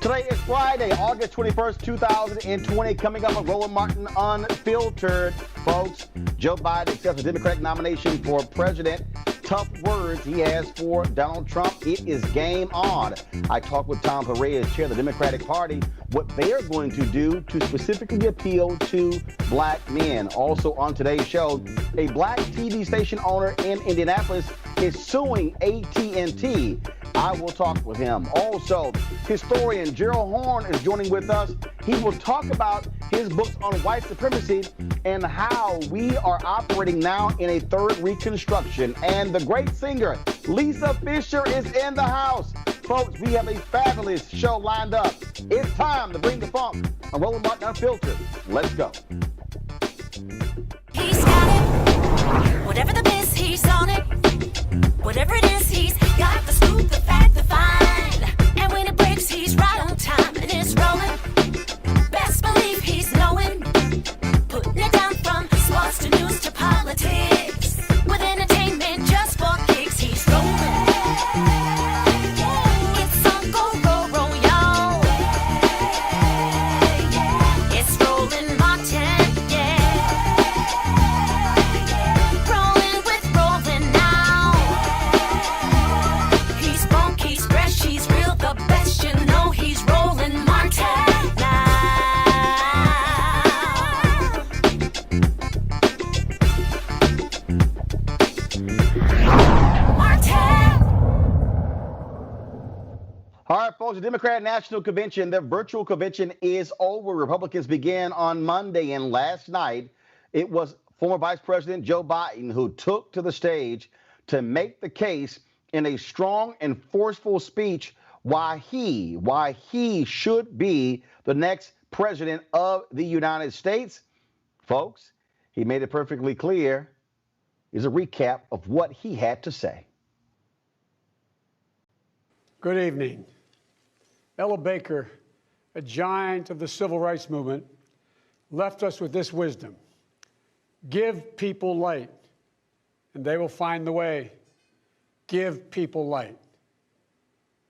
Today is Friday, August 21st, 2020. Coming up on Roland Martin Unfiltered, folks. Joe Biden accepts the Democratic nomination for president. Tough words he has for Donald Trump. It is game on. I talked with Tom Perez, chair of the Democratic Party, what they are going to do to specifically appeal to black men. Also on today's show, a black TV station owner in Indianapolis is suing AT&T. I will talk with him. Also, historian Gerald Horne is joining with us. He will talk about his books on white supremacy and how we are operating now in a third reconstruction. And the great singer Lisa Fischer is in the house. Folks, we have a fabulous show lined up. It's time to bring the funk on Roland Martin Unfiltered. Let's go. He's got it. Whatever the biz, he's on it. Whatever it is, he's got the scoop, the fact, the find. And when it breaks, he's right on time and it's rolling. Best believe he's knowing. Putting it down from sports to news to politics. With entertainment just for kicks, he's rolling. It's on go, roll, y'all. It's Roland Martin, yeah. Rolling with Roland now. He's funk, he's fresh, he's real, the best, you know he's Roland Martin now. Martin! All right, folks, the Democratic National Convention, their virtual convention is over. Republicans began on Monday, and last night it was former Vice President Joe Biden who took to the stage to make the case in a strong and forceful speech why he should be the next president of the United States. Folks, he made it perfectly clear. Here's a recap of what he had to say. Good evening. Ella Baker, a giant of the civil rights movement, left us with this wisdom. Give people light, and they will find the way. Give people light.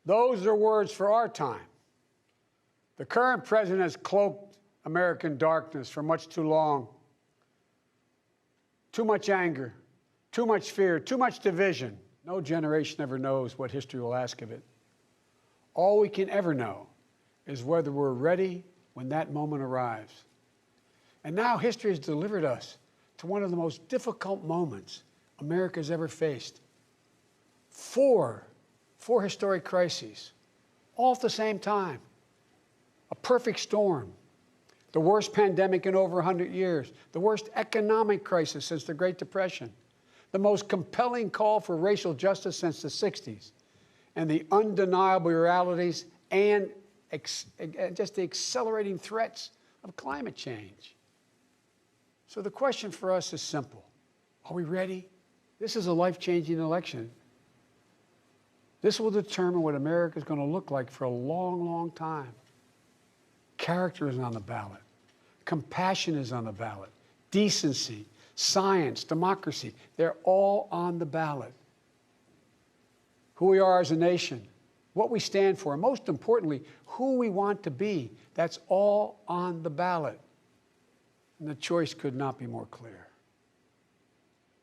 Those are words for our time. The current president has cloaked American darkness for much too long. Too much anger, Too much fear, too much division. No generation ever knows what history will ask of it. All we can ever know is whether we're ready when that moment arrives. And now history has delivered us to one of the most difficult moments America's ever faced. Four historic crises, all at the same time. A perfect storm. The worst pandemic in over 100 years. The worst economic crisis since the Great Depression. The most compelling call for racial justice since the 60s. And the undeniable realities and just the accelerating threats of climate change. So the question for us is simple. Are we ready? This is a life-changing election. This will determine what America is going to look like for a long, long time. Character is on the ballot. Compassion is on the ballot. Decency, science, democracy, they're all on the ballot. Who we are as a nation, what we stand for, and most importantly, who we want to be, that's all on the ballot. And the choice could not be more clear.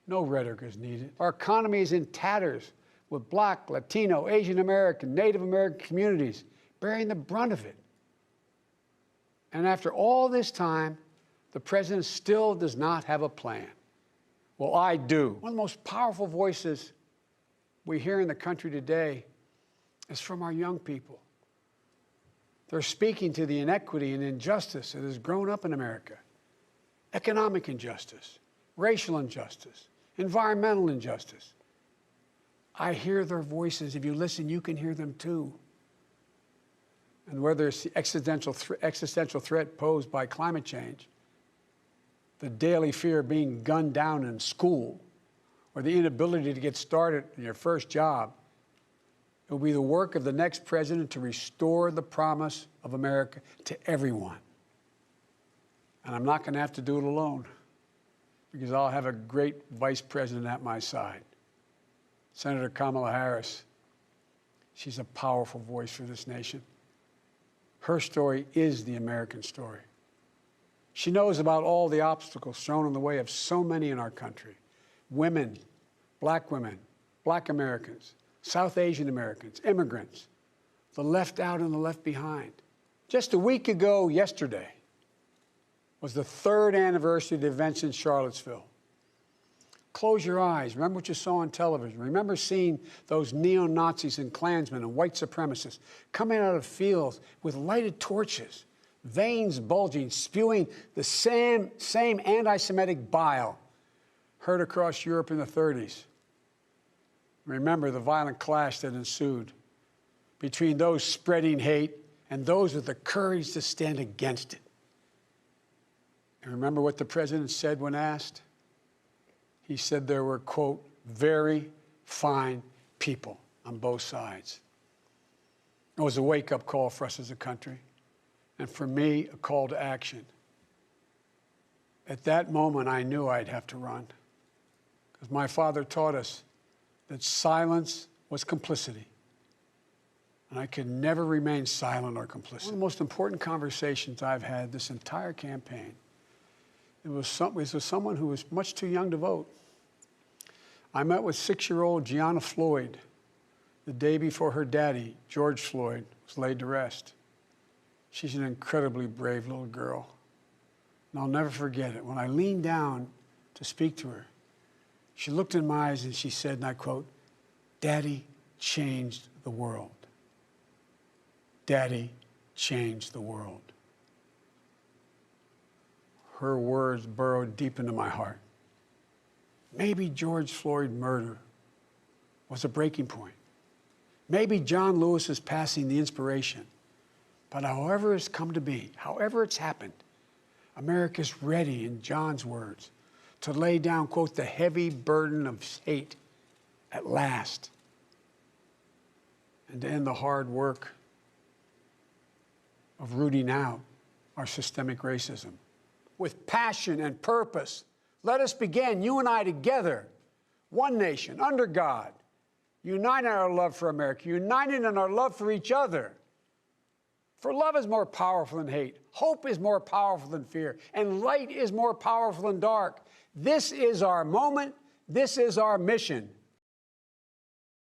No rhetoric is needed. Our economy is in tatters, with Black, Latino, Asian American, Native American communities bearing the brunt of it. And after all this time, the president still does not have a plan. Well, I do. One of the most powerful voices we hear in the country today is from our young people. They're speaking to the inequity and injustice that has grown up in America. Economic injustice, racial injustice, environmental injustice. I hear their voices. If you listen, you can hear them too. And whether it's the existential threat posed by climate change, the daily fear of being gunned down in school, or the inability to get started in your first job, it will be the work of the next president to restore the promise of America to everyone. And I'm not going to have to do it alone, because I'll have a great vice president at my side. Senator Kamala Harris, she's a powerful voice for this nation. Her story is the American story. She knows about all the obstacles thrown in the way of so many in our country. Women, Black Americans, South Asian Americans, immigrants, the left out and the left behind. Just a week ago yesterday was the 3rd anniversary of the events in Charlottesville. Close your eyes. Remember what you saw on television. Remember seeing those neo-Nazis and Klansmen and white supremacists coming out of fields with lighted torches, veins bulging, spewing the same anti-Semitic bile heard across Europe in the 30s. Remember the violent clash that ensued between those spreading hate and those with the courage to stand against it. And remember what the president said when asked? He said there were, quote, very fine people on both sides. It was a wake-up call for us as a country, and for me, a call to action. At that moment, I knew I'd have to run, because my father taught us that silence was complicity, and I could never remain silent or complicit. One of the most important conversations I've had this entire campaign, it was with someone who was much too young to vote. I met with 6-year-old Gianna Floyd the day before her daddy, George Floyd, was laid to rest. She's an incredibly brave little girl. And I'll never forget it. When I leaned down to speak to her, she looked in my eyes and she said, and I quote, "Daddy changed the world. Daddy changed the world." Her words burrowed deep into my heart. Maybe George Floyd's murder was a breaking point. Maybe John Lewis's passing the inspiration. But however it's come to be, however it's happened, America's ready, in John's words, to lay down, quote, the heavy burden of hate at last, and to end the hard work of rooting out our systemic racism. With passion and purpose, let us begin, you and I together, one nation, under God, united in our love for America, united in our love for each other. For love is more powerful than hate, hope is more powerful than fear, and light is more powerful than dark. This is our moment. This is our mission.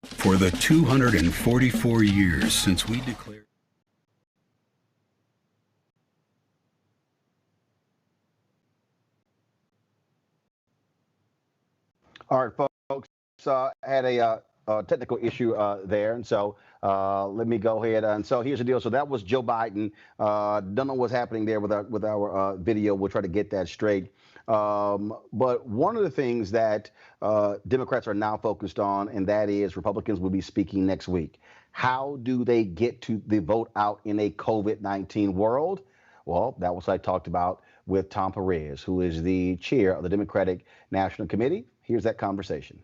For the 244 years since we declared. All right, folks, had a technical issue there, and so let me go ahead. And so here's the deal. So that was Joe Biden. Don't know what's happening there with our video. We'll try to get that straight. But one of the things that Democrats are now focused on, and that is Republicans will be speaking next week. How do they get to the vote out in a COVID-19 world? Well, that was what I talked about with Tom Perez, who is the chair of the Democratic National Committee. Here's that conversation.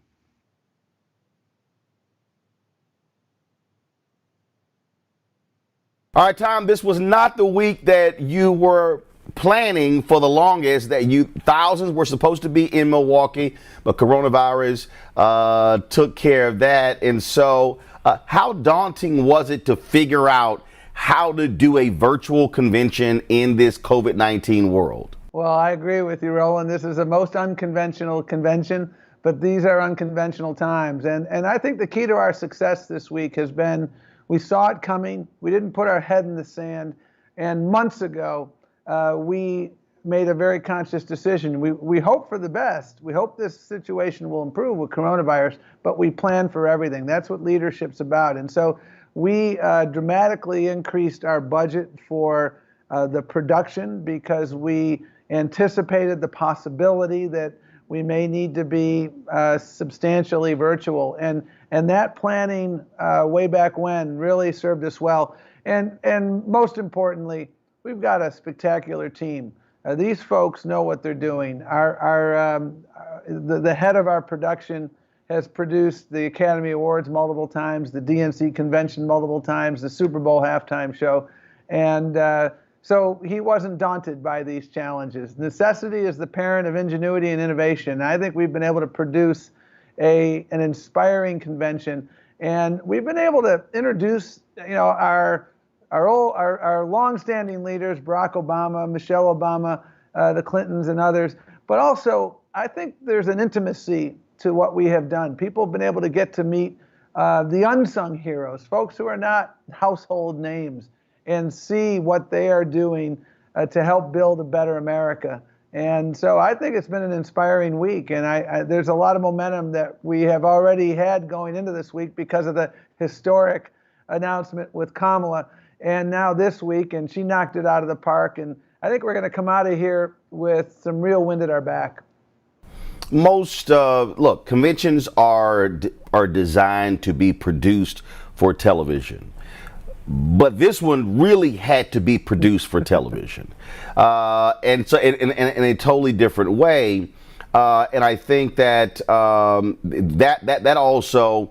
All right, Tom, this was not the week that you were planning for the longest, that thousands were supposed to be in Milwaukee, but coronavirus took care of that. And so how daunting was it to figure out how to do a virtual convention in this COVID-19 world? Well, I agree with you, Roland. This is the most unconventional convention, but these are unconventional times. And I think the key to our success this week has been we saw it coming. We didn't put our head in the sand. And months ago, we made a very conscious decision. We hope for the best. We hope this situation will improve with coronavirus, but we plan for everything. That's what leadership's about. And so we dramatically increased our budget for the production because we anticipated the possibility that we may need to be substantially virtual. And that planning way back when really served us well. And most importantly, we've got a spectacular team. These folks know what they're doing. The head of our production has produced the Academy Awards multiple times, the DNC convention multiple times, the Super Bowl halftime show. And so he wasn't daunted by these challenges. Necessity is the parent of ingenuity and innovation. I think we've been able to produce an inspiring convention. And we've been able to introduce, our longstanding leaders, Barack Obama, Michelle Obama, the Clintons and others. But also, I think there's an intimacy to what we have done. People have been able to get to meet the unsung heroes, folks who are not household names, and see what they are doing to help build a better America. And so I think it's been an inspiring week, and there's a lot of momentum that we have already had going into this week because of the historic announcement with Kamala, and now this week, and she knocked it out of the park, and I think we're going to come out of here with some real wind at our back. Most conventions are designed to be produced for television, but this one really had to be produced for television, and so in a totally different way. And I think that that also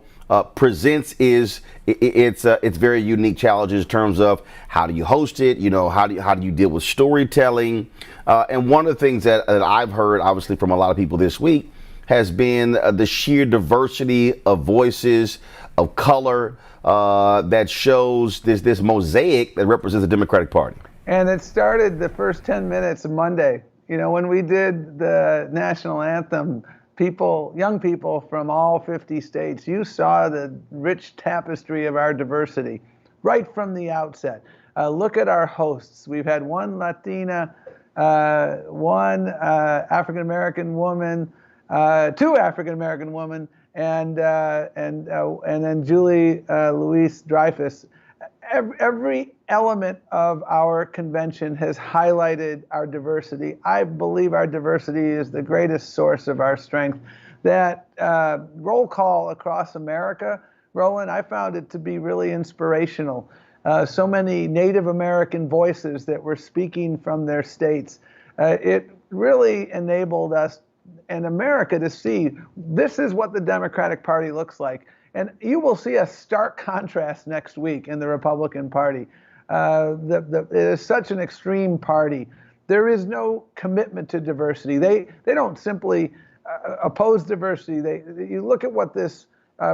presents its very unique challenges in terms of how do you host it, how do you deal with storytelling, and one of the things that I've heard obviously from a lot of people this week has been the sheer diversity of voices, of color, that shows this mosaic that represents the Democratic Party. And it started the first 10 minutes of Monday. When we did the national anthem, young people from all 50 states, you saw the rich tapestry of our diversity right from the outset. Look at our hosts. We've had one Latina, one African-American woman, two African-American women, and then Julie Louis-Dreyfus. Every element of our convention has highlighted our diversity. I believe our diversity is the greatest source of our strength. That roll call across America, Roland, I found it to be really inspirational. So many Native American voices that were speaking from their states. It really enabled us and America to see this is what the Democratic Party looks like. And you will see a stark contrast next week in the Republican Party. It is such an extreme party. There is no commitment to diversity. They don't simply oppose diversity. You look at what this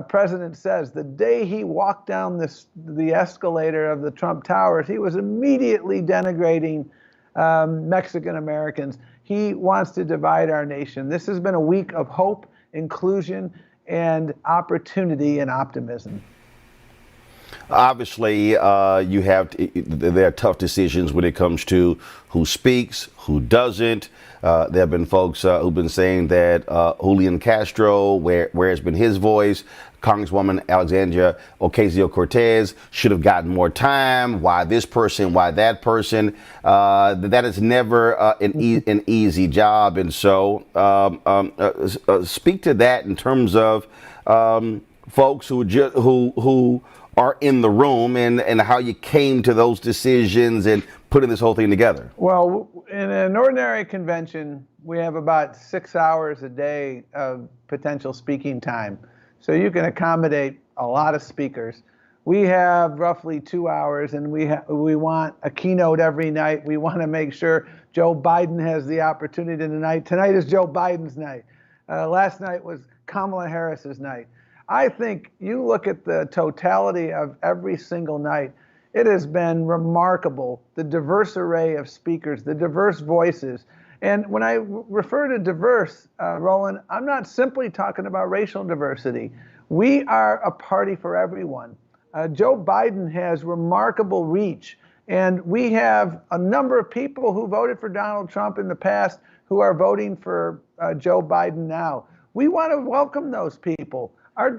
president says. The day he walked down the escalator of the Trump Towers, he was immediately denigrating Mexican Americans. He wants to divide our nation. This has been a week of hope. inclusion and opportunity and optimism. Obviously, there are tough decisions when it comes to who speaks, who doesn't. There have been folks who've been saying that Julian Castro, where has been his voice, Congresswoman Alexandria Ocasio-Cortez should have gotten more time. Why this person? Why that person? That is never an easy job. And so speak to that in terms of folks who are in the room and how you came to those decisions and putting this whole thing together. Well, in an ordinary convention, we have about 6 hours a day of potential speaking time. So you can accommodate a lot of speakers. We have roughly 2 hours, and we want a keynote every night. We want to make sure Joe Biden has the opportunity tonight. Tonight is Joe Biden's night. Last night was Kamala Harris's night. I think you look at the totality of every single night, it has been remarkable, the diverse array of speakers, the diverse voices. And when I refer to diverse, Roland, I'm not simply talking about racial diversity. We are a party for everyone. Joe Biden has remarkable reach, and we have a number of people who voted for Donald Trump in the past who are voting for Joe Biden now. We want to welcome those people.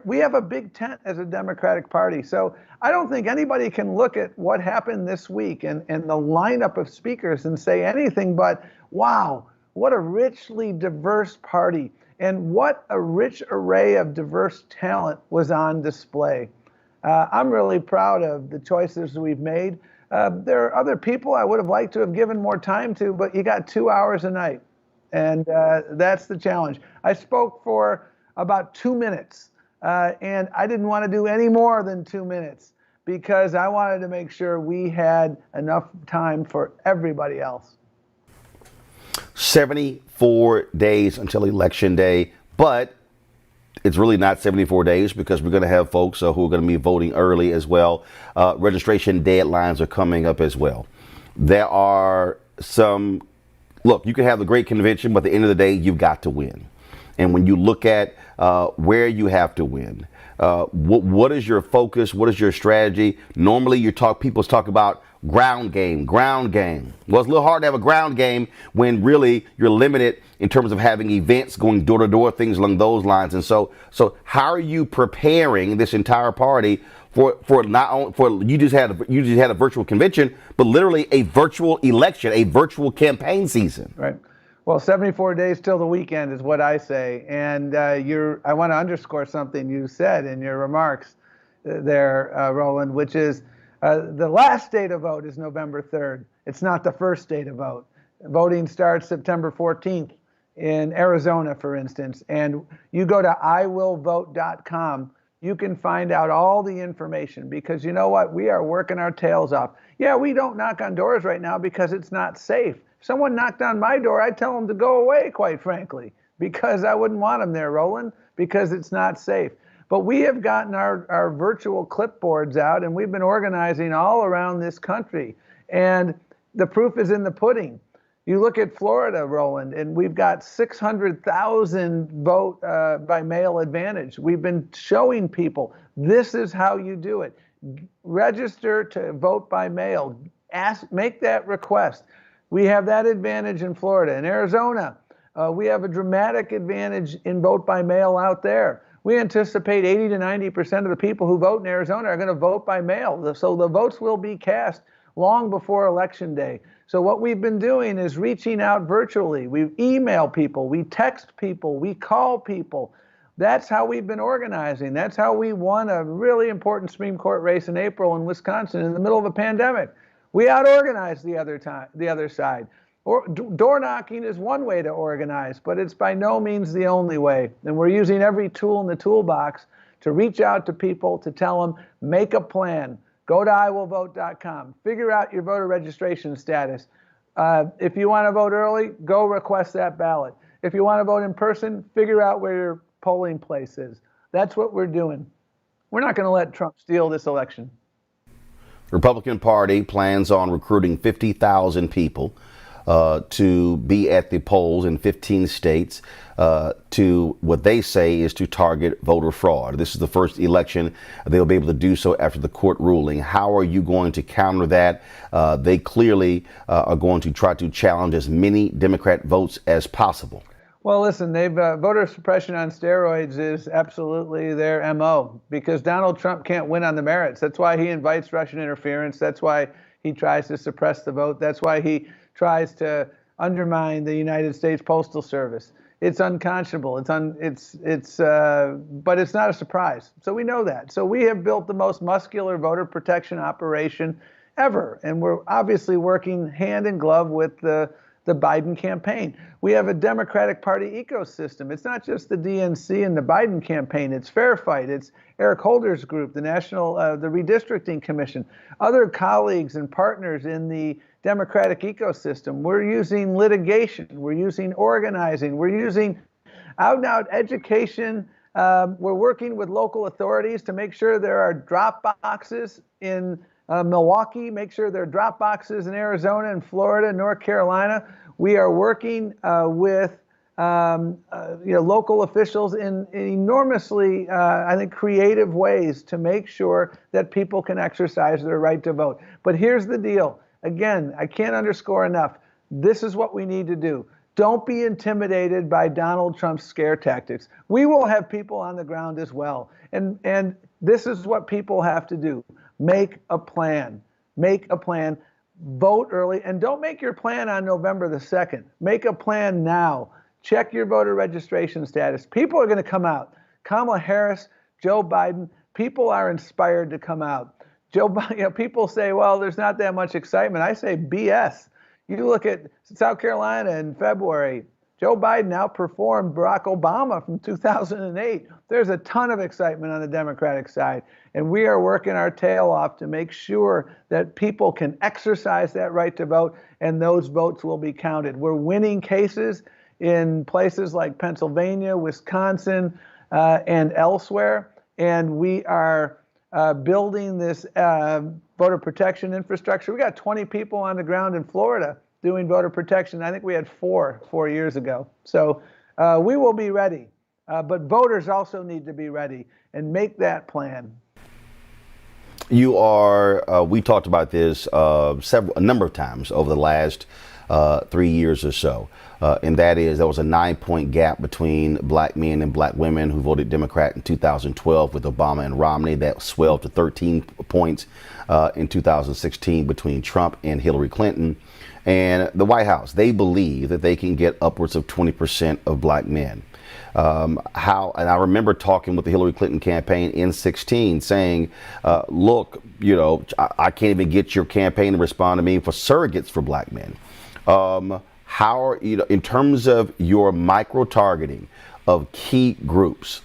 We have a big tent as a Democratic Party. So I don't think anybody can look at what happened this week and the lineup of speakers and say anything but, wow, what a richly diverse party and what a rich array of diverse talent was on display. I'm really proud of the choices we've made. There are other people I would have liked to have given more time to, but you got 2 hours a night. And that's the challenge. I spoke for about 2 minutes. And I didn't want to do any more than 2 minutes because I wanted to make sure we had enough time for everybody else. 74 days until Election Day, but it's really not 74 days because we're going to have folks who are going to be voting early as well. Registration deadlines are coming up as well. There are look, you can have the great convention, but at the end of the day, you've got to win. And when you look at where you have to win, what is your focus? What is your strategy? Normally, people talk about ground game. Well, it's a little hard to have a ground game when really you're limited in terms of having events, going door to door, things along those lines. And so how are you preparing this entire party for you just had a virtual convention, but literally a virtual election, a virtual campaign season? Right. Well, 74 days till the weekend is what I say. And I want to underscore something you said in your remarks there, Roland, which is the last day to vote is November 3rd. It's not the first day to vote. Voting starts September 14th in Arizona, for instance. And you go to iwillvote.com. You can find out all the information because you know what? We are working our tails off. Yeah, we don't knock on doors right now because it's not safe. Someone knocked on my door, I'd tell them to go away, quite frankly, because I wouldn't want them there, Roland, because it's not safe. But we have gotten our virtual clipboards out, and we've been organizing all around this country. And the proof is in the pudding. You look at Florida, Roland, and we've got 600,000 vote by mail advantage. We've been showing people this is how you do it. Register to vote by mail. Make that request. We have that advantage in Florida. In Arizona, we have a dramatic advantage in vote by mail out there. We anticipate 80 to 90% of the people who vote in Arizona are going to vote by mail. So the votes will be cast long before Election Day. So what we've been doing is reaching out virtually. We email people, we text people, we call people. That's how we've been organizing. That's how we won a really important Supreme Court race in April in Wisconsin in the middle of a pandemic. We out-organized the other side. Door knocking is one way to organize, but it's by no means the only way. And we're using every tool in the toolbox to reach out to people, to tell them, make a plan. Go to iwillvote.com. Figure out your voter registration status. If you want to vote early, go request that ballot. If you want to vote in person, figure out where your polling place is. That's what we're doing. We're not going to let Trump steal this election. The Republican Party plans on recruiting 50,000 people to be at the polls in 15 states to what they say is to target voter fraud. This is the first election they'll be able to do so after the court ruling. How are you going to counter that? They clearly are going to try to challenge as many Democrat votes as possible. Well, listen, they've voter suppression on steroids is absolutely their MO, because Donald Trump can't win on the merits. That's why he invites Russian interference. That's why he tries to suppress the vote. That's why he tries to undermine the United States Postal Service. It's unconscionable. But it's not a surprise. So we know that. So we have built the most muscular voter protection operation ever, and we're obviously working hand in glove with the Biden campaign. We have a Democratic Party ecosystem. It's not just the DNC and the Biden campaign. It's Fair Fight. It's Eric Holder's group, the Redistricting Commission, other colleagues and partners in the Democratic ecosystem. We're using litigation. We're using organizing. We're using out-and-out education. We're working with local authorities to make sure there are drop boxes in Milwaukee, make sure there are drop boxes in Arizona and Florida, North Carolina. We are working with local officials in enormously, I think, creative ways to make sure that people can exercise their right to vote. But here's the deal. Again, I can't underscore enough. This is what we need to do. Don't be intimidated by Donald Trump's scare tactics. We will have people on the ground as well. And this is what people have to do. Make a plan. Make a plan. Vote early. And don't make your plan on November the 2nd. Make a plan now. Check your voter registration status. People are going to come out. Kamala Harris, Joe Biden, people are inspired to come out. People say, well, there's not that much excitement. I say BS. You look at South Carolina in February. Joe Biden outperformed Barack Obama from 2008. There's a ton of excitement on the Democratic side, and we are working our tail off to make sure that people can exercise that right to vote, and those votes will be counted. We're winning cases in places like Pennsylvania, Wisconsin, and elsewhere, and we are building this voter protection infrastructure. We got 20 people on the ground in Florida doing voter protection. I think we had 4 years ago. So we will be ready. But voters also need to be ready and make that plan. You are, we talked about this a number of times over the last 3 years or so. And that is, there was a 9-point gap between black men and black women who voted Democrat in 2012 with Obama and Romney. That swelled to 13 points in 2016 between Trump and Hillary Clinton. And the White House, they believe that they can get upwards of 20% of black men. And I remember talking with the Hillary Clinton campaign in 16 saying, look, I can't even get your campaign to respond to me for surrogates for black men. How are, in terms of your micro targeting of key groups,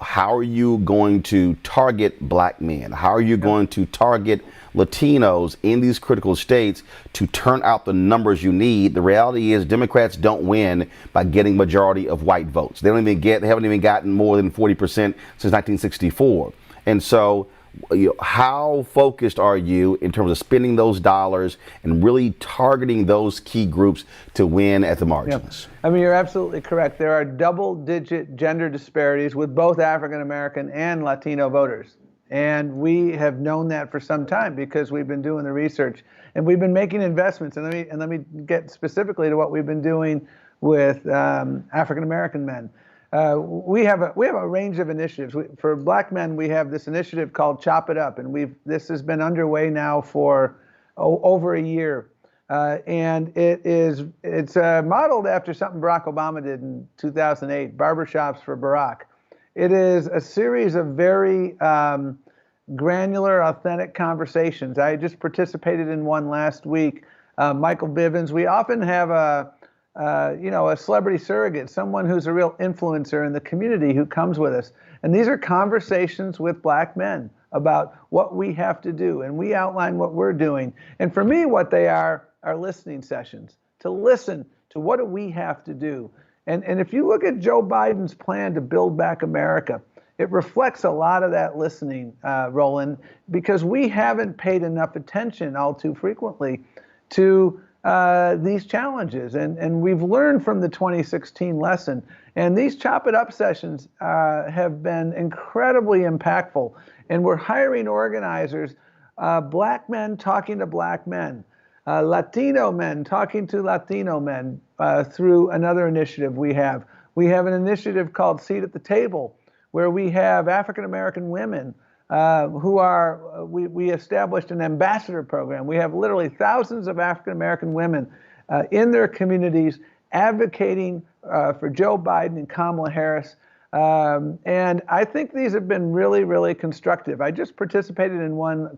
how are you going to target black men? How are you going to target Latinos in these critical states to turn out the numbers you need? The reality is Democrats don't win by getting majority of white votes. They haven't even gotten more than 40% since 1964. And so how focused are you in terms of spending those dollars and really targeting those key groups to win at the margins? Yeah. I mean, you're absolutely correct. There are double-digit gender disparities with both African American and Latino voters. And we have known that for some time because we've been doing the research and we've been making investments. And let me get specifically to what we've been doing with African American men. We have a range of initiatives. For black men, we have this initiative called Chop It Up, and this has been underway now for over a year. And it's modeled after something Barack Obama did in 2008, Barbershops for Barack. It is a series of very granular, authentic conversations. I just participated in one last week. Michael Bivins. We often have a celebrity surrogate, someone who's a real influencer in the community who comes with us. And these are conversations with black men about what we have to do. And we outline what we're doing. And for me, what they are listening sessions, to listen to what do we have to do. And if you look at Joe Biden's plan to build back America, it reflects a lot of that listening, Roland, because we haven't paid enough attention all too frequently to these challenges. And we've learned from the 2016 lesson. And these Chop It Up sessions have been incredibly impactful. And we're hiring organizers, black men talking to black men, Latino men talking to Latino men through another initiative we have. We have an initiative called Seat at the Table, where we have African American women we established an ambassador program. We have literally thousands of African American women in their communities advocating for Joe Biden and Kamala Harris. And I think these have been really, really constructive. I just participated in one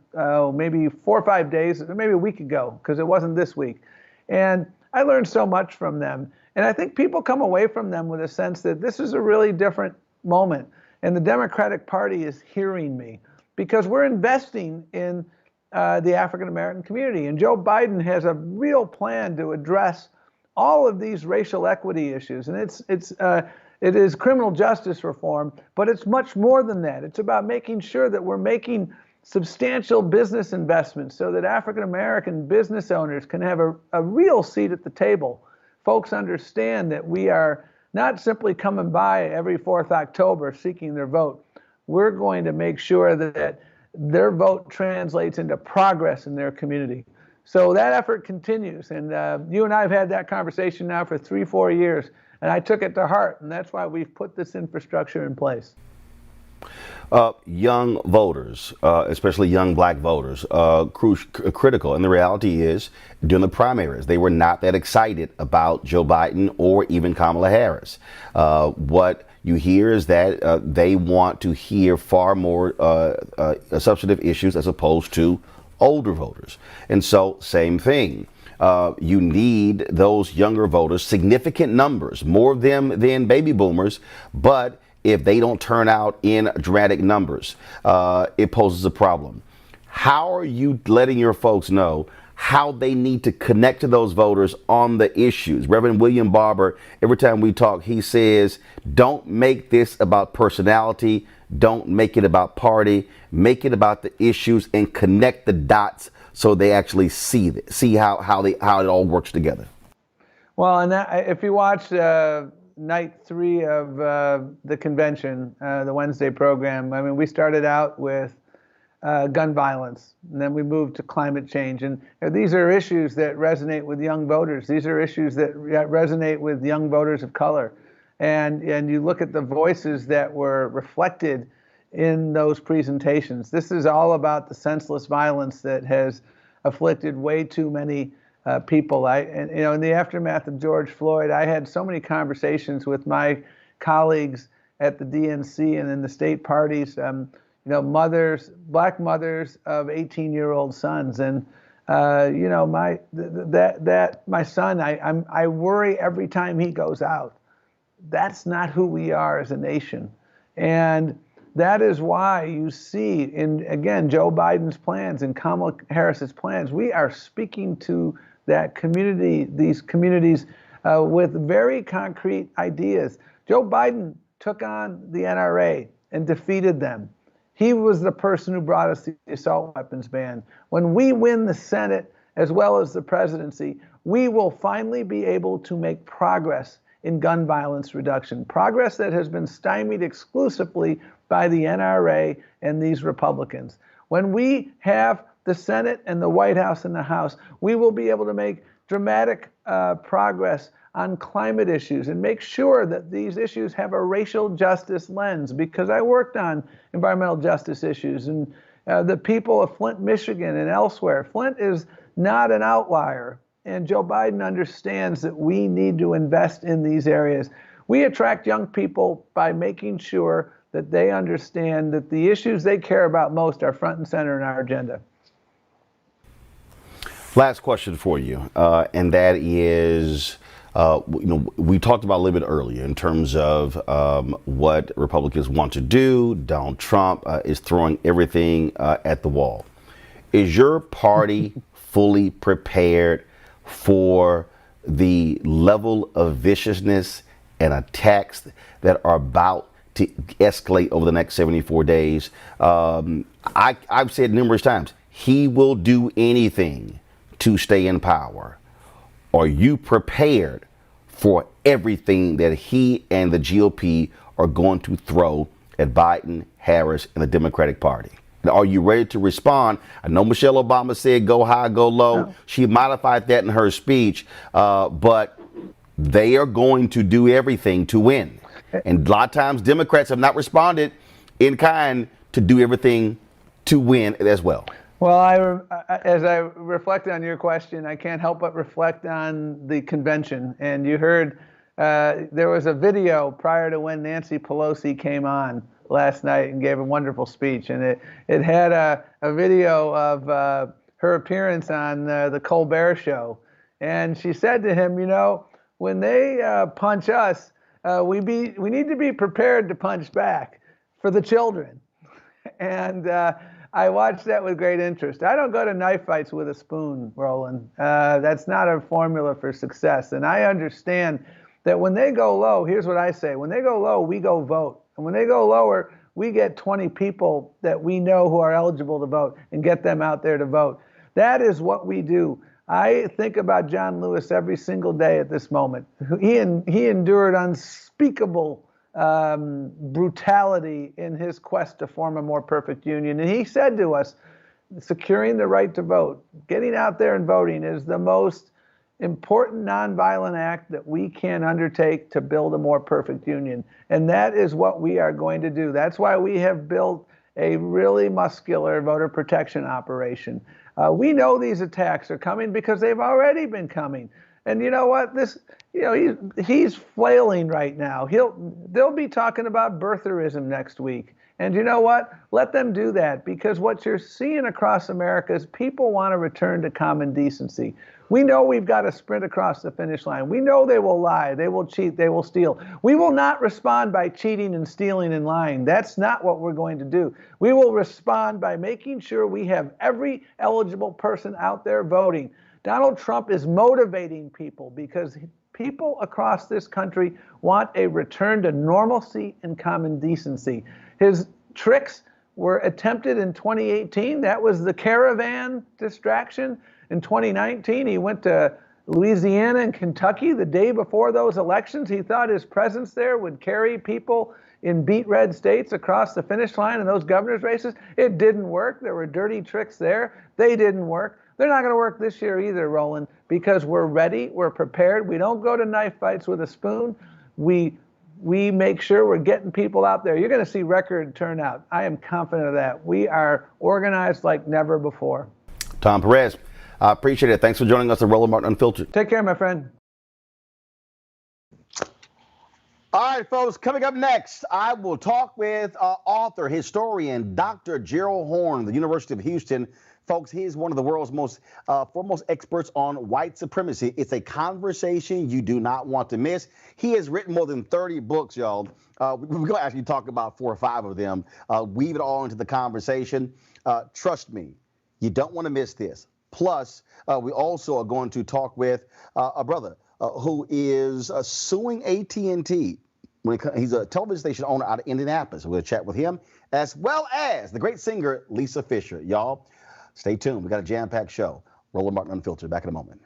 maybe 4 or 5 days, maybe a week ago, because it wasn't this week. And I learned so much from them. And I think people come away from them with a sense that this is a really different moment. And the Democratic Party is hearing me, because we're investing in the African American community. And Joe Biden has a real plan to address all of these racial equity issues. And it is criminal justice reform, but it's much more than that. It's about making sure that we're making substantial business investments so that African American business owners can have a real seat at the table. Folks understand that we are not simply coming by every 4th October seeking their vote. We're going to make sure that their vote translates into progress in their community. So that effort continues. And you and I have had that conversation now for 3-4 years, and I took it to heart. And that's why we've put this infrastructure in place. Young voters, especially young black voters, critical. And the reality is, during the primaries, they were not that excited about Joe Biden or even Kamala Harris. What you hear is that they want to hear far more substantive issues as opposed to older voters. And so, same thing. You need those younger voters, significant numbers, more of them than baby boomers, but if they don't turn out in dramatic numbers, it poses a problem. How are you letting your folks know how they need to connect to those voters on the issues? Reverend William Barber, every time we talk, he says, don't make this about personality. Don't make it about party. Make it about the issues and connect the dots so they actually see how it all works together. Well, and if you watch night 3 of the convention, the Wednesday program, I mean, we started out with gun violence, and then we moved to climate change. And these are issues that resonate with young voters. These are issues that resonate with young voters of color. And you look at the voices that were reflected in those presentations. This is all about the senseless violence that has afflicted way too many people. In the aftermath of George Floyd, I had so many conversations with my colleagues at the DNC and in the state parties, mothers, black mothers of 18-year-old sons. And, my son, I worry every time he goes out. That's not who we are as a nation. And that is why you see again, Joe Biden's plans and Kamala Harris's plans, we are speaking to that community, these communities with very concrete ideas. Joe Biden took on the NRA and defeated them. He was the person who brought us the assault weapons ban. When we win the Senate as well as the presidency, we will finally be able to make progress in gun violence reduction, progress that has been stymied exclusively by the NRA and these Republicans. When we have the Senate and the White House and the House, we will be able to make dramatic progress on climate issues and make sure that these issues have a racial justice lens, because I worked on environmental justice issues, and the people of Flint, Michigan and elsewhere, Flint is not an outlier. And Joe Biden understands that we need to invest in these areas. We attract young people by making sure that they understand that the issues they care about most are front and center in our agenda. Last question for you, and that is, we talked about a little bit earlier in terms of what Republicans want to do. Donald Trump is throwing everything at the wall. Is your party fully prepared for the level of viciousness and attacks that are about to escalate over the next 74 days? I've said numerous times, he will do anything to stay in power. Are you prepared for everything that he and the GOP are going to throw at Biden, Harris, and the Democratic Party? Are you ready to respond? I know Michelle Obama said go high, go low. No. She modified that in her speech, but they are going to do everything to win. And a lot of times Democrats have not responded in kind to do everything to win as well. Well, as I reflect on your question, I can't help but reflect on the convention. And you heard there was a video prior to when Nancy Pelosi came on last night and gave a wonderful speech. And it had a video of her appearance on the Colbert Show. And she said to him, you know, when they punch us, we need to be prepared to punch back for the children. And I watched that with great interest. I don't go to knife fights with a spoon, Roland. That's not a formula for success. And I understand that when they go low, here's what I say. When they go low, we go vote. And when they go lower, we get 20 people that we know who are eligible to vote and get them out there to vote. That is what we do. I think about John Lewis every single day at this moment. He endured unspeakable brutality in his quest to form a more perfect union. And he said to us, securing the right to vote, getting out there and voting is the most important nonviolent act that we can undertake to build a more perfect union. And that is what we are going to do. That's why we have built a really muscular voter protection operation. We know these attacks are coming because they've already been coming. And you know what? He's flailing right now. They'll be talking about birtherism next week. And you know what? Let them do that, because what you're seeing across America is people want to return to common decency. We know we've got to sprint across the finish line. We know they will lie, they will cheat, they will steal. We will not respond by cheating and stealing and lying. That's not what we're going to do. We will respond by making sure we have every eligible person out there voting. Donald Trump is motivating people because people across this country want a return to normalcy and common decency. His tricks were attempted in 2018. That was the caravan distraction. In 2019, he went to Louisiana and Kentucky the day before those elections. He thought his presence there would carry people in beat red states across the finish line in those governor's races. It didn't work. There were dirty tricks there. They didn't work. They're not going to work this year either, Roland, because we're ready, we're prepared. We don't go to knife fights with a spoon. We make sure we're getting people out there. You're going to see record turnout. I am confident of that. We are organized like never before. Tom Perez, I appreciate it. Thanks for joining us on Roland Martin Unfiltered. Take care, my friend. All right, folks, coming up next, I will talk with author, historian, Dr. Gerald Horne of the University of Houston. Folks, he is one of the world's most foremost experts on white supremacy. It's a conversation you do not want to miss. He has written more than 30 books, y'all. We're going to actually talk about 4 or 5 of them, weave it all into the conversation. Trust me, you don't want to miss this. Plus, we also are going to talk with a brother who is suing AT&T. He's a television station owner out of Indianapolis. We're going to chat with him, as well as the great singer, Lisa Fischer. Y'all, stay tuned. We got a jam-packed show. Roland Martin Unfiltered. Back in a moment.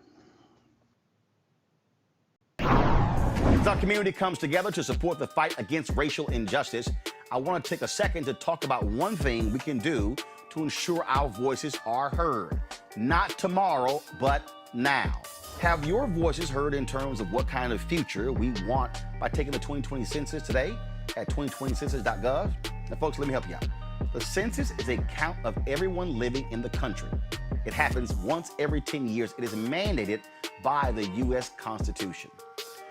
As our community comes together to support the fight against racial injustice, I want to take a second to talk about one thing we can do to ensure our voices are heard. Not tomorrow, but now. Have your voices heard in terms of what kind of future we want by taking the 2020 census today at 2020census.gov? Now, folks, let me help you out. The census is a count of everyone living in the country. It happens once every 10 years. It is mandated by the U.S. Constitution.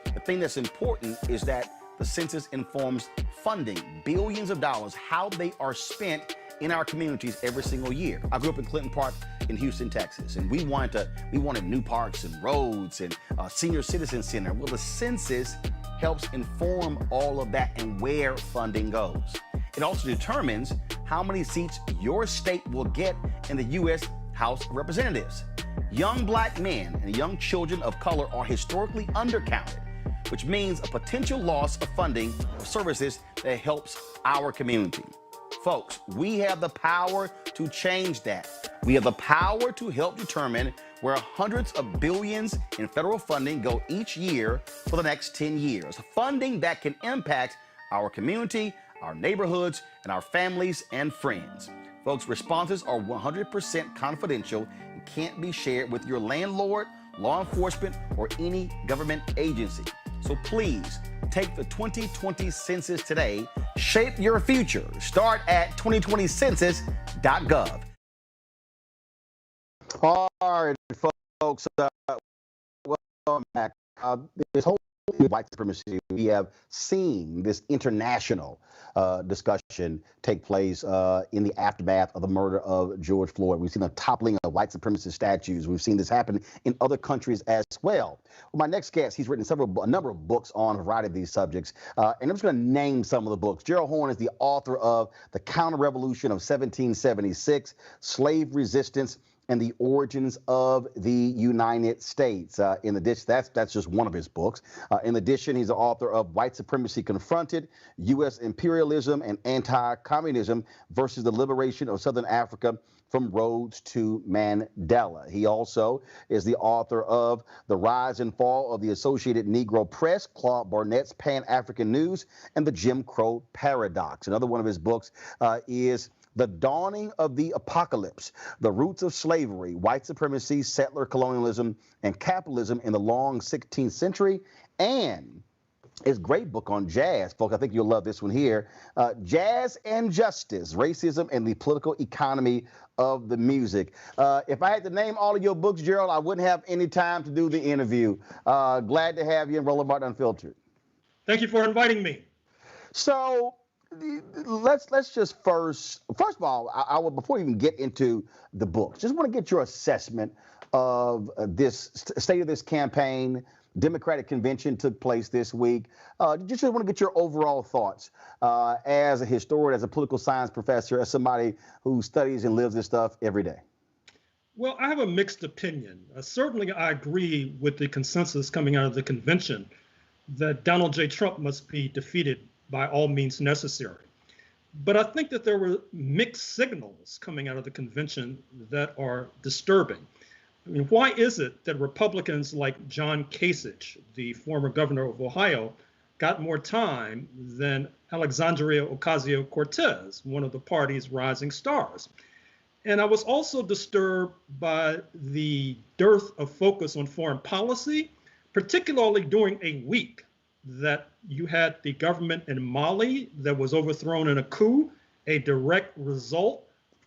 The thing that's important is that the census informs funding, billions of dollars, how they are spent in our communities every single year. I grew up in Clinton Park in Houston, Texas, and we wanted new parks and roads and a senior citizen center. Well, the census helps inform all of that and where funding goes. It also determines how many seats your state will get in the U.S. House of Representatives. Young black men and young children of color are historically undercounted, which means a potential loss of funding for services that helps our community. Folks, we have the power to change that. We have the power to help determine where hundreds of billions in federal funding go each year for the next 10 years. Funding that can impact our community, our neighborhoods, and our families and friends. Folks, responses are 100% confidential and can't be shared with your landlord, law enforcement, or any government agency. So please take the 2020 census today. Shape your future. Start at 2020census.gov. All right, folks, welcome back. This whole white supremacy, we have seen this international discussion take place in the aftermath of the murder of George Floyd. We've seen a toppling of white supremacist statues. We've seen this happen in other countries as well. My next guest, he's written a number of books on a variety of these subjects, and I'm just going to name some of the books. Gerald Horne is the author of The Counter-Revolution of 1776, Slave Resistance, and the Origins of the United States. In addition, that's just one of his books. In addition, he's the author of White Supremacy Confronted, U.S. Imperialism and Anti-Communism versus the Liberation of Southern Africa from Rhodes to Mandela. He also is the author of The Rise and Fall of the Associated Negro Press, Claude Barnett's Pan-African News, and the Jim Crow Paradox. Another one of his books is The Dawning of the Apocalypse, The Roots of Slavery, White Supremacy, Settler Colonialism, and Capitalism in the Long 16th Century, and his great book on jazz, folks. I think you'll love this one here, Jazz and Justice, Racism and the Political Economy of the Music. If I had to name all of your books, Gerald, I wouldn't have any time to do the interview. Glad to have you in Roland Martin Unfiltered. Thank you for inviting me. So, let's just first of all, I will, before we even get into the books, just want to get your assessment of this state of this campaign. Democratic convention took place this week. Just want to get your overall thoughts as a historian, as a political science professor, as somebody who studies and lives this stuff every day. Well, I have a mixed opinion. Certainly, I agree with the consensus coming out of the convention that Donald J. Trump must be defeated by all means necessary. But I think that there were mixed signals coming out of the convention that are disturbing. I mean, why is it that Republicans like John Kasich, the former governor of Ohio, got more time than Alexandria Ocasio-Cortez, one of the party's rising stars? And I was also disturbed by the dearth of focus on foreign policy, particularly during a week that you had the government in Mali that was overthrown in a coup, a direct result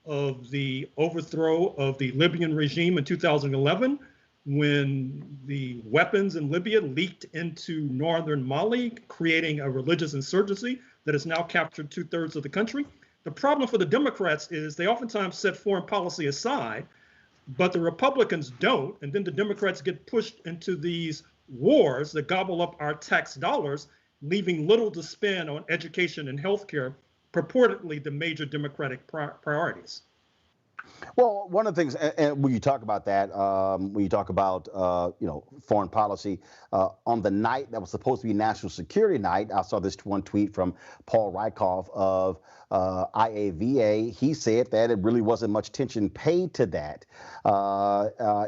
of the overthrow of the Libyan regime in 2011, when the weapons in Libya leaked into northern Mali, creating a religious insurgency that has now captured 2/3 of the country. The problem for the Democrats is they oftentimes set foreign policy aside, but the Republicans don't, and then the Democrats get pushed into these wars that gobble up our tax dollars, leaving little to spend on education and healthcare, purportedly the major Democratic priorities. Well, one of the things, and when you talk about that, when you talk about foreign policy, on the night that was supposed to be National Security Night, I saw this one tweet from Paul Rykoff of IAVA. He said that it really wasn't much attention paid to that.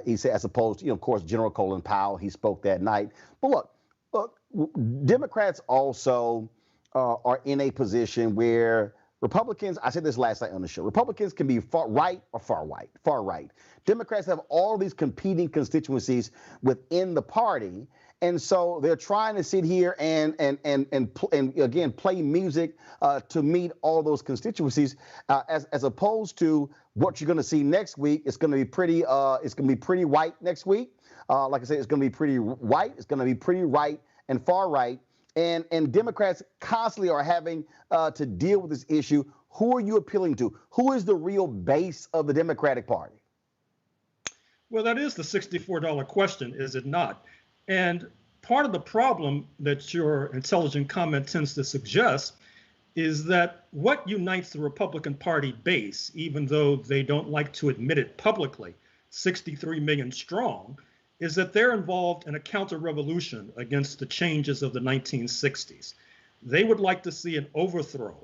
He said, as opposed to, of course, General Colin Powell, he spoke that night. But look, Democrats also are in a position where Republicans, I said this last night on the show, Republicans can be far right or far right. Democrats have all these competing constituencies within the party. And so they're trying to sit here and again, play music to meet all those constituencies, as opposed to what you're going to see next week. It's going to be pretty white next week. Like I said, it's going to be pretty white. It's going to be pretty right and far right. And Democrats constantly are having to deal with this issue. Who are you appealing to? Who is the real base of the Democratic Party? Well, that is the $64 question, is it not? And part of the problem that your intelligent comment tends to suggest is that what unites the Republican Party base, even though they don't like to admit it publicly, 63 million strong, is that they're involved in a counter-revolution against the changes of the 1960s. They would like to see an overthrow,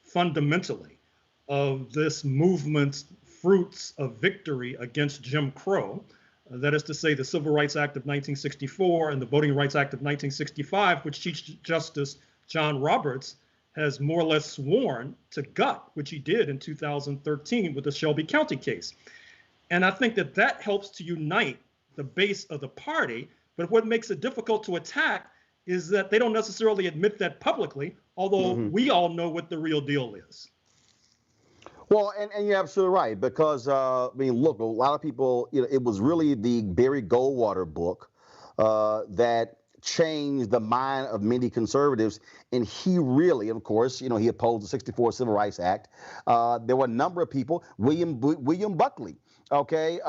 fundamentally, of this movement's fruits of victory against Jim Crow, That is to say, the Civil Rights Act of 1964 and the Voting Rights Act of 1965, which Chief Justice John Roberts has more or less sworn to gut, which he did in 2013 with the Shelby County case. And I think that that helps to unite the base of the party. But what makes it difficult to attack is that they don't necessarily admit that publicly, although we all know what the real deal is. Well, and you're absolutely right, because, I mean, look, a lot of people, it was really the Barry Goldwater book that changed the mind of many conservatives. And he really, of course, he opposed the 64 Civil Rights Act. There were a number of people, William Buckley, okay,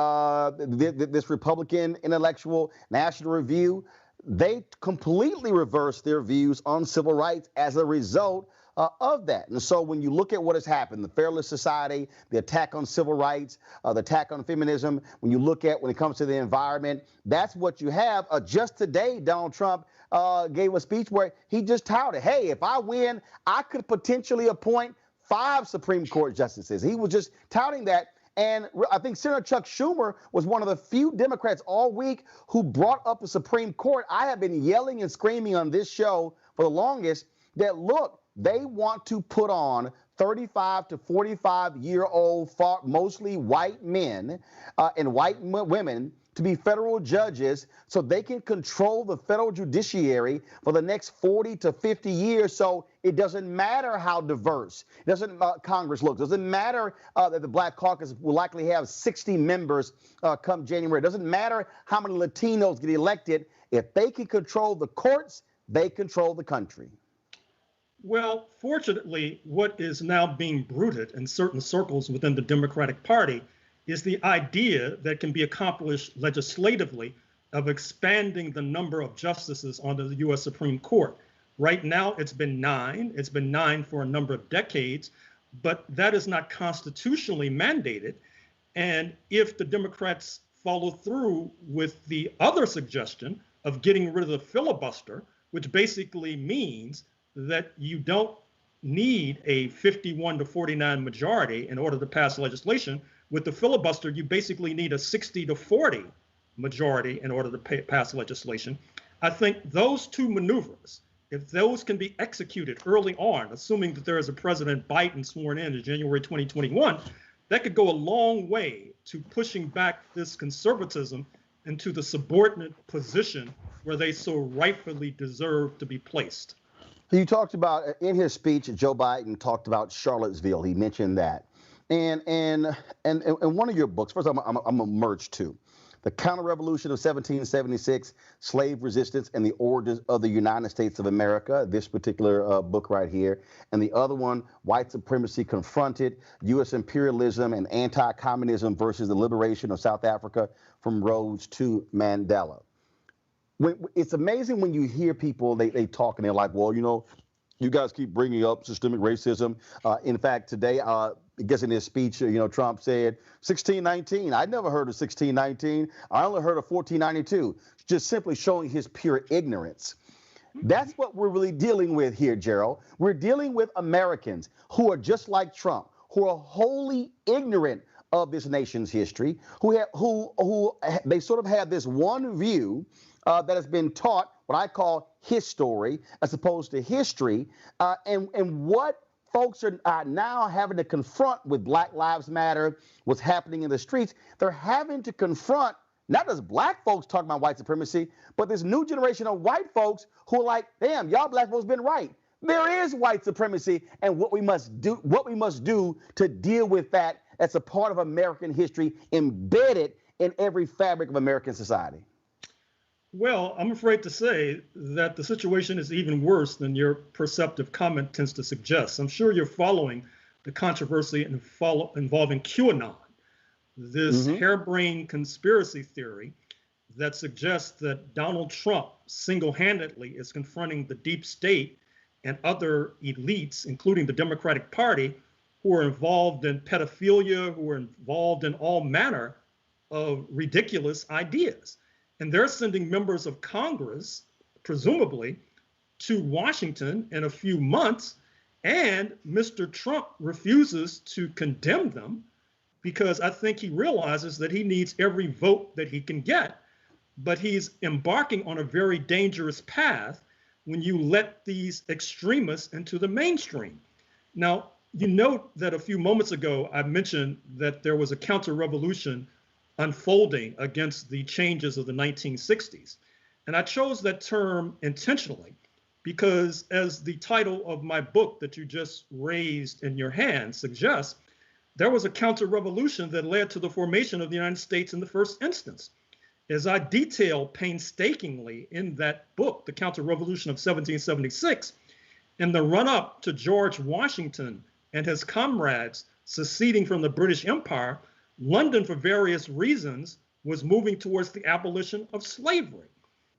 this Republican intellectual, National Review, they completely reversed their views on civil rights as a result of that. And so when you look at what has happened, the Fairless Society, the attack on civil rights, the attack on feminism, when you look at when it comes to the environment, that's what you have. Just today, Donald Trump gave a speech where he just touted, hey, if I win, I could potentially appoint 5 Supreme Court justices. He was just touting that. And I think Senator Chuck Schumer was one of the few Democrats all week who brought up the Supreme Court. I have been yelling and screaming on this show for the longest that, look, they want to put on 35 to 45-year-old, mostly white men and white women to be federal judges so they can control the federal judiciary for the next 40 to 50 years. So it doesn't matter how diverse Congress looks. It doesn't matter that the Black Caucus will likely have 60 members come January. It doesn't matter how many Latinos get elected. If they can control the courts, they control the country. Well, fortunately, what is now being bruited in certain circles within the Democratic Party is the idea that can be accomplished legislatively of expanding the number of justices on the U.S. Supreme Court. Right now, it's been 9. It's been 9 for a number of decades, but that is not constitutionally mandated. And if the Democrats follow through with the other suggestion of getting rid of the filibuster, which basically means that you don't need a 51 to 49 majority in order to pass legislation. With the filibuster, you basically need a 60 to 40 majority in order to pass legislation. I think those two maneuvers, if those can be executed early on, assuming that there is a President Biden sworn in January 2021, that could go a long way to pushing back this conservatism into the subordinate position where they so rightfully deserve to be placed. You talked about, in his speech, Joe Biden talked about Charlottesville. He mentioned that. And one of your books, first I'm a merge two, The Counter-Revolution of 1776, Slave Resistance and the Origins of the United States of America, this particular book right here. And the other one, White Supremacy Confronted, U.S. Imperialism and Anti-Communism versus the Liberation of South Africa from Rhodes to Mandela. It's amazing when you hear people, they talk and they're like, well, you guys keep bringing up systemic racism. In fact, today, I guess in his speech, Trump said 1619. I never heard of 1619. I only heard of 1492, just simply showing his pure ignorance. That's what we're really dealing with here, Gerald. We're dealing with Americans who are just like Trump, who are wholly ignorant of this nation's history, who they sort of have this one view that has been taught what I call his story as opposed to history, and what folks are now having to confront with Black Lives Matter, what's happening in the streets. They're having to confront not just black folks talking about white supremacy, but this new generation of white folks who are like, damn, y'all black folks been right. There is white supremacy, and what we must do to deal with that as a part of American history embedded in every fabric of American society. Well, I'm afraid to say that the situation is even worse than your perceptive comment tends to suggest. I'm sure you're following the controversy involving QAnon, this harebrained conspiracy theory that suggests that Donald Trump single-handedly is confronting the deep state and other elites, including the Democratic Party, who are involved in pedophilia, who are involved in all manner of ridiculous ideas. And they're sending members of Congress, presumably, to Washington in a few months, and Mr. Trump refuses to condemn them because I think he realizes that he needs every vote that he can get, but he's embarking on a very dangerous path when you let these extremists into the mainstream. Now, you note that a few moments ago, I mentioned that there was a counter-revolution unfolding against the changes of the 1960s. And I chose that term intentionally because, as the title of my book that you just raised in your hand suggests, there was a counter-revolution that led to the formation of the United States in the first instance. As I detail painstakingly in that book, The Counter-Revolution of 1776, in the run-up to George Washington and his comrades seceding from the British Empire, London, for various reasons, was moving towards the abolition of slavery.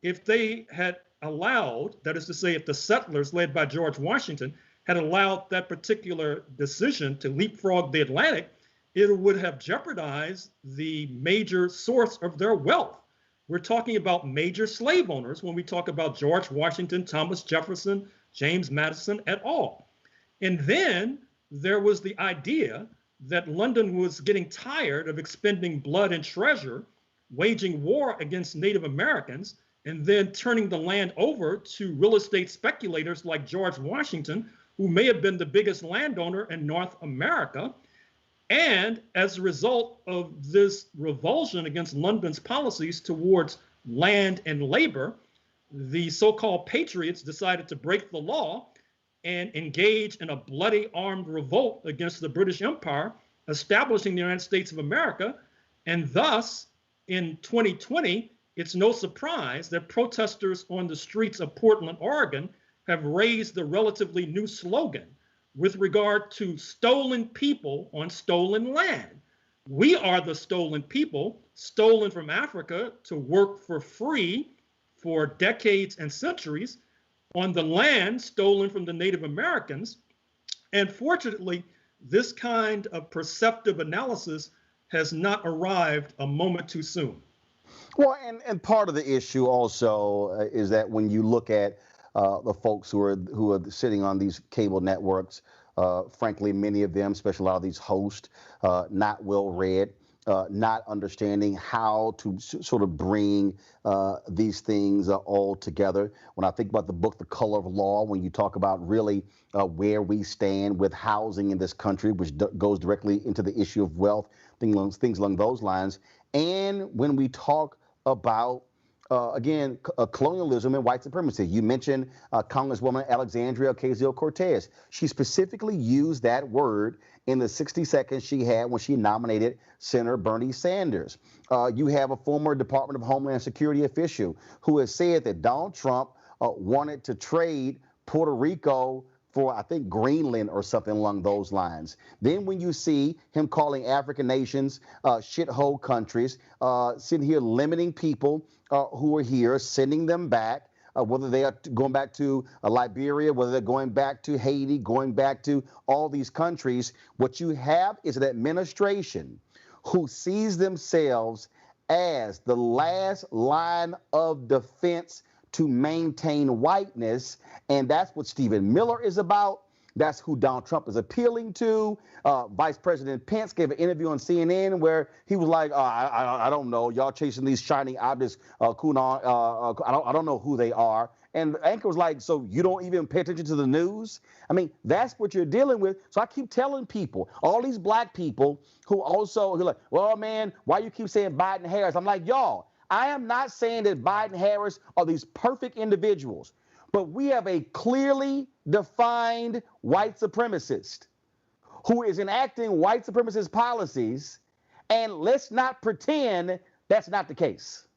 If they had allowed, that is to say, if the settlers led by George Washington had allowed that particular decision to leapfrog the Atlantic, it would have jeopardized the major source of their wealth. We're talking about major slave owners when we talk about George Washington, Thomas Jefferson, James Madison et al. And then there was the idea that London was getting tired of expending blood and treasure, waging war against Native Americans, and then turning the land over to real estate speculators like George Washington, who may have been the biggest landowner in North America. And as a result of this revulsion against London's policies towards land and labor, the so-called patriots decided to break the law and engage in a bloody armed revolt against the British Empire, establishing the United States of America. And thus, in 2020, it's no surprise that protesters on the streets of Portland, Oregon, have raised the relatively new slogan with regard to stolen people on stolen land. We are the stolen people, stolen from Africa to work for free for decades and centuries on the land stolen from the Native Americans. And fortunately, this kind of perceptive analysis has not arrived a moment too soon. Well, and part of the issue also is that when you look at the folks who are sitting on these cable networks, frankly, many of them, especially a lot of these hosts, not well read, not understanding how to sort of bring these things all together. When I think about the book, The Color of Law, when you talk about really where we stand with housing in this country, which goes directly into the issue of wealth, things along those lines. And when we talk about again, colonialism and white supremacy. You mentioned Congresswoman Alexandria Ocasio-Cortez. She specifically used that word in the 60 seconds she had when she nominated Senator Bernie Sanders. You have a former Department of Homeland Security official who has said that Donald Trump wanted to trade Puerto Rico for, I think, Greenland or something along those lines. Then when you see him calling African nations shithole countries, sitting here limiting people who are here, sending them back, whether they are going back to Liberia, whether they're going back to Haiti, going back to all these countries, what you have is an administration who sees themselves as the last line of defense to maintain whiteness. And that's what Stephen Miller is about. That's who Donald Trump is appealing to. Vice President Pence gave an interview on CNN where he was like, I don't know, y'all chasing these shining objects, I don't know who they are. And the anchor was like, so you don't even pay attention to the news? I mean, that's what you're dealing with. So I keep telling people, all these black people who are like, well, man, why you keep saying Biden Harris? I'm like, y'all, I am not saying that Biden Harris are these perfect individuals, but we have a clearly defined white supremacist who is enacting white supremacist policies, and let's not pretend that's not the case.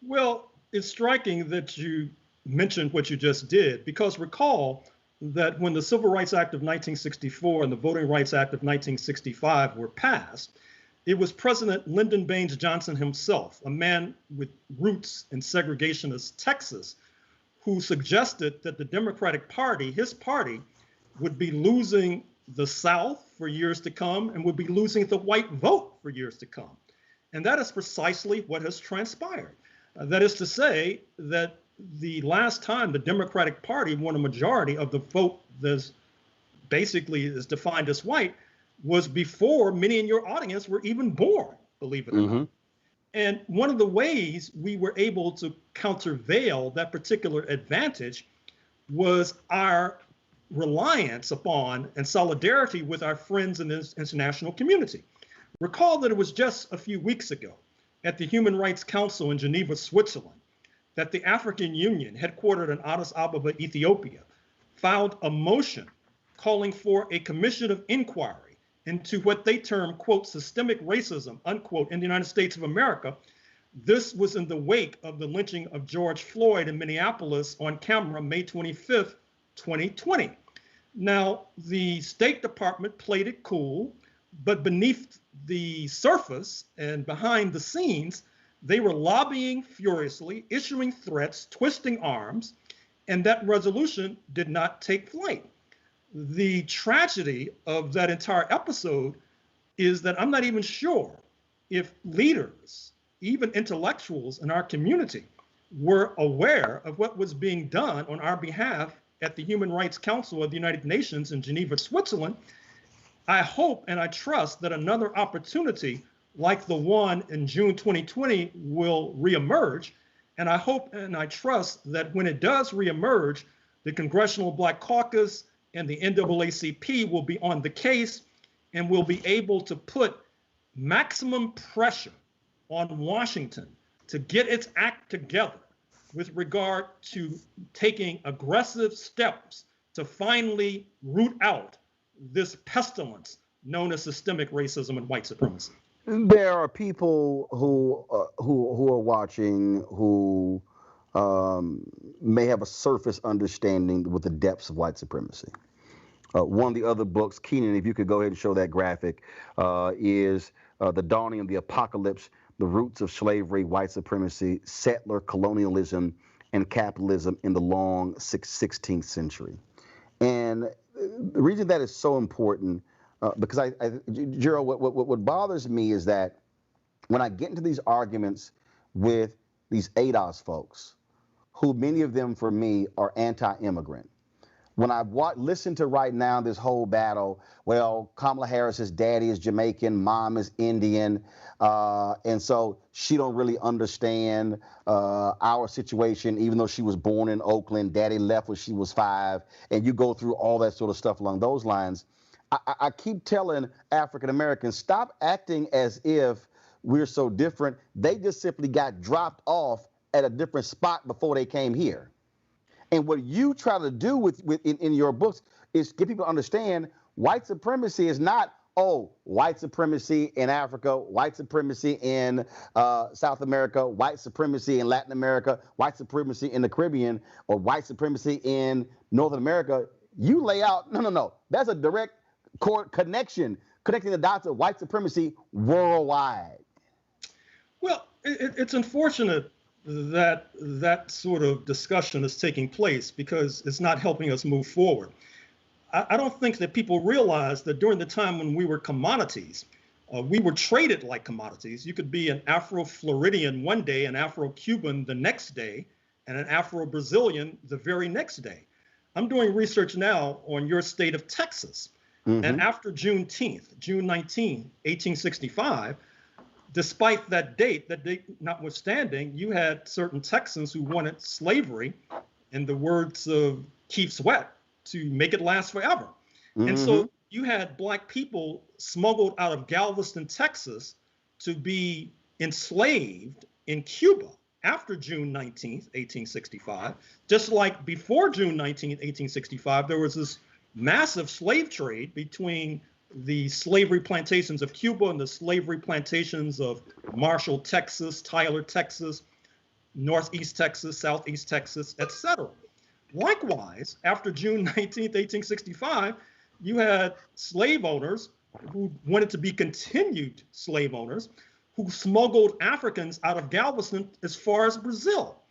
Well, it's striking that you mentioned what you just did, because recall that when the Civil Rights Act of 1964 and the Voting Rights Act of 1965 were passed, it was President Lyndon Baines Johnson himself, a man with roots in segregationist Texas, who suggested that the Democratic Party, his party, would be losing the South for years to come and would be losing the white vote for years to come. And that is precisely what has transpired. That is to say that the last time the Democratic Party won a majority of the vote that basically is defined as white, was before many in your audience were even born, believe it or not. And one of the ways we were able to countervail that particular advantage was our reliance upon and solidarity with our friends in the international community. Recall that it was just a few weeks ago at the Human Rights Council in Geneva, Switzerland, that the African Union, headquartered in Addis Ababa, Ethiopia, filed a motion calling for a commission of inquiry into what they term, quote, systemic racism, unquote, in the United States of America. This was in the wake of the lynching of George Floyd in Minneapolis on camera, May 25th, 2020. Now, the State Department played it cool, but beneath the surface and behind the scenes, they were lobbying furiously, issuing threats, twisting arms, and that resolution did not take flight. The tragedy of that entire episode is that I'm not even sure if leaders, even intellectuals in our community, were aware of what was being done on our behalf at the Human Rights Council of the United Nations in Geneva, Switzerland. I hope and I trust that another opportunity like the one in June 2020 will reemerge. And I hope and I trust that when it does reemerge, the Congressional Black Caucus and the NAACP will be on the case and will be able to put maximum pressure on Washington to get its act together with regard to taking aggressive steps to finally root out this pestilence known as systemic racism and white supremacy. There are people who are watching who may have a surface understanding with the depths of white supremacy. One of the other books, Keenan, if you could go ahead and show that graphic, is The Dawning of the Apocalypse, The Roots of Slavery, White Supremacy, Settler Colonialism, and Capitalism in the Long 16th Century. And the reason that is so important, because Gerald, what bothers me is that when I get into these arguments with these ADOS folks, who many of them for me are anti-immigrant, when I listen to right now this whole battle, well, Kamala Harris's daddy is Jamaican, mom is Indian, and so she don't really understand our situation, even though she was born in Oakland, daddy left when she was 5, and you go through all that sort of stuff along those lines. I keep telling African Americans, stop acting as if we're so different. They just simply got dropped off at a different spot before they came here. And what you try to do in your books is get people to understand white supremacy is not, oh, white supremacy in Africa, white supremacy in South America, white supremacy in Latin America, white supremacy in the Caribbean, or white supremacy in North America. You lay out, no. That's a direct connection, connecting the dots of white supremacy worldwide. Well, it's unfortunate that that sort of discussion is taking place because it's not helping us move forward. I don't think that people realize that during the time when we were commodities, we were traded like commodities. You could be an Afro-Floridian one day, an Afro-Cuban the next day, and an Afro-Brazilian the very next day. I'm doing research now on your state of Texas. And after Juneteenth, June 19, 1865, despite that date notwithstanding, you had certain Texans who wanted slavery, in the words of Keith Sweat, to make it last forever. And so you had Black people smuggled out of Galveston, Texas, to be enslaved in Cuba after June 19th, 1865. Just like before June 19th, 1865, there was this massive slave trade between the slavery plantations of Cuba and the slavery plantations of Marshall, Texas, Tyler, Texas, Northeast Texas, Southeast Texas, etc. Likewise, after June 19th, 1865, you had slave owners who wanted to be continued slave owners who smuggled Africans out of Galveston as far as Brazil.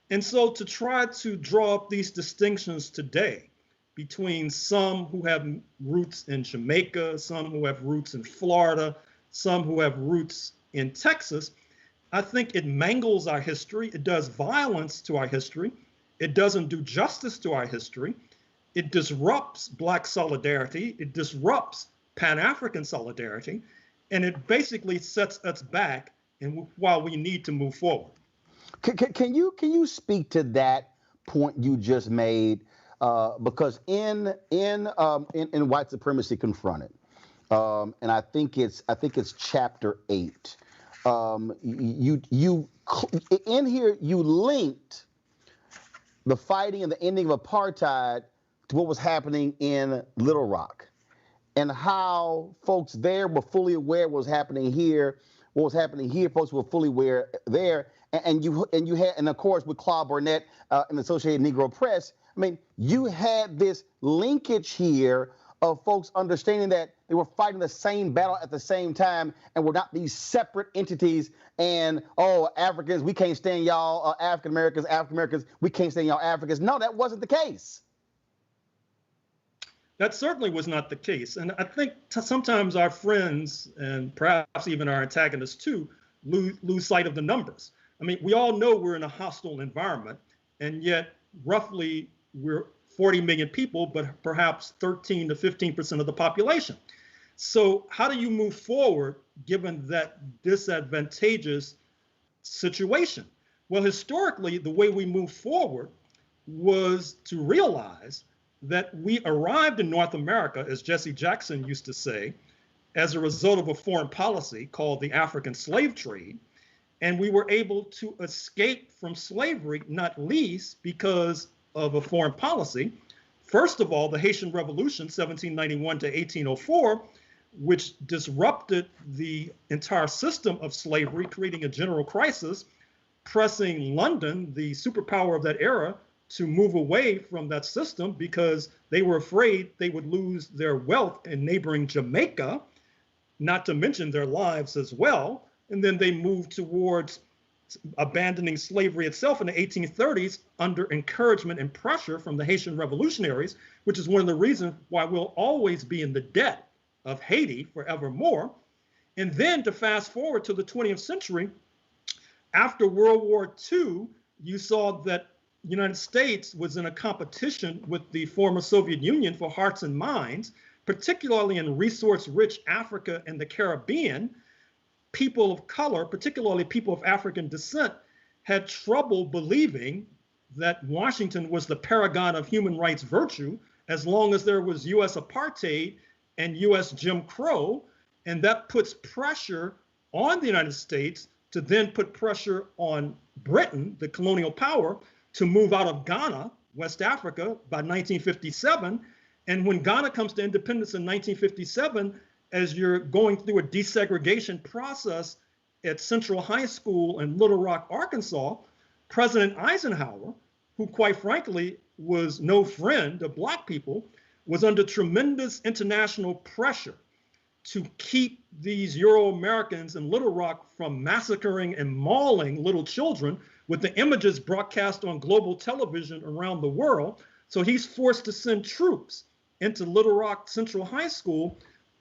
And so to try to draw up these distinctions today between some who have roots in Jamaica, some who have roots in Florida, some who have roots in Texas, I think it mangles our history. It does violence to our history. It doesn't do justice to our history. It disrupts Black solidarity. It disrupts Pan-African solidarity, and it basically sets us back and while we need to move forward. Can you speak to that point you just made? Because in White Supremacy Confronted, and I think it's chapter 8. You in here you linked the fighting and the ending of apartheid to what was happening in Little Rock, and how folks there were fully aware of what was happening here. What was happening here, folks were fully aware there, and you had, and of course with Claude Burnett and the Associated Negro Press. I mean, you had this linkage here of folks understanding that they were fighting the same battle at the same time and were not these separate entities. And, oh, Africans, we can't stand y'all, African Americans, we can't stand y'all Africans. No, that wasn't the case. That certainly was not the case. And I think sometimes our friends, and perhaps even our antagonists too, lose sight of the numbers. I mean, we all know we're in a hostile environment, and yet roughly we're 40 million people, but perhaps 13 to 15% of the population. So how do you move forward given that disadvantageous situation? Well, historically, the way we moved forward was to realize that we arrived in North America, as Jesse Jackson used to say, as a result of a foreign policy called the African slave trade. And we were able to escape from slavery, not least because of a foreign policy. First of all, the Haitian Revolution, 1791 to 1804, which disrupted the entire system of slavery, creating a general crisis, pressing London, the superpower of that era, to move away from that system because they were afraid they would lose their wealth in neighboring Jamaica, not to mention their lives as well. And then they moved towards abandoning slavery itself in the 1830s under encouragement and pressure from the Haitian revolutionaries, which is one of the reasons why we'll always be in the debt of Haiti forevermore. And then to fast forward to the 20th century, after World War II, you saw that the United States was in a competition with the former Soviet Union for hearts and minds, particularly in resource-rich Africa and the Caribbean. People of color, particularly people of African descent, had trouble believing that Washington was the paragon of human rights virtue as long as there was U.S. apartheid and U.S. Jim Crow. And that puts pressure on the United States to then put pressure on Britain, the colonial power, to move out of Ghana, West Africa, by 1957. And when Ghana comes to independence in 1957, as you're going through a desegregation process at Central High School in Little Rock, Arkansas, President Eisenhower, who quite frankly was no friend of Black people, was under tremendous international pressure to keep these Euro-Americans in Little Rock from massacring and mauling little children with the images broadcast on global television around the world. So he's forced to send troops into Little Rock Central High School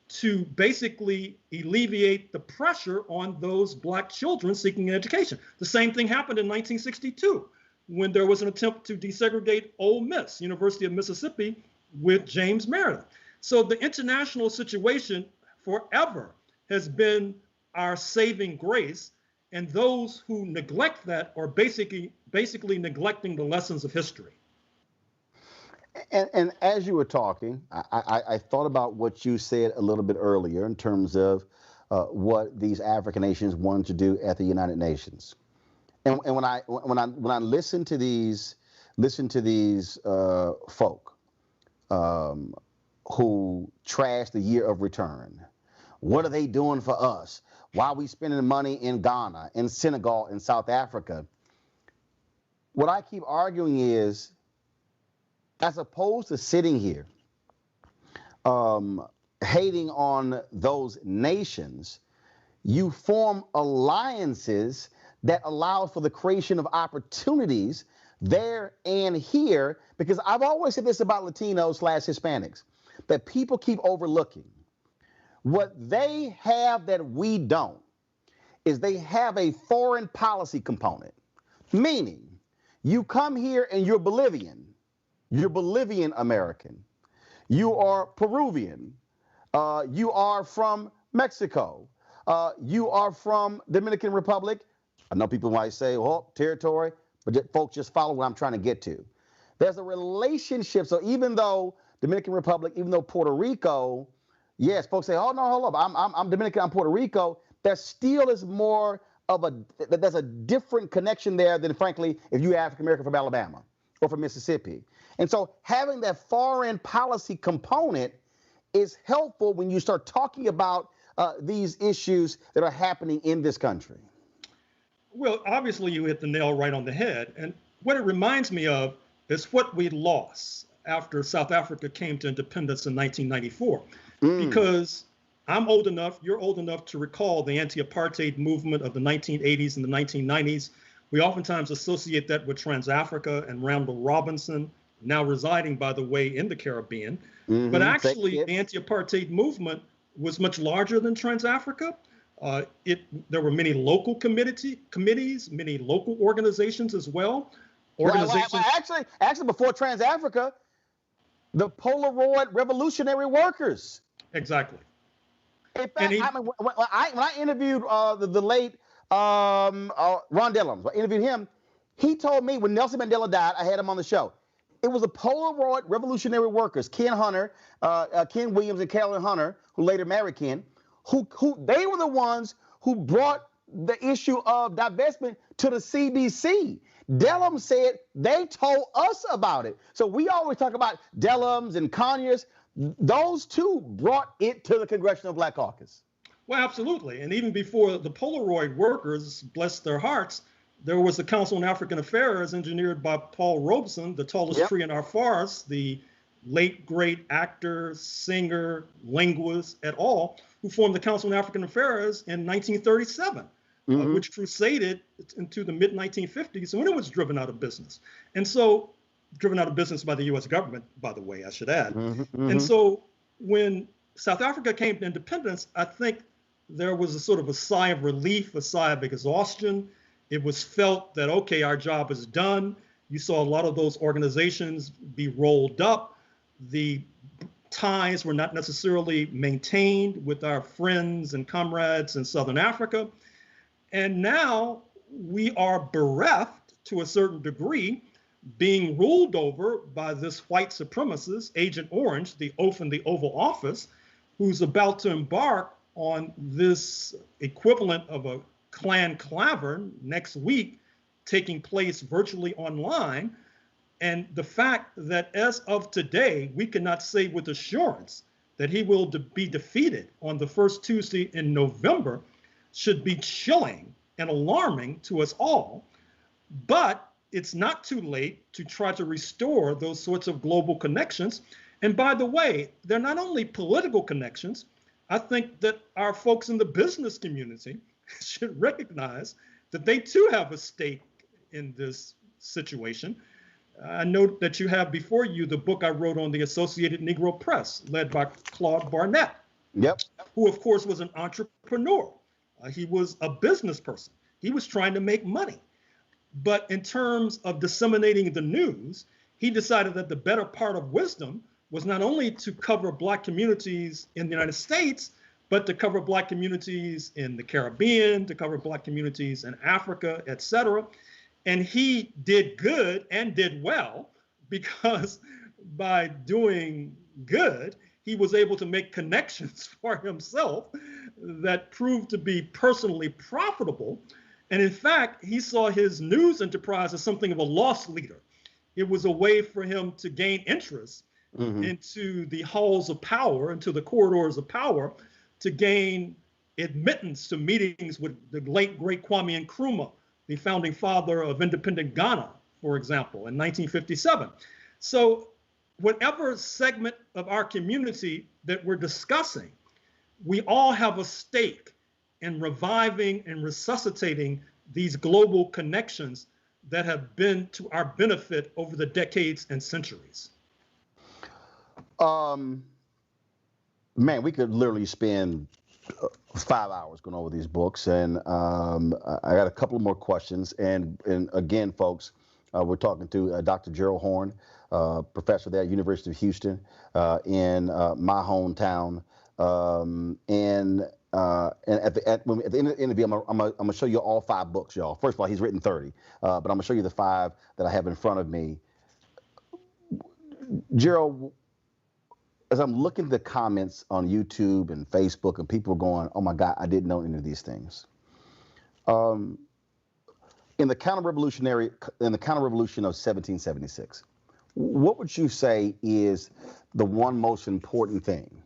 to basically alleviate the pressure on those Black children seeking an education. The same thing happened in 1962 when there was an attempt to desegregate Ole Miss, University of Mississippi, with James Meredith. So the international situation forever has been our saving grace, and those who neglect that are basically neglecting the lessons of history. And as you were talking, I thought about what you said a little bit earlier in terms of what these African nations wanted to do at the United Nations. And when I listen to these folk who trash the year of return, what are they doing for us? Why are we spending money in Ghana, in Senegal, in South Africa? What I keep arguing is, as opposed to sitting here hating on those nations, you form alliances that allow for the creation of opportunities there and here. Because I've always said this about Latinos/Hispanics, that people keep overlooking. What they have that we don't is they have a foreign policy component, meaning you come here and you're Bolivian American, you are Peruvian, You are from Mexico. You are from Dominican Republic. I know people might say, well, territory, but folks, just follow what I'm trying to get to. There's a relationship. So even though Dominican Republic, even though Puerto Rico, yes, folks say, oh, no, hold up, I'm Dominican, I'm Puerto Rico. There still is more of there's a different connection there than, frankly, if you're African American from Alabama or from Mississippi. And so having that foreign policy component is helpful when you start talking about these issues that are happening in this country. Well, obviously, you hit the nail right on the head. And what it reminds me of is what we lost after South Africa came to independence in 1994. Because I'm old enough, you're old enough to recall the anti-apartheid movement of the 1980s and the 1990s. We oftentimes associate that with Trans-Africa and Randall Robinson, now residing, by the way, in the Caribbean. But actually, the anti-apartheid movement was much larger than Trans-Africa. There were many local committees, many local organizations as well. Actually, before Trans-Africa, the Polaroid Revolutionary Workers. Exactly. In fact, when I interviewed the late Ron Dellums, I interviewed him. He told me when Nelson Mandela died, I had him on the show. It was the Polaroid Revolutionary Workers, Ken Williams and Carolyn Hunter, who later married Ken, who they were the ones who brought the issue of divestment to the CBC. Dellums said they told us about it. So we always talk about Dellums and Conyers. Those two brought it to the Congressional Black Caucus. Well, absolutely. And even before the Polaroid Workers, bless their hearts, there was the Council on African Affairs engineered by Paul Robeson, the tallest tree in our forest, the late great actor, singer, linguist et al., who formed the Council on African Affairs in 1937, which crusaded into the mid-1950s when it was driven out of business. And so, driven out of business by the U.S. government, by the way, I should add. And so when South Africa came to independence, I think there was a sort of a sigh of relief, a sigh of exhaustion. It was felt that, okay, our job is done. You saw a lot of those organizations be rolled up. The ties were not necessarily maintained with our friends and comrades in Southern Africa. And now we are bereft, to a certain degree, being ruled over by this white supremacist, Agent Orange, the oaf in the Oval Office, who's about to embark on this equivalent of a Klan Clavern next week, taking place virtually online. And the fact that as of today, we cannot say with assurance that he will be defeated on the first Tuesday in November should be chilling and alarming to us all. But it's not too late to try to restore those sorts of global connections. And by the way, they're not only political connections. I think that our folks in the business community should recognize that they too have a stake in this situation. I note that you have before you the book I wrote on the Associated Negro Press, led by Claude Barnett, who of course was an entrepreneur. He was a business person. He was trying to make money. But in terms of disseminating the news, he decided that the better part of wisdom was not only to cover Black communities in the United States, but to cover Black communities in the Caribbean, to cover Black communities in Africa, et cetera. And he did good and did well, because by doing good, he was able to make connections for himself that proved to be personally profitable. And in fact, he saw his news enterprise as something of a loss leader. It was a way for him to gain interest into the halls of power, into the corridors of power, to gain admittance to meetings with the late, great Kwame Nkrumah, the founding father of independent Ghana, for example, in 1957. So whatever segment of our community that we're discussing, we all have a stake in reviving and resuscitating these global connections that have been to our benefit over the decades and centuries. Man, we could literally spend 5 hours going over these books, and I got a couple more questions. And again, folks, we're talking to Dr. Gerald Horne, professor there at University of Houston, in my hometown And at the end of the interview, I'm gonna show you all 5 books, y'all. First of all, he's written 30, but I'm gonna show you the 5 that I have in front of me. Gerald, as I'm looking at the comments on YouTube and Facebook, and people are going, "Oh my God, I didn't know any of these things." In the counter-revolution of 1776, what would you say is the one most important thing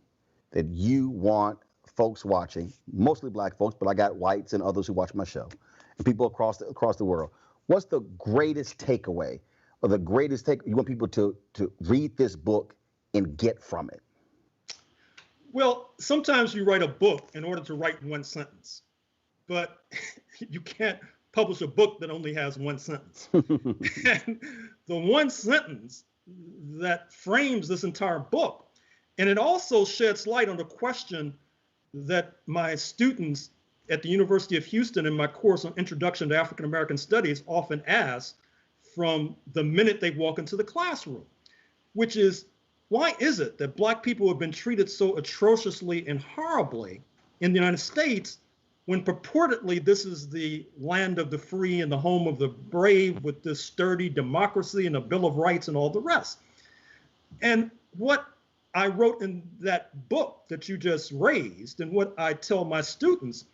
that you want folks watching, mostly black folks, but I got whites and others who watch my show, and people across the world? What's the greatest takeaway, or the greatest take you want people to read this book and get from it? Well, sometimes you write a book in order to write one sentence, but you can't publish a book that only has one sentence. And the one sentence that frames this entire book, and it also sheds light on the question that my students at the University of Houston in my course on Introduction to African American Studies often ask from the minute they walk into the classroom, which is, why is it that black people have been treated so atrociously and horribly in the United States when purportedly this is the land of the free and the home of the brave with this sturdy democracy and a Bill of Rights and all the rest? And what I wrote in that book that you just raised, and what I tell my students,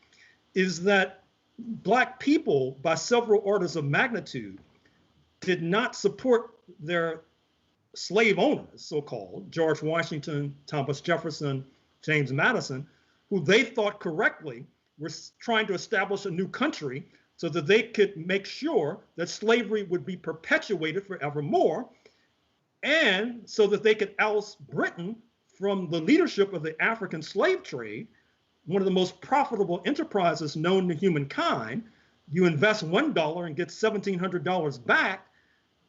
is that black people, by several orders of magnitude, did not support their slave owners, so-called, George Washington, Thomas Jefferson, James Madison, who they thought correctly were trying to establish a new country so that they could make sure that slavery would be perpetuated forevermore, and so that they could oust Britain from the leadership of the African slave trade, one of the most profitable enterprises known to humankind. You invest $1 and get $1,700 back.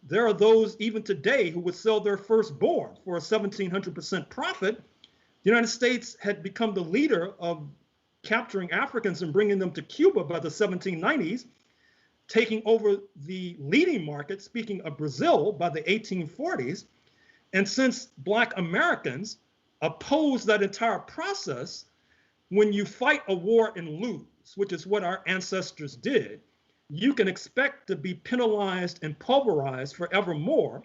There are those even today who would sell their firstborn for a 1,700% profit. The United States had become the leader of capturing Africans and bringing them to Cuba by the 1790s, taking over the leading market, speaking of Brazil, by the 1840s. And since black Americans opposed that entire process, when you fight a war and lose, which is what our ancestors did, you can expect to be penalized and pulverized forevermore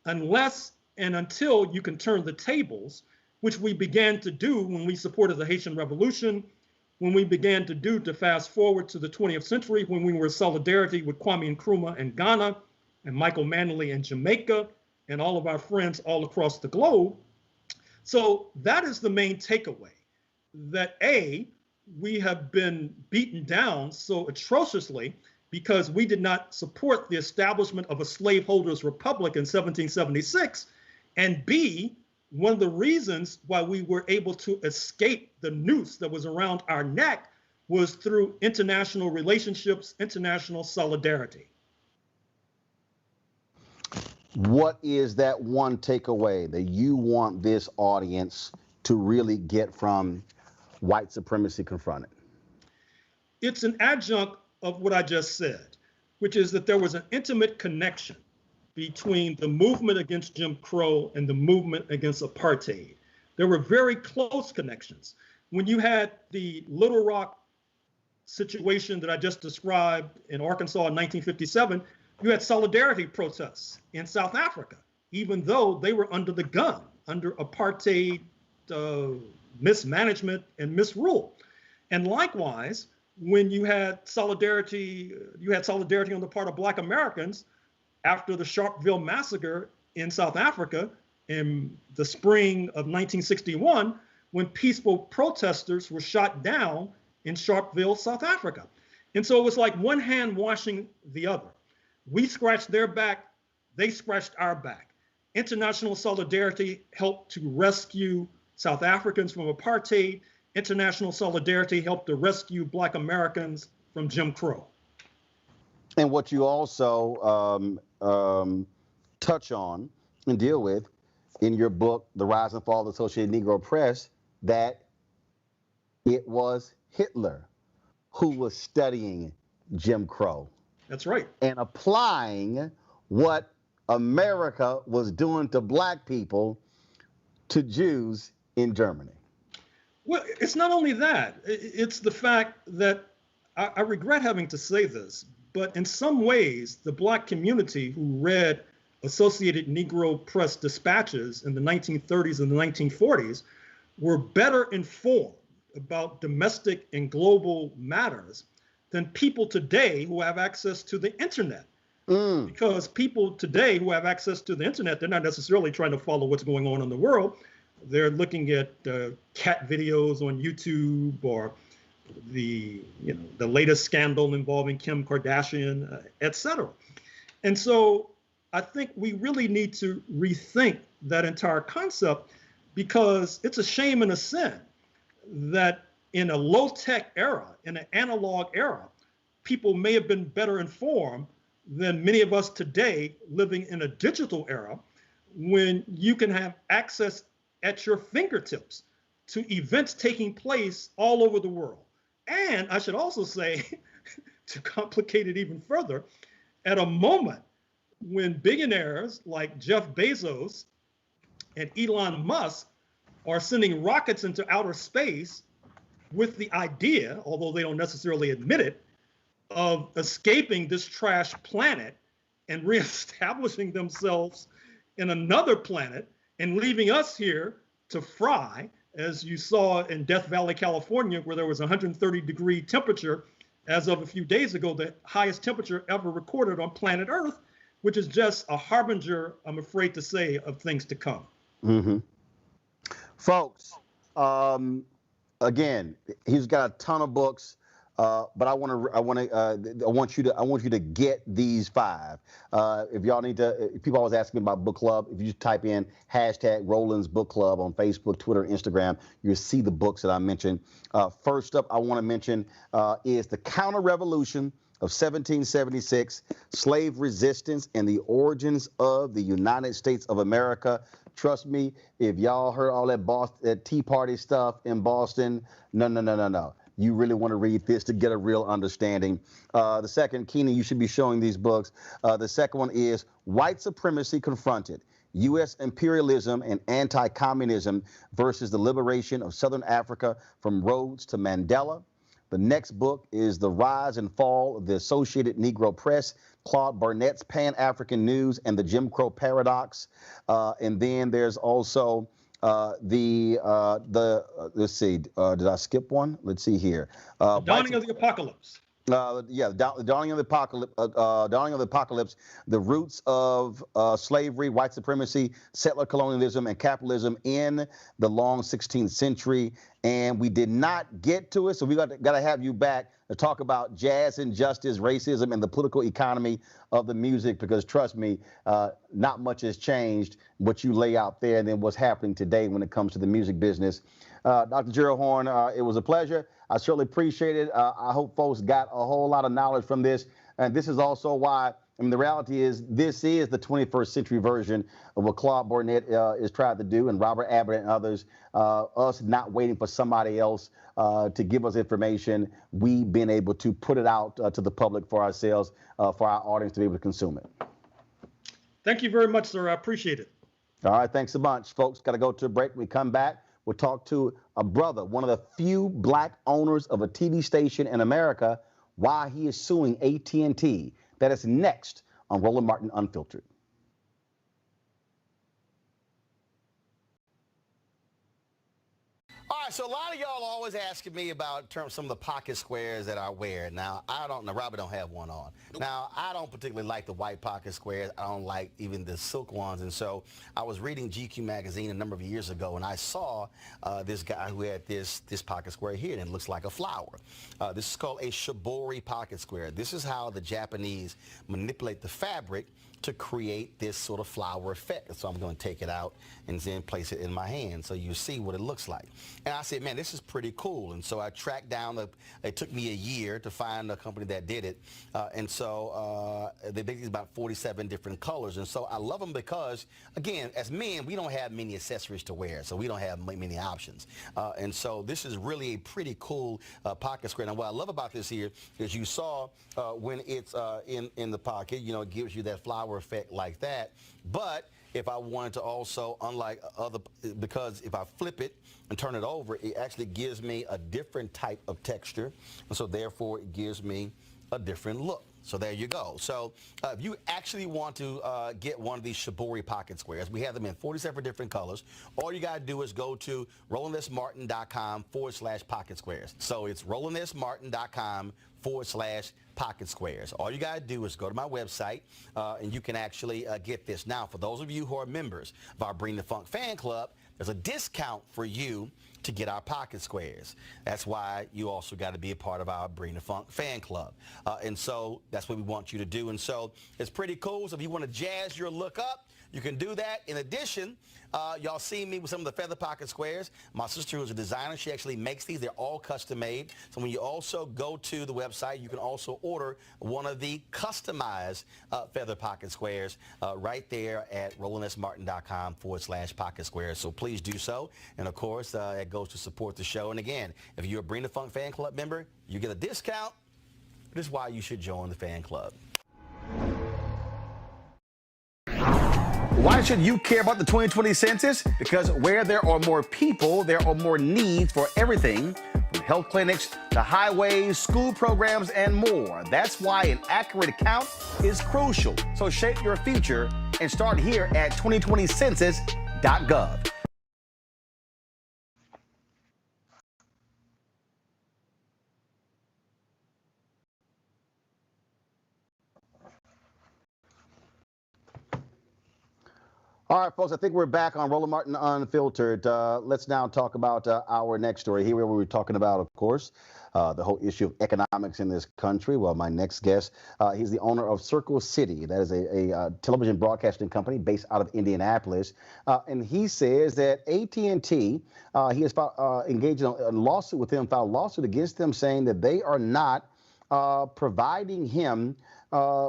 unless and until you can turn the tables, which we began to do when we supported the Haitian Revolution, when we began to do, to fast forward to the 20th century, when we were in solidarity with Kwame Nkrumah in Ghana and Michael Manley in Jamaica and all of our friends all across the globe. So that is the main takeaway, that A, we have been beaten down so atrociously because we did not support the establishment of a slaveholders' republic in 1776, and B, one of the reasons why we were able to escape the noose that was around our neck was through international relationships, international solidarity. What is that one takeaway that you want this audience to really get from White Supremacy Confronted? It's an adjunct of what I just said, which is that there was an intimate connection between the movement against Jim Crow and the movement against apartheid. There were very close connections. When you had the Little Rock situation that I just described in Arkansas in 1957, you had solidarity protests in South Africa, even though they were under the gun, under apartheid mismanagement and misrule. And likewise, when you had solidarity on the part of Black Americans after the Sharpeville massacre in South Africa in the spring of 1961, when peaceful protesters were shot down in Sharpeville, South Africa. And so it was like one hand washing the other. We scratched their back, they scratched our back. International solidarity helped to rescue South Africans from apartheid. International solidarity helped to rescue Black Americans from Jim Crow. And what you also touch on and deal with in your book, The Rise and Fall of the Associated Negro Press, that it was Hitler who was studying Jim Crow. That's right. And applying what America was doing to Black people to Jews in Germany. Well, it's not only that. It's the fact that I regret having to say this, but in some ways, the Black community who read Associated Negro Press dispatches in the 1930s and the 1940s were better informed about domestic and global matters than people today who have access to the internet. Because people today who have access to the internet, they're not necessarily trying to follow what's going on in the world. They're looking at cat videos on YouTube or the latest scandal involving Kim Kardashian, et cetera. And so I think we really need to rethink that entire concept, because it's a shame and a sin that in a low-tech era, in an analog era, people may have been better informed than many of us today living in a digital era, when you can have access at your fingertips to events taking place all over the world. And I should also say, to complicate it even further, at a moment when billionaires like Jeff Bezos and Elon Musk are sending rockets into outer space with the idea, although they don't necessarily admit it, of escaping this trash planet and reestablishing themselves in another planet and leaving us here to fry, as you saw in Death Valley, California, where there was 130-degree temperature as of a few days ago, the highest temperature ever recorded on planet Earth, which is just a harbinger, I'm afraid to say, of things to come. Folks, again, he's got a ton of books. But I want you to get these 5. If y'all need to, people always ask me about book club. If you just type in hashtag Roland's Book Club on Facebook, Twitter, Instagram, you'll see the books that I mentioned. First up, I want to mention is The Counter Revolution of 1776, Slave Resistance and the Origins of the United States of America. Trust me, if y'all heard all that Tea Party stuff in Boston, no. You really want to read this to get a real understanding. The second, Keenan, you should be showing these books. The second one is White Supremacy Confronted, U.S. Imperialism and Anti-Communism versus the Liberation of Southern Africa from Rhodes to Mandela. The next book is The Rise and Fall of the Associated Negro Press, Claude Barnett's Pan-African News and the Jim Crow Paradox. And then there's also let's see, did I skip one? Let's see here. The Dawning of the Apocalypse. The Dawning of the Apocalypse. Dawning of the Apocalypse: The Roots of Slavery, White Supremacy, Settler Colonialism, and Capitalism in the Long 16th Century. And we did not get to it, so we got to have you back to talk about jazz injustice, racism, and the political economy of the music, because trust me, not much has changed what you lay out there and then what's happening today when it comes to the music business. Dr. Gerald Horne, it was a pleasure. I certainly appreciate it. I hope folks got a whole lot of knowledge from this. And this is also why, I mean, the reality is this is the 21st century version of what Claude Barnett is trying to do, and Robert Abbott and others, us not waiting for somebody else to give us information. We've been able to put it out to the public for ourselves, for our audience to be able to consume it. Thank you very much, sir. I appreciate it. All right, thanks a bunch, folks. Got to go to a break. When we come back, we'll talk to a brother, one of the few Black owners of a TV station in America, why he is suing AT&T. That is next on Roland Martin Unfiltered. All right, so a lot of y'all are always asking me about some of the pocket squares that I wear. Now, Robert don't have one on. Nope. Now, I don't particularly like the white pocket squares. I don't like even the silk ones. And so I was reading GQ magazine a number of years ago, and I saw this guy who had this pocket square here, and it looks like a flower. This is called a shibori pocket square. This is how the Japanese manipulate the fabric to create this sort of flower effect. So I'm going to take it out and then place it in my hand so you see what it looks like. And I said, man, this is pretty cool. And so I tracked down, it took me a year to find a company that did it. And so they make these about 47 different colors. And so I love them because, again, as men, we don't have many accessories to wear, so we don't have many options. And so this is really a pretty cool pocket square. Now, what I love about this here is you saw when it's in the pocket, you know, it gives you that flower effect like that, but if I wanted to also, unlike other, because if I flip it and turn it over, it actually gives me a different type of texture. And so therefore it gives me a different look. So there you go. So if you actually want to get one of these Shibori pocket squares, we have them in 47 different colors. All you got to do is go to RolandSMartin.com/pocket squares. So it's RolandSMartin.com/pocket squares. All you got to do is go to my website and you can actually get this. Now, for those of you who are members of our Bring the Funk fan club, there's a discount for you to get our pocket squares. That's why you also got to be a part of our Bring the Funk fan club. And so that's what we want you to do. And so it's pretty cool. So if you want to jazz your look up, you can do that. In addition, y'all see me with some of the feather pocket squares. My sister, who's a designer, she actually makes these. They're all custom made. So when you also go to the website, you can also order one of the customized feather pocket squares right there at RolandSMartin.com/pocket squares. So please do so. And of course, it goes to support the show. And again, if you're a Bring the Funk fan club member, you get a discount. This is why you should join the fan club. Why should you care about the 2020 census? Because where there are more people, there are more needs for everything from health clinics to highways, school programs, and more. That's why an accurate count is crucial. So shape your future and start here at 2020census.gov. All right, folks, I think we're back on Roland Martin Unfiltered. Let's now talk about our next story. Here we were talking about, of course, the whole issue of economics in this country. Well, my next guest, he's the owner of Circle City. That is a television broadcasting company based out of Indianapolis. And he says that AT&T, he has engaged in a lawsuit with them, filed a lawsuit against them saying that they are not providing him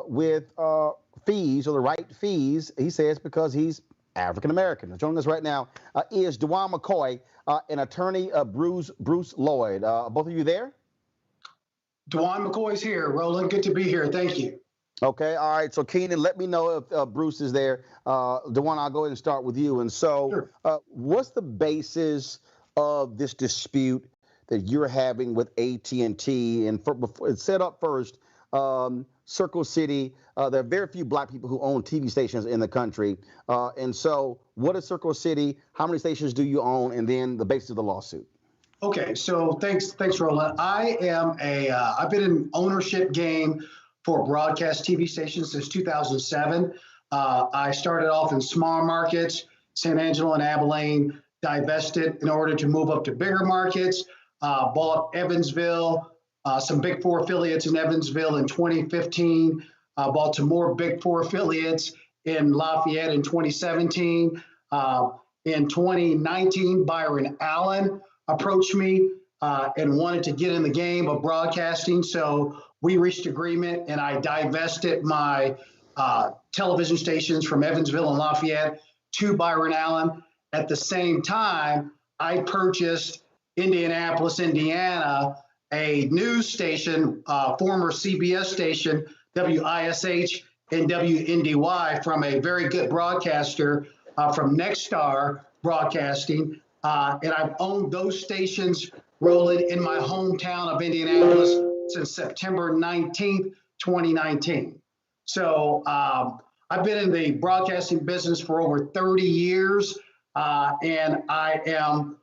with fees or the right fees, he says, because he's African American. Joining us right now is DeJuan McCoy and attorney Bruce Lloyd. Both of you there? DeJuan McCoy's here. Roland, good to be here. Thank you. Okay. All right. So Keenan, let me know if Bruce is there. DeJuan, I'll go ahead and start with you. And so Sure. What's the basis of this dispute that you're having with AT&T? And before it's set up first, Circle City, there are very few black people who own TV stations in the country. And so what is Circle City? How many stations do you own? And then the basis of the lawsuit. Okay, so thanks, Roland. I've been in ownership game for broadcast TV stations since 2007. I started off in small markets, San Angelo and Abilene, divested in order to move up to bigger markets, bought Evansville, some Big Four affiliates in Evansville in 2015, bought some more Big Four affiliates in Lafayette in 2017. In 2019, Byron Allen approached me and wanted to get in the game of broadcasting. So we reached agreement and I divested my television stations from Evansville and Lafayette to Byron Allen. At the same time, I purchased Indianapolis, Indiana, a news station, former CBS station, WISH and WNDY, from a very good broadcaster from Nexstar Broadcasting. And I've owned those stations, Roland, in my hometown of Indianapolis since September 19th, 2019. So I've been in the broadcasting business for over 30 years, and I am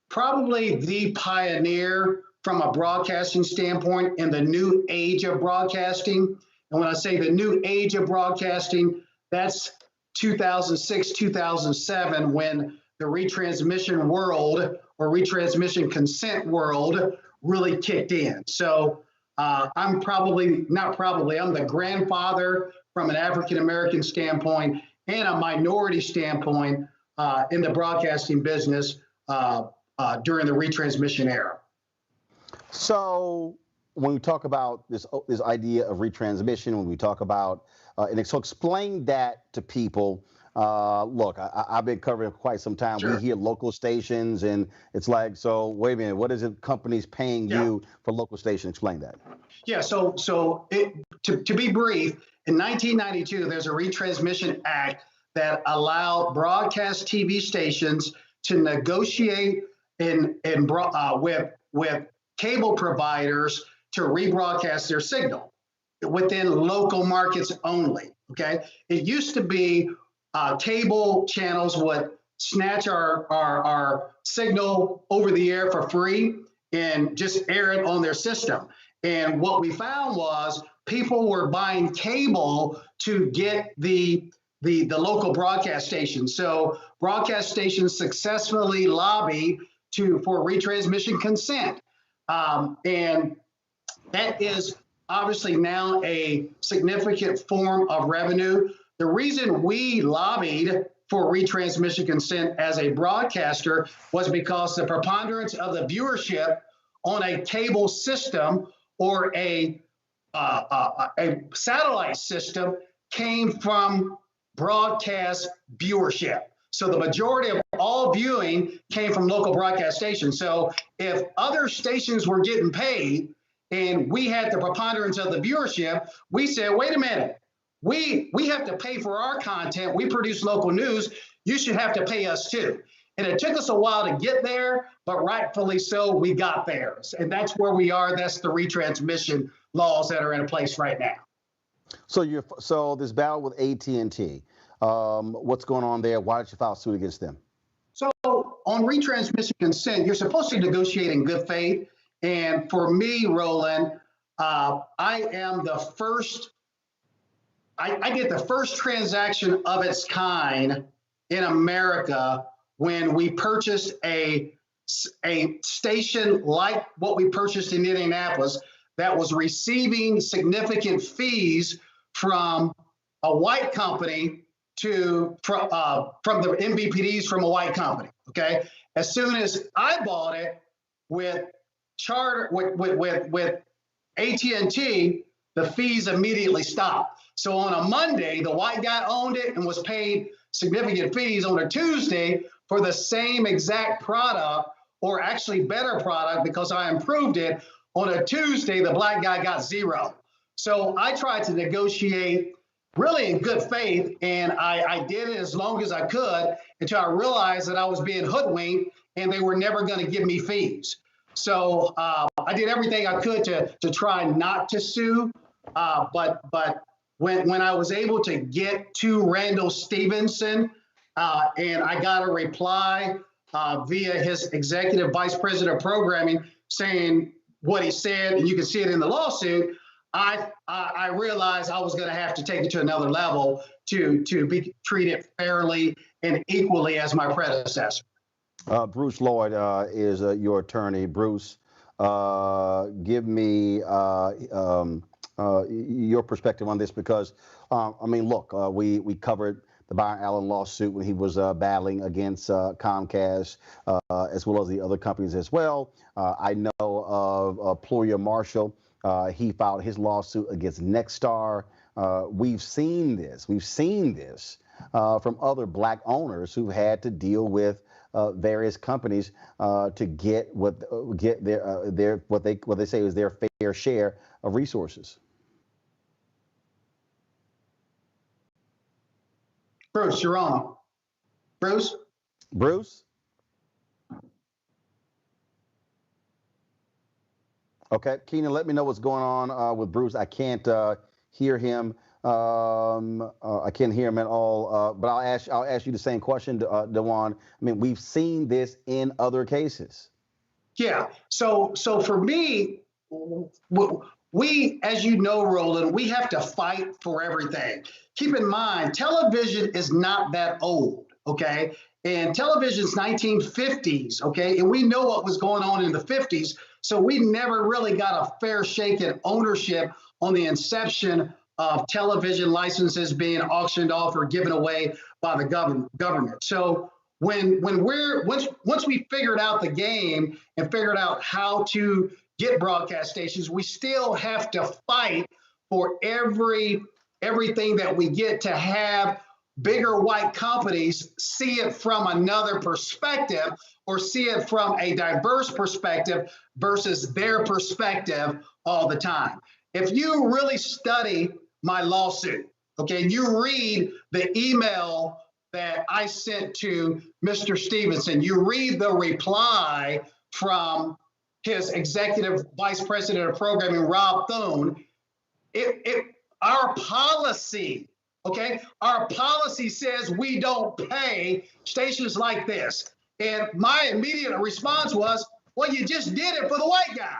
probably the pioneer from a broadcasting standpoint in the new age of broadcasting. And when I say the new age of broadcasting, that's 2006, 2007, when the retransmission world or retransmission consent world really kicked in. So I'm the grandfather from an African-American standpoint and a minority standpoint in the broadcasting business during the retransmission era. So when we talk about this idea of retransmission, when we talk about, and so explain that to people. Look, I've been covering it for quite some time. Sure. We hear local stations and it's like, so wait a minute, what is it companies paying you for local station? Explain that. Yeah, to be brief, in 1992, there's a Retransmission Act that allowed broadcast TV stations to negotiate with cable providers to rebroadcast their signal within local markets only. Okay, it used to be cable channels would snatch our signal over the air for free and just air it on their system. And what we found was people were buying cable to get the local broadcast stations. So broadcast stations successfully lobbied for retransmission consent. And that is obviously now a significant form of revenue. The reason we lobbied for retransmission consent as a broadcaster was because the preponderance of the viewership on a cable system or a satellite system came from broadcast viewership. So the majority of all viewing came from local broadcast stations. So if other stations were getting paid and we had the preponderance of the viewership, we said, wait a minute, we have to pay for our content. We produce local news. You should have to pay us too. And it took us a while to get there, but rightfully so, we got there. And that's where we are. That's the retransmission laws that are in place right now. So this battle with AT&T, what's going on there? Why did you file suit against them? So on retransmission consent, you're supposed to negotiate in good faith. And for me, Roland, I am the first. I did the first transaction of its kind in America when we purchased a station like what we purchased in Indianapolis that was receiving significant fees from a white company from the MVPDs from a white company. Okay, as soon as I bought it with AT&T, the fees immediately stopped. So on a Monday, the white guy owned it and was paid significant fees. On a Tuesday, for the same exact product, or actually better product because I improved it, on a Tuesday, the black guy got zero. So I tried to negotiate really in good faith, and I did it as long as I could until I realized that I was being hoodwinked and they were never going to give me fees. So I did everything I could to try not to sue, but when I was able to get to Randall Stevenson and I got a reply via his executive vice president of programming saying what he said, and you can see it in the lawsuit, I realized I was going to have to take it to another level to be treated fairly and equally as my predecessor. Bruce Lloyd is your attorney. Bruce, give me your perspective on this because, I mean, look, we covered the Byron Allen lawsuit when he was battling against Comcast, as well as the other companies as well. I know of Pluria Marshall. He filed his lawsuit against Nexstar. We've seen this from other black owners who had to deal with various companies to get their what they say is their fair share of resources. Bruce, you're on. Bruce? Bruce? Okay, Keenan, let me know what's going on with Bruce. I can't hear him. I can't hear him at all. But I'll ask you the same question, Dewan. I mean, we've seen this in other cases. Yeah. So for me, we, as you know, Roland, we have to fight for everything. Keep in mind, television is not that old, okay? And television's 1950s, okay? And we know what was going on in the 50s. So we never really got a fair shake at ownership on the inception of television licenses being auctioned off or given away by the government. So once we figured out the game and figured out how to get broadcast stations, we still have to fight for everything that we get to have bigger white companies see it from another perspective or see it from a diverse perspective versus their perspective all the time. If you really study my lawsuit, Okay, you read the email that I sent to Mr. Stevenson. You read the reply from his executive vice president of programming, Rob Thune. Our policy, okay, our policy says we don't pay stations like this. And my immediate response was, well, you just did it for the white guy.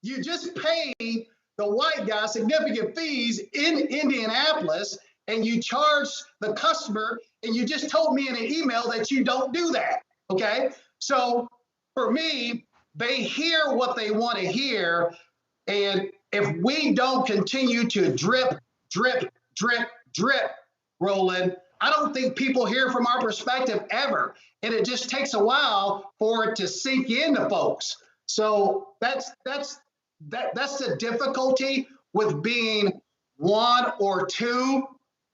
You just paid the white guy significant fees in Indianapolis, and you charge the customer, and you just told me in an email that you don't do that, okay? So for me, they hear what they want to hear, and if we don't continue to drip, drip, drip, drip, Roland, I don't think people hear from our perspective ever, and it just takes a while for it to sink into folks. So that's the difficulty with being one or two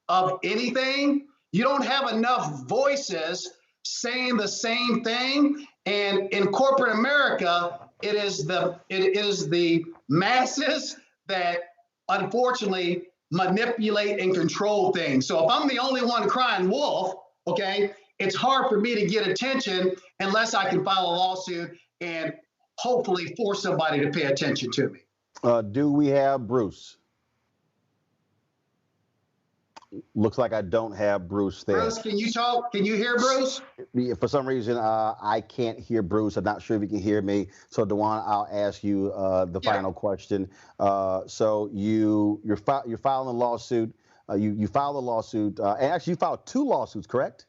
of anything. You don't have enough voices saying the same thing, and in corporate America, it is the masses that unfortunately manipulate and control things. So if I'm the only one crying wolf, okay, it's hard for me to get attention unless I can file a lawsuit and hopefully force somebody to pay attention to me. Do we have Bruce? Looks like I don't have Bruce there. Bruce, can you talk? Can you hear Bruce? For some reason, I can't hear Bruce. I'm not sure if you can hear me. So, DeJuan, I'll ask you the final question. So you're filing a lawsuit. You filed a lawsuit. And actually, you filed 2 lawsuits, correct?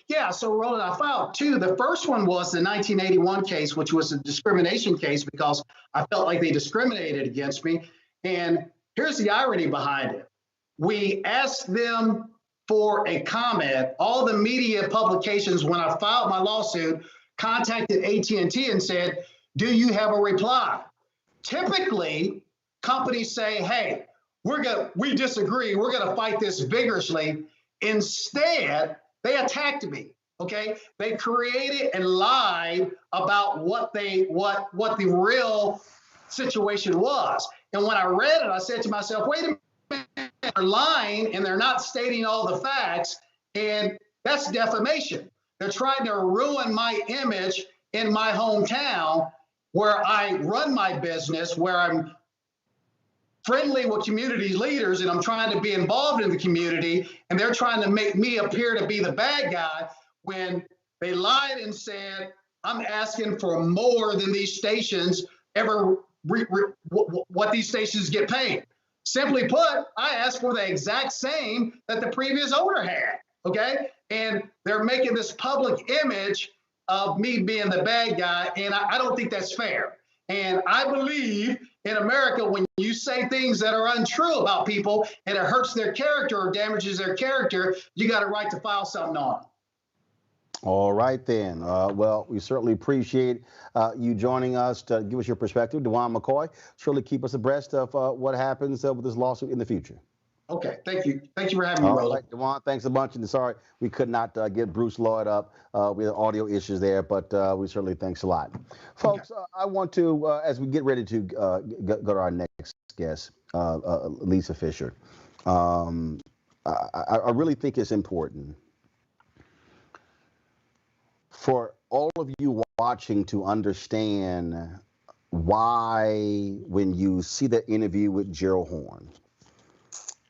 Yeah, so Roland, I filed 2. The first one was the 1981 case, which was a discrimination case because I felt like they discriminated against me. And here's the irony behind it. We asked them for a comment. All the media publications, when I filed my lawsuit, contacted AT&T and said, do you have a reply? Typically, companies say, hey, we disagree. We're going to fight this vigorously. Instead, they attacked me. Okay, they created and lied about what the real situation was. And when I read it, I said to myself, wait a minute, they're lying and they're not stating all the facts, and that's defamation. They're trying to ruin my image in my hometown where I run my business, where I'm friendly with community leaders and I'm trying to be involved in the community, and they're trying to make me appear to be the bad guy when they lied and said, I'm asking for more than these stations ever, what these stations get paid. Simply put, I asked for the exact same that the previous owner had, okay? And they're making this public image of me being the bad guy, and I don't think that's fair. And I believe in America, when you say things that are untrue about people and it hurts their character or damages their character, you got a right to file something on them. All right, then. Well, we certainly appreciate you joining us to give us your perspective. DeJuan McCoy, surely keep us abreast of what happens with this lawsuit in the future. Okay, thank you. Thank you for having me, Roland. All right, DeJuan, thanks a bunch. And sorry, we could not get Bruce Lloyd up. We had audio issues there, but we certainly thanks a lot. Folks, I want to, as we get ready to go to our next guest, Lisa Fischer, I really think it's important for all of you watching to understand why, when you see that interview with Gerald Horne,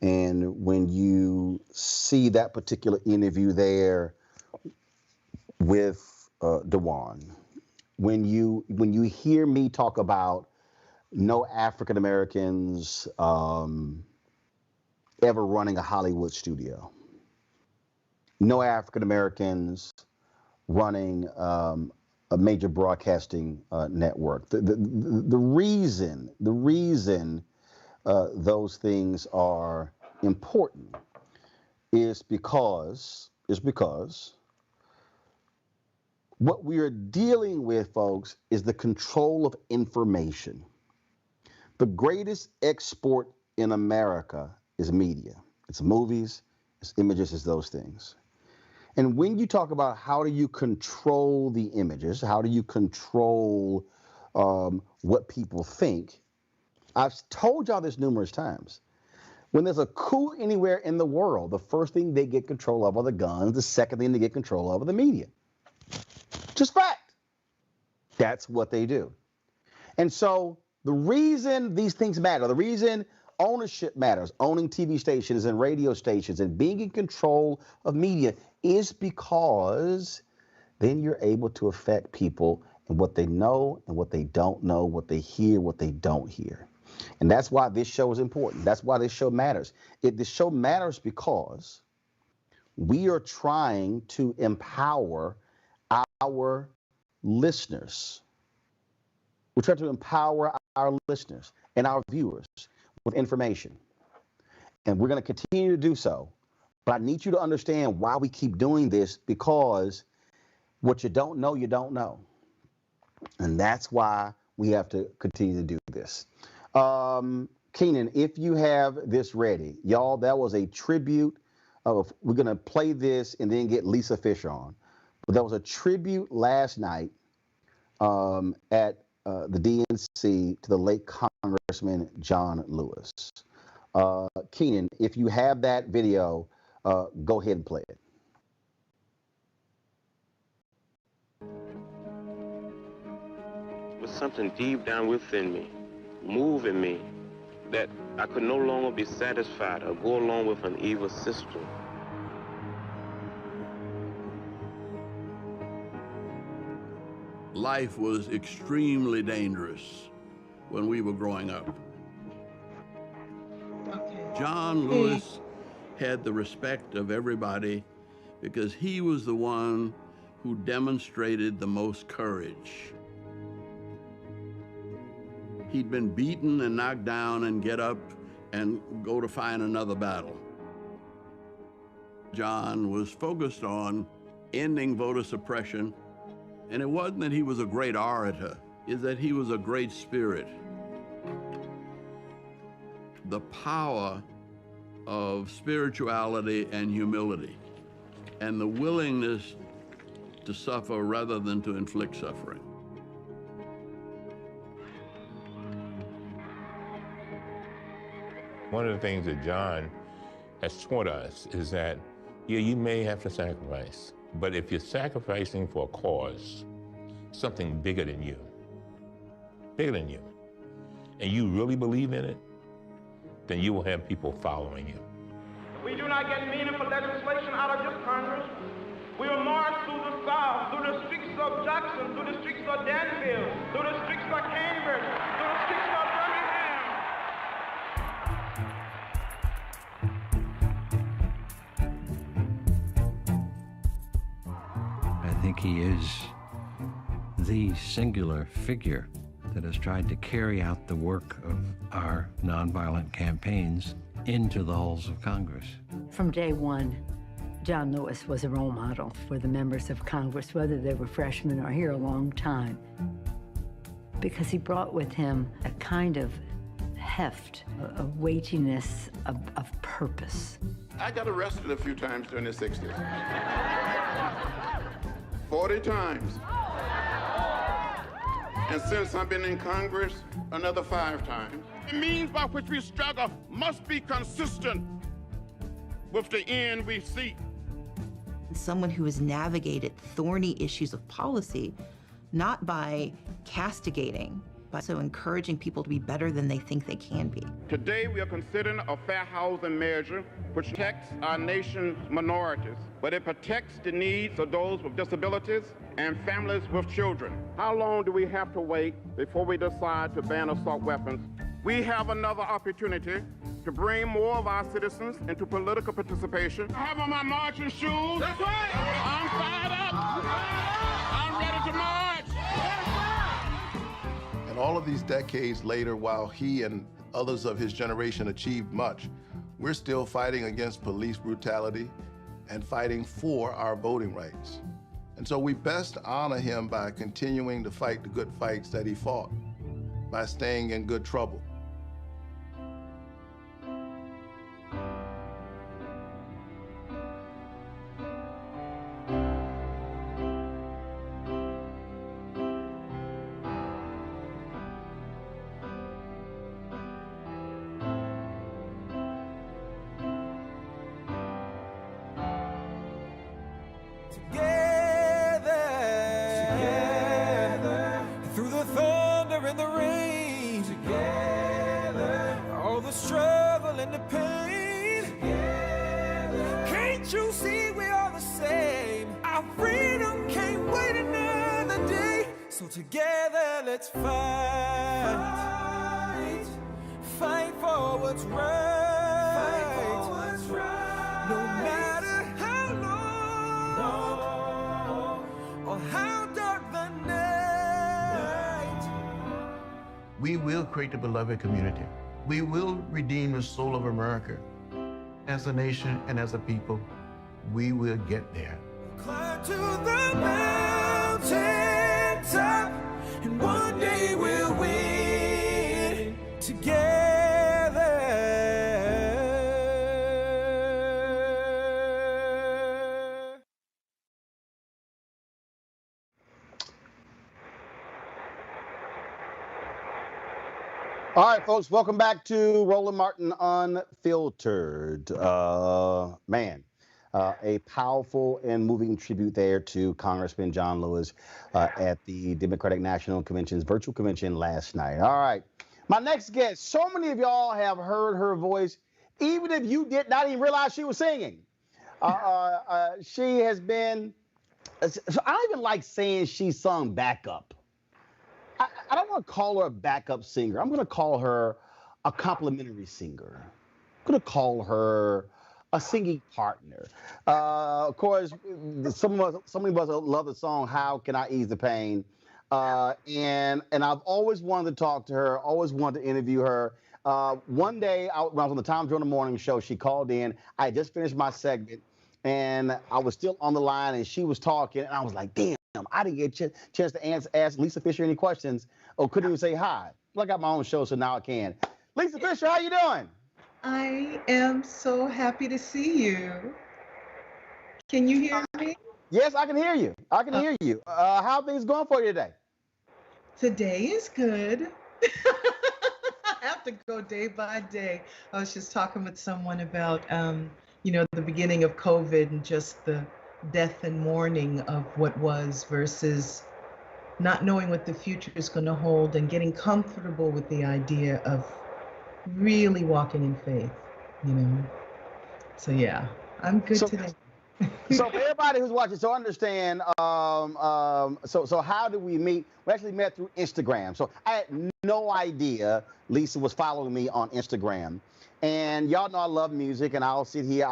and when you see that particular interview there with DeJuan, when you hear me talk about no African Americans ever running a Hollywood studio, no African Americans running a major broadcasting network. The reason those things are important is because what we are dealing with, folks, is the control of information. The greatest export in America is media. It's movies, it's images, it's those things. And when you talk about how do you control the images, how do you control what people think, I've told y'all this numerous times. When there's a coup anywhere in the world, the first thing they get control of are the guns. The second thing they get control of are the media. Just fact. That's what they do. And so the reason these things matter, the reason ownership matters, owning TV stations and radio stations and being in control of media, is because then you're able to affect people and what they know and what they don't know, what they hear, what they don't hear. And that's why this show is important. That's why this show matters. This show matters because we are trying to empower our listeners. We're trying to empower our listeners and our viewers with information. And we're going to continue to do so. But I need you to understand why we keep doing this, because what you don't know, you don't know. And that's why we have to continue to do this. Keenan, if you have this ready, y'all, that was a tribute of, we're going to play this and then get Lisa Fischer on. But that was a tribute last night at the DNC to the late Congressman John Lewis. Keenan, if you have that video, go ahead and play it. Was something deep down within me, moving me, that I could no longer be satisfied or go along with an evil system. Life was extremely dangerous when we were growing up. John Lewis had the respect of everybody because he was the one who demonstrated the most courage. He'd been beaten and knocked down and get up and go to find another battle. John was focused on ending voter suppression, and it wasn't that he was a great orator, it's that he was a great spirit. The power of spirituality and humility, and the willingness to suffer rather than to inflict suffering. One of the things that John has taught us is that, yeah, you may have to sacrifice, but if you're sacrificing for a cause, something bigger than you, and you really believe in it, then you will have people following you. If we do not get meaningful legislation out of this Congress, we will march through the South, through the streets of Jackson, through the streets of Danville, through the streets of Cambridge, through the streets of Birmingham. I think he is the singular figure that has tried to carry out the work of our nonviolent campaigns into the halls of Congress. From day one, John Lewis was a role model for the members of Congress, whether they were freshmen or here a long time, because he brought with him a kind of heft, a weightiness of purpose. I got arrested a few times during the 60s. 40 times. And since I've been in Congress, another 5 times. The means by which we struggle must be consistent with the end we seek. Someone who has navigated thorny issues of policy, not by castigating, but so encouraging people to be better than they think they can be. Today we are considering a fair housing measure which protects our nation's minorities, but it protects the needs of those with disabilities and families with children. How long do we have to wait before we decide to ban assault weapons? We have another opportunity to bring more of our citizens into political participation. I have on my marching shoes. That's right. I'm fired up. I'm ready to march. And all of these decades later, while he and others of his generation achieved much, we're still fighting against police brutality and fighting for our voting rights. And so we best honor him by continuing to fight the good fights that he fought, by staying in good trouble. the struggle and the pain. Together. Can't you see we are the same? Our freedom can't wait another day. So together let's fight. Fight for what's right. Fight for what's right. No matter how long or how dark the night. We will create the beloved community. We will redeem the soul of America. As a nation and as a people, we will get there. Climb to the mountain top, and one day we'll win together. All right, folks, welcome back to Roland Martin Unfiltered. A powerful and moving tribute there to Congressman John Lewis at the Democratic National Convention's virtual convention last night. All right, my next guest, so many of y'all have heard her voice, even if you did not even realize she was singing. She has been, so I don't even like saying she sung backup. I don't want to call her a backup singer. I'm going to call her a complimentary singer. I'm going to call her a singing partner. Of course, some of us love the song "How Can I Ease the Pain," and I've always wanted to talk to her, always wanted to interview her. One day, when I was on the Tom Joyner Morning Show, she called in. I had just finished my segment, and I was still on the line, and she was talking, and I was like, damn. I didn't get a chance to ask Lisa Fischer any questions or couldn't even say hi. Well, I got my own show, so now I can. Lisa Fischer, how you doing? I am so happy to see you. Can you hear me? Yes, I can hear you. I can hear you. How are things going for you today? Today is good. I have to go day by day. I was just talking with someone about, the beginning of COVID and just the death and mourning of what was versus not knowing what the future is going to hold and getting comfortable with the idea of really walking in faith, So yeah, I'm good today. So for everybody who's watching, so understand, so how did we meet? We actually met through Instagram. So I had no idea Lisa was following me on Instagram. And y'all know I love music, and I'll sit here,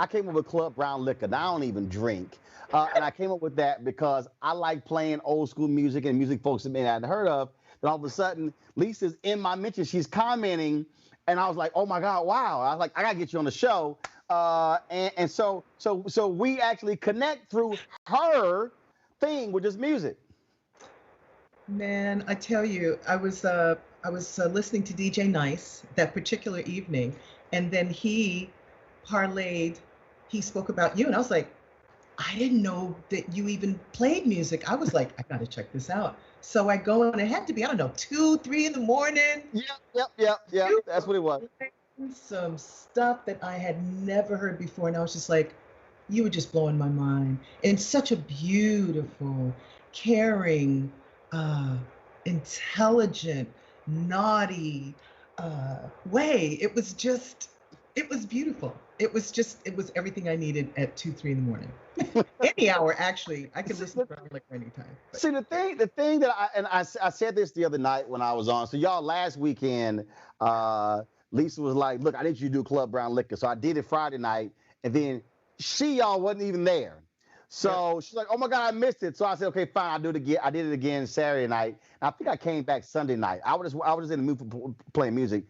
I came up with Club Brown Liquor. Now I don't even drink. And I came up with that because I like playing old school music and music folks that may not have heard of. Then all of a sudden, Lisa's in my mention. She's commenting, and I was like, oh my God, wow. I was like, I gotta get you on the show. And so we actually connect through her thing, which is music. Man, I tell you, I was listening to DJ Nice that particular evening, and then he spoke about you, and I was like, I didn't know that you even played music. I was like, I gotta check this out. So I go, and it had to be, I don't know, 2, 3 in the morning. Yep. That's what it was. Some stuff that I had never heard before, and I was just like, you were just blowing my mind. In such a beautiful, caring, intelligent, naughty way. It was beautiful. It was everything I needed at 2, 3 in the morning. Any hour, actually. I could listen to it like anytime. But. See, the thing that I said this the other night when I was on. So y'all, last weekend, Lisa was like, look, I need you to do Club Brown Liquor. So I did it Friday night, and then y'all wasn't even there. So she's like, oh my God, I missed it. So I said, okay, fine, I'll do it again. I did it again Saturday night. And I think I came back Sunday night. I was just in the mood for playing music.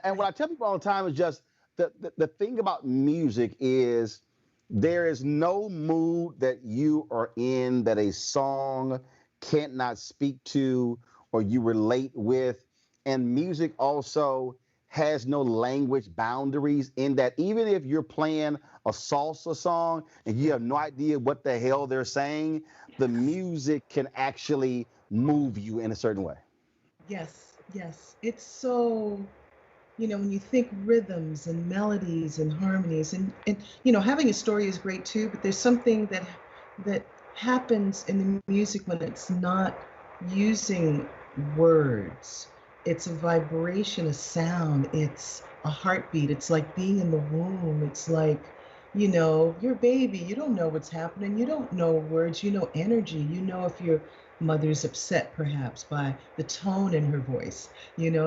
And what I tell people all the time is just the thing about music is there is no mood that you are in that a song can't not speak to or you relate with. And music also has no language boundaries in that even if you're playing a salsa song and you have no idea what the hell they're saying, the music can actually move you in a certain way. Yes. It's so, when you think rhythms and melodies and harmonies and having a story is great too, but there's something that happens in the music when it's not using words. it's a vibration, a sound, it's a heartbeat. It's like being in the womb. It's like, you're a baby. You don't know what's happening. You don't know words. You know energy. You know if your mother's upset, perhaps, by the tone in her voice.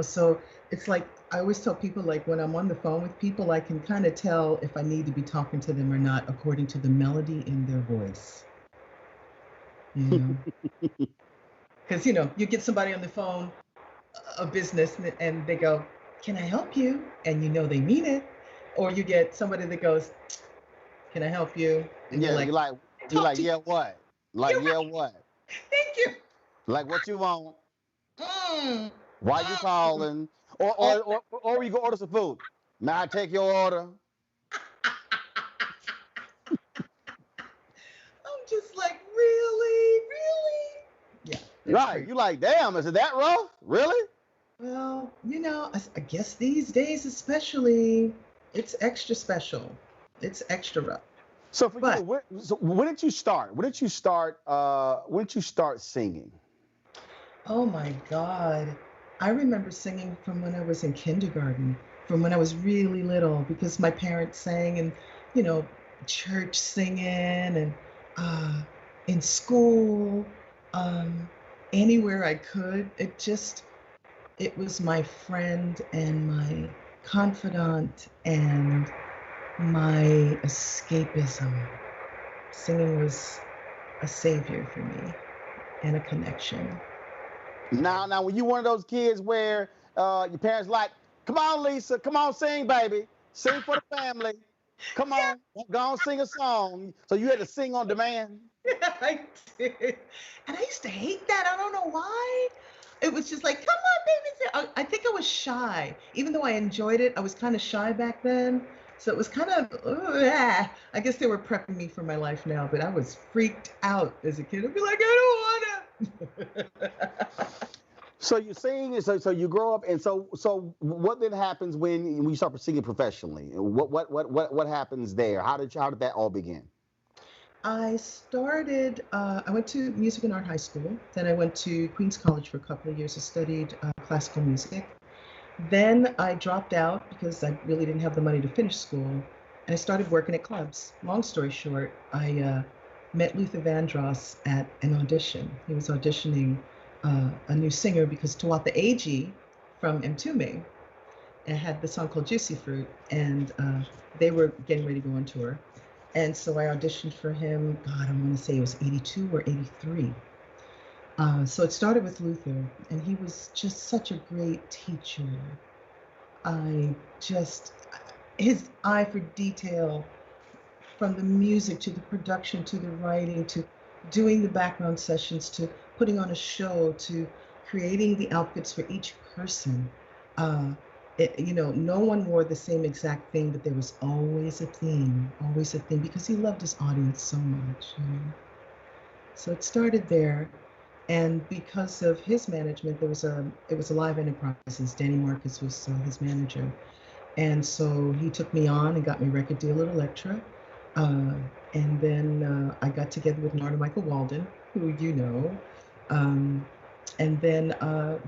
So it's like, I always tell people, like, when I'm on the phone with people, I can kind of tell if I need to be talking to them or not according to the melody in their voice. Because, you get somebody on the phone, a business, and they go, "Can I help you?" And they mean it. Or you get somebody that goes, "Can I help you?" And you're like, yeah, what? Like, yeah, what? Thank you. Like, what you want? Why you calling? Or you go order some food. May I take your order? I'm just like, really? Yeah. Right. Crazy. You like, damn, is it that rough? Really? Well, I guess these days especially, it's extra special. It's extra rough. So for you, when did you start? When did you start singing? Oh my God. I remember singing from when I was in kindergarten, from when I was really little, because my parents sang and, church singing and in school, anywhere I could. It was my friend and my confidant and my escapism. Singing was a savior for me and a connection. Now, when you one of those kids where your parents like, come on, Lisa, come on, sing, baby, sing for the family, come on, go on, sing a song. So you had to sing on demand. Yeah, I did, and I used to hate that. I don't know why. It was just like, come on, baby. I think I was shy, even though I enjoyed it. I was kind of shy back then, so it was kind of. I guess they were prepping me for my life now, but I was freaked out as a kid. I'd be like, I don't wanna. So you sing, so you grow up, and so what then happens when you start singing professionally? What happens there? How did that all begin? I started. I went to music and art high school. Then I went to Queens College for a couple of years. I studied classical music. Then I dropped out because I really didn't have the money to finish school, and I started working at clubs. Long story short, I met Luther Vandross at an audition. He was auditioning a new singer because Tawatha Agee from Mtume had the song called Juicy Fruit, and they were getting ready to go on tour. And so I auditioned for him, God, I want to say it was 82 or 83. So it started with Luther, and he was just such a great teacher. His eye for detail, from the music to the production to the writing to doing the background sessions to putting on a show to creating the outfits for each person. No one wore the same exact thing, but there was always a theme, because he loved his audience so much. So it started there, and because of his management, it was a Live Enterprises. Danny Marcus was his manager, and so he took me on and got me a record deal at Elektra. And then I got together with Narda Michael Walden, who you know, and then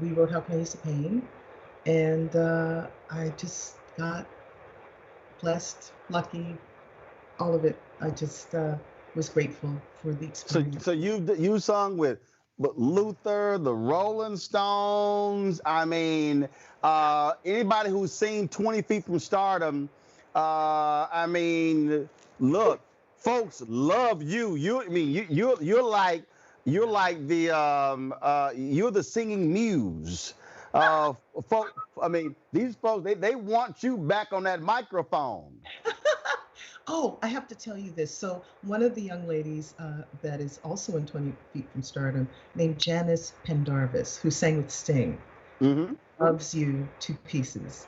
we wrote How Can I Use the Pain, and I just got blessed, lucky, all of it. I just was grateful for the experience. So you sung with Luther, the Rolling Stones. I mean, anybody who's seen 20 Feet from Stardom. I mean, look, folks love you. You're like the you're the singing muse. Folks, I mean, these folks they want you back on that microphone. Oh, I have to tell you this. So one of the young ladies that is also in 20 Feet from Stardom, named Janice Pendarvis, who sang with Sting, loves you to pieces,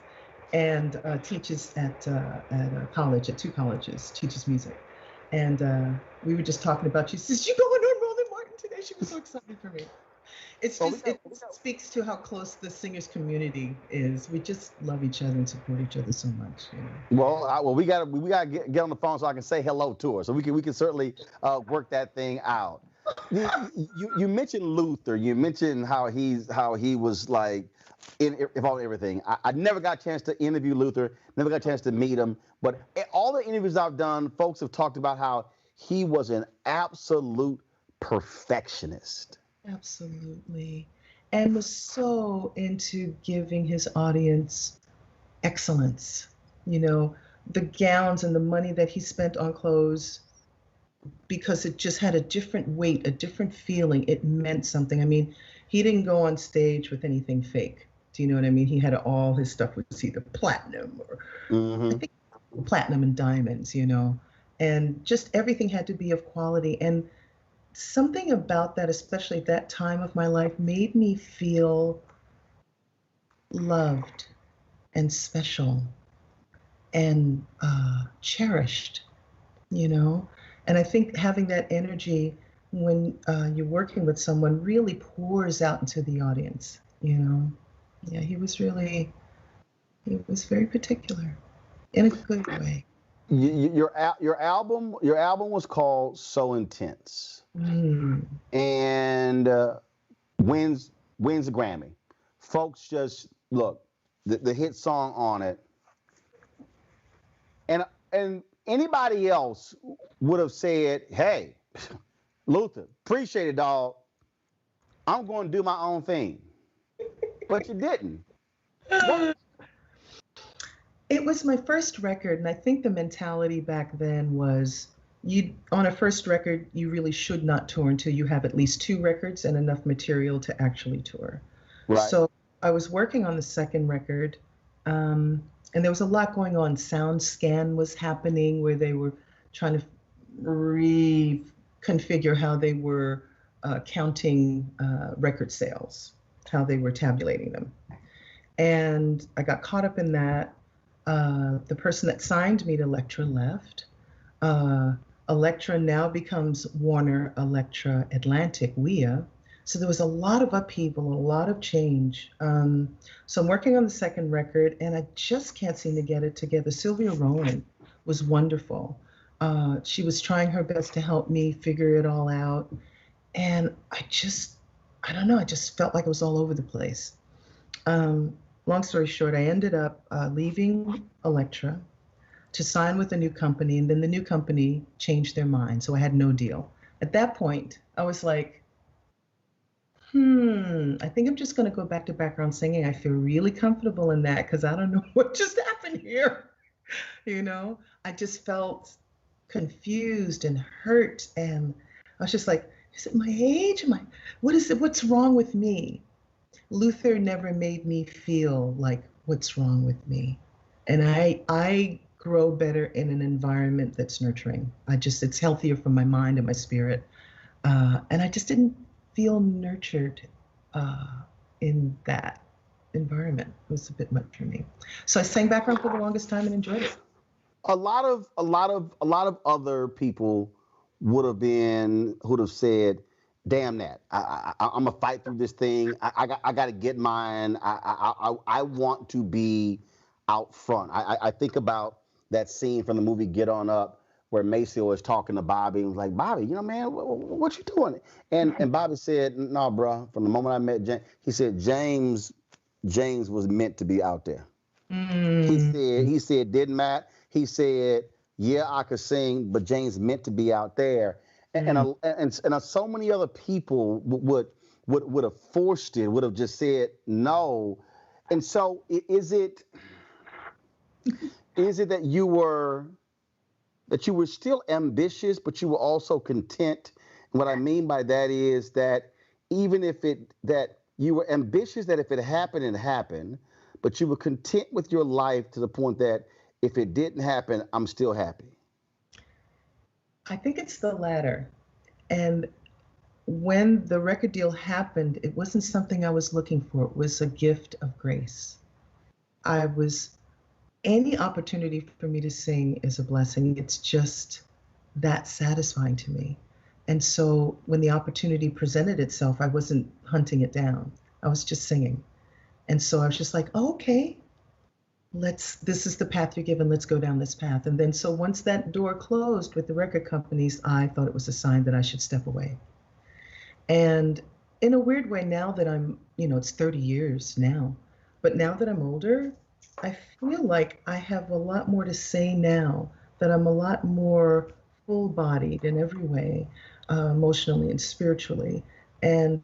and teaches at a college, at 2 colleges, teaches music. And we were just talking about you. She says, "You going on Roland Martin today?" She was so excited for me. It's just, it speaks to how close the singers community is. We just love each other and support each other so much. Well, we gotta get on the phone so I can say hello to her. So we can certainly work that thing out. You mentioned Luther. You mentioned how he was like involved in everything. I never got a chance to interview Luther, never got a chance to meet him, but all the interviews I've done, folks have talked about how he was an absolute perfectionist. Absolutely. And was so into giving his audience excellence. You know, the gowns and the money that he spent on clothes, because it just had a different weight, a different feeling. It meant something. I mean, he didn't go on stage with anything fake. Do you know what I mean? He had all his stuff was either platinum or I think platinum and diamonds, you know, and just everything had to be of quality. And something about that, especially at that time of my life, made me feel loved and special and cherished, you know. And I think having that energy when you're working with someone really pours out into the audience, you know. Yeah, he was very particular in a good way. Your album was called So Intense, and wins a Grammy. Folks just look the hit song on it, and anybody else would have said, "Hey, Luther, appreciate it, dog. I'm going to do my own thing," but you didn't. What? It was my first record, and I think the mentality back then was on a first record, you really should not tour until you have at least 2 records and enough material to actually tour. Right. So I was working on the second record, and there was a lot going on. SoundScan was happening where they were trying to reconfigure how they were counting record sales, how they were tabulating them. And I got caught up in that. The person that signed me to Elektra left. Elektra now becomes Warner Elektra Atlantic, WEA. So there was a lot of upheaval, a lot of change. So I'm working on the second record, and I just can't seem to get it together. Sylvia Roland was wonderful. She was trying her best to help me figure it all out. And I don't know, I just felt like it was all over the place. Long story short, I ended up leaving Elektra to sign with a new company, and then the new company changed their mind, so I had no deal. At that point, I was like, I think I'm just going to go back to background singing. I feel really comfortable in that because I don't know what just happened here. You know, I just felt confused and hurt, and I was just like, is it my age? What's wrong with me? Luther never made me feel like what's wrong with me. And I grow better in an environment that's nurturing. It's healthier for my mind and my spirit. And I just didn't feel nurtured in that environment. It was a bit much for me. So I sang background for the longest time and enjoyed it. A lot of other people would have said, damn that. I'm gonna fight through this thing. I got to get mine. I want to be out front. I think about that scene from the movie Get On Up where Maceo is talking to Bobby and was like, Bobby, you know, man, what you doing? And Bobby said, no, bro. From the moment I met James, he said James was meant to be out there. He said, didn't Matt? He said, yeah, I could sing, but James meant to be out there. And so many other people would have forced it, would have just said no. And so is it that you were still ambitious, but you were also content? And what I mean by that is that even that you were ambitious, that if it happened, it happened, but you were content with your life to the point that if it didn't happen, I'm still happy. I think it's the latter. And when the record deal happened, it wasn't something I was looking for. It was a gift of grace. Any opportunity for me to sing is a blessing. It's just that satisfying to me. And so when the opportunity presented itself, I wasn't hunting it down. I was just singing. And so I was just like, oh, okay, this is the path you're given. Let's go down this path. And then so once that door closed with the record companies, I thought it was a sign that I should step away. And in a weird way, now that I'm, it's 30 years now, But now that I'm older, I feel like I have a lot more to say now, that I'm a lot more full-bodied in every way, emotionally and spiritually. And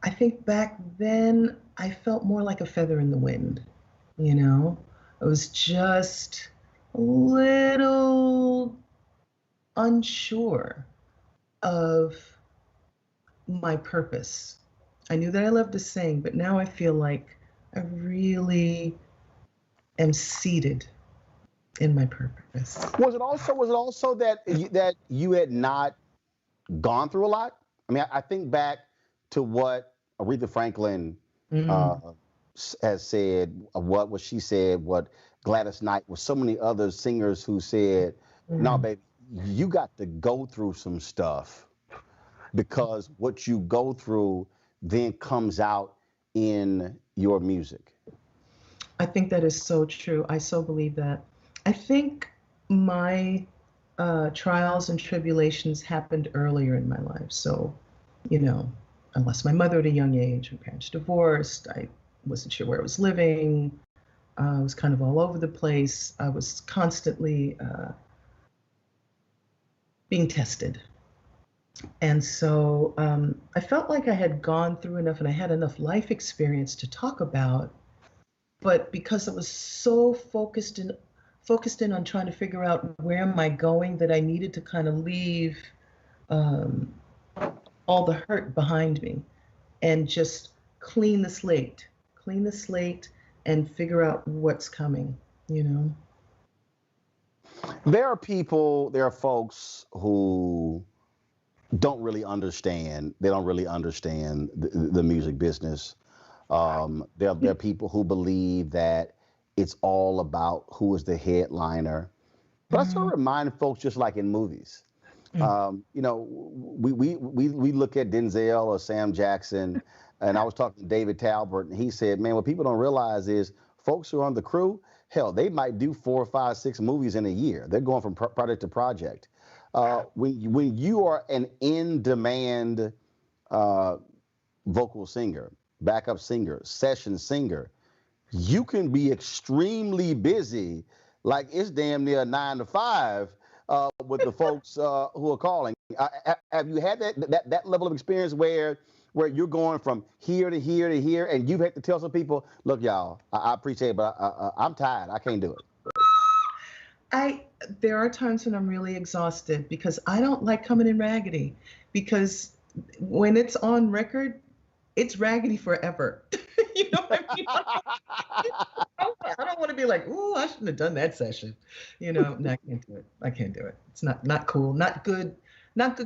I think back then I felt more like a feather in the wind, you know? I was just a little unsure of my purpose. I knew that I loved to sing, but now I feel like I really am seated in my purpose. Was it also that you had not gone through a lot? I mean, I think back to what Aretha Franklin has said, what she said, what Gladys Knight, with so many other singers who said, no, baby, you got to go through some stuff, because what you go through then comes out in your music. I think that is so true. I so believe that. I think my trials and tribulations happened earlier in my life. So, you know, I lost my mother at a young age. My parents divorced. I wasn't sure where I was living. I was kind of all over the place. I was constantly being tested. And so I felt like I had gone through enough and I had enough life experience to talk about. But because I was so focused in on trying to figure out where am I going, that I needed to kind of leave all the hurt behind me and just clean the slate and figure out what's coming, you know? There are folks who don't really understand. They don't really understand the music business. There are people who believe that it's all about who is the headliner. But I sort of remind folks, just like in movies, you know, we look at Denzel or Sam Jackson, and I was talking to David Talbert, and he said, man, what people don't realize is folks who are on the crew, hell, they might do 4, 5, 6 movies in a year. They're going from project to project. When you are an in-demand vocal singer, backup singer, session singer, you can be extremely busy, like it's damn near 9 to 5 with the folks who are calling. Have you had that level of experience where you're going from here to here to here, and you've had to tell some people, look, y'all, I appreciate it, but I'm tired. I can't do it. There are times when I'm really exhausted because I don't like coming in raggedy, because when it's on record, it's raggedy forever. You know what I mean? I don't want to be like, ooh, I shouldn't have done that session. You know, no, I can't do it. I can't do it. It's not cool, not good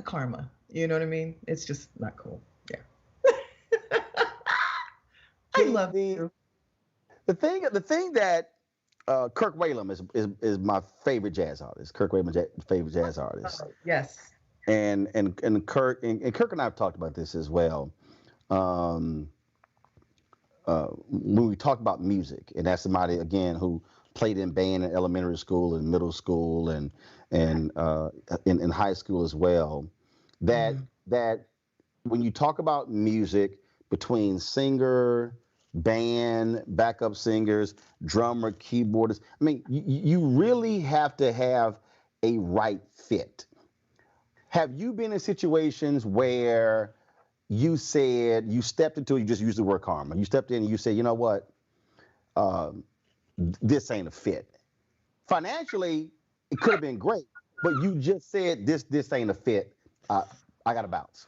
karma. You know what I mean? It's just not cool. Yeah. I love you. The thing that Kirk Whalum is my favorite jazz artist. Kirk Whalum, favorite jazz artist. Yes. And Kirk and I have talked about this as well. When we talk about music, and that's somebody again who played in band in elementary school and middle school and in high school as well, that when you talk about music between singer, band, backup singers, drummer, keyboardist, I mean, you really have to have a right fit. Have you been in situations where you stepped into, you just used the word karma, you stepped in and you said, you know what, this ain't a fit. Financially, it could have been great, but you just said this ain't a fit. I gotta bounce.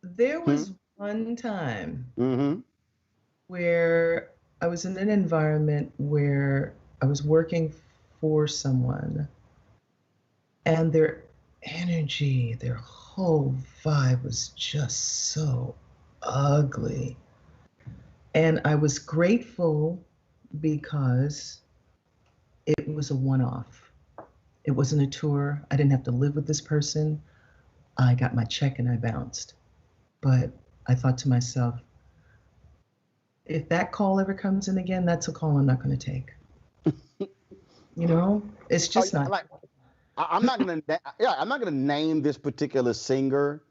There was one time where I was in an environment where I was working for someone, and their energy, their whole vibe was just so ugly. And I was grateful because it was a one-off. It wasn't a tour. I didn't have to live with this person. I got my check and I bounced. But I thought to myself, if that call ever comes in again, that's a call I'm not going to take. You know, it's just not. I'm not gonna name this particular singer,